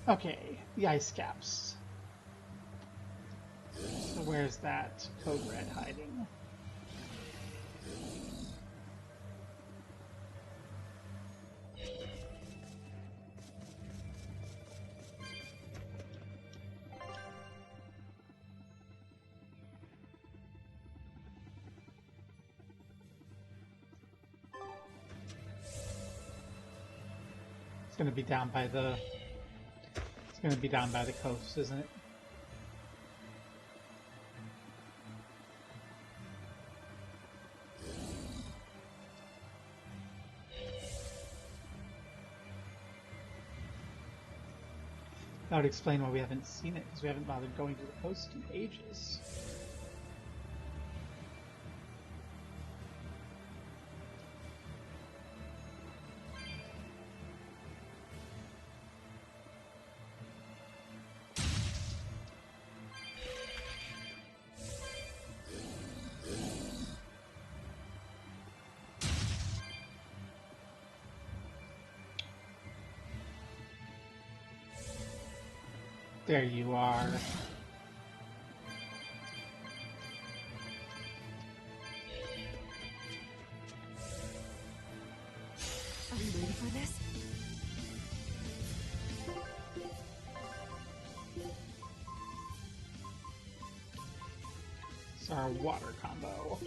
Okay, the ice caps. So where's that code red hiding? It's gonna be down by the It's going to be down by the coast, isn't it? That would explain why we haven't seen it, because we haven't bothered going to the coast in ages. There you are. Are we ready for this? It's our water combo.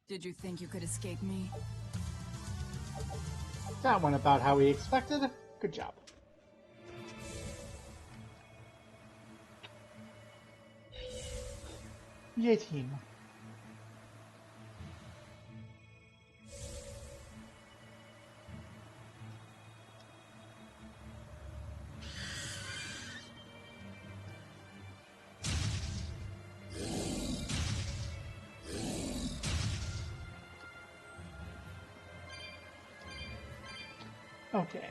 Did you think you could escape me? That went about how we expected. Good job. Yay, team. Okay,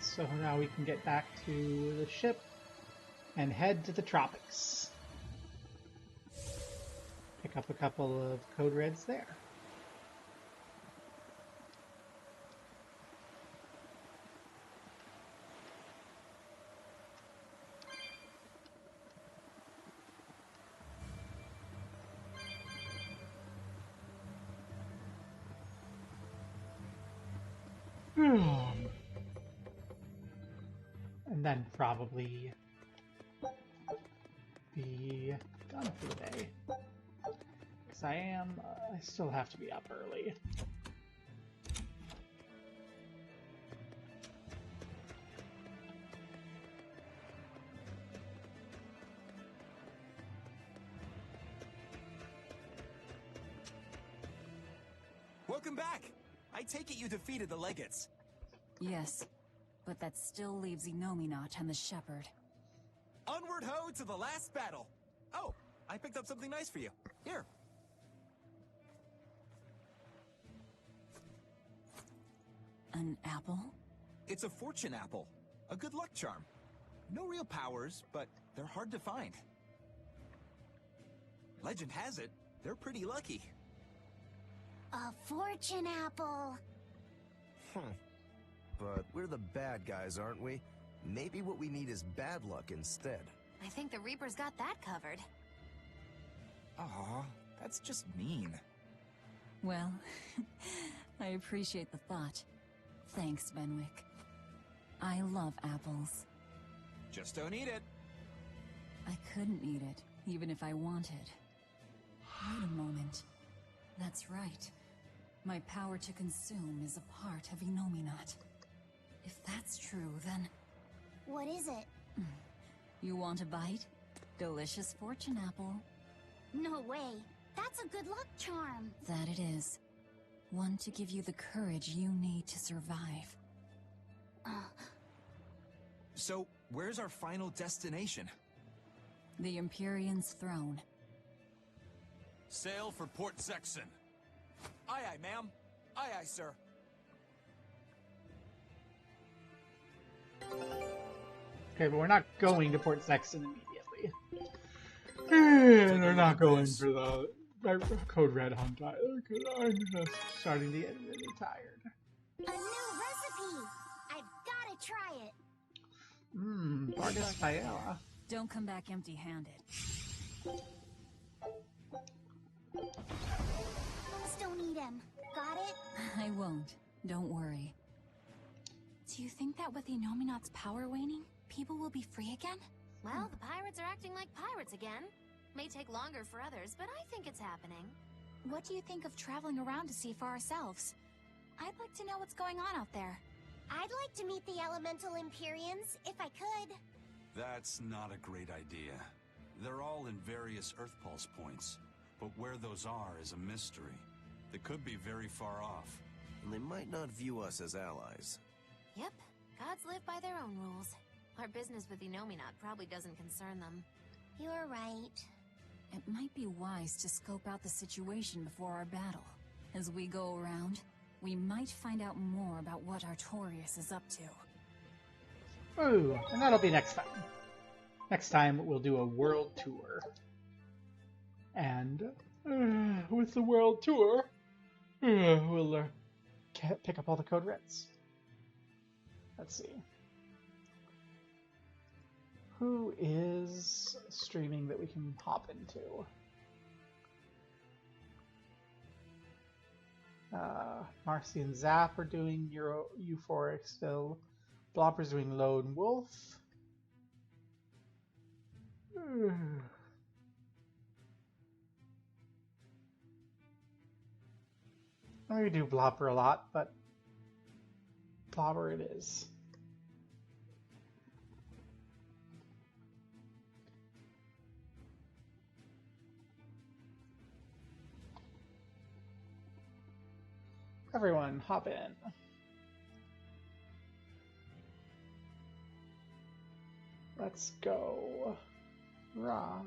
so now we can get back to the ship and head to the tropics. Pick up a couple of code reds there. And then probably be done for the day. Because I still have to be up early. Welcome back! I take it you defeated the Legates. Yes, but that still leaves Inominat and the Shepherd. Onward ho to the last battle! Oh, I picked up something nice for you. Here. An apple? It's a fortune apple. A good luck charm. No real powers, but they're hard to find. Legend has it, they're pretty lucky. A fortune apple. But we're the bad guys, aren't we? Maybe what we need is bad luck instead. I think the Reaper's got that covered. Aw, that's just mean. Well, I appreciate the thought. Thanks, Benwick. I love apples. Just don't eat it. I couldn't eat it, even if I wanted. Wait a moment. That's right. My power to consume is a part of Inominat. If that's true, then... What is it? You want a bite? Delicious fortune apple. No way. That's a good luck charm. That it is. One to give you the courage you need to survive. So, where's our final destination? The Empyrean's throne. Sail for Port Zexon. Aye, aye, ma'am. Aye, aye, sir. Okay, but we're not going to Port Sexton immediately. And we're not going for the Code Red hunt either, because I'm just starting to get really tired. A new recipe! I've gotta try it! Vargas Paella. Don't come back empty-handed. Please don't eat him. Got it? I won't. Don't worry. Do you think that with Inominat's power waning, people will be free again? Well, the pirates are acting like pirates again. May take longer for others, but I think it's happening. What do you think of traveling around to see for ourselves? I'd like to know what's going on out there. I'd like to meet the elemental Empyreans, if I could. That's not a great idea. They're all in various Earth Pulse points, but where those are is a mystery. They could be very far off. And they might not view us as allies. Yep, gods live by their own rules. Our business with Inominat probably doesn't concern them. You're right. It might be wise to scope out the situation before our battle. As we go around, we might find out more about what Artorias is up to. Ooh, and that'll be next time. Next time we'll do a world tour. And with the world tour, we'll pick up all the Code Reds. Let's see. Who is streaming that we can hop into? Marcy and Zap are doing Euphoric still. Blopper's doing Lone Wolf. We do blobber a lot, but blobber it is. Everyone, hop in. Let's go. Rah.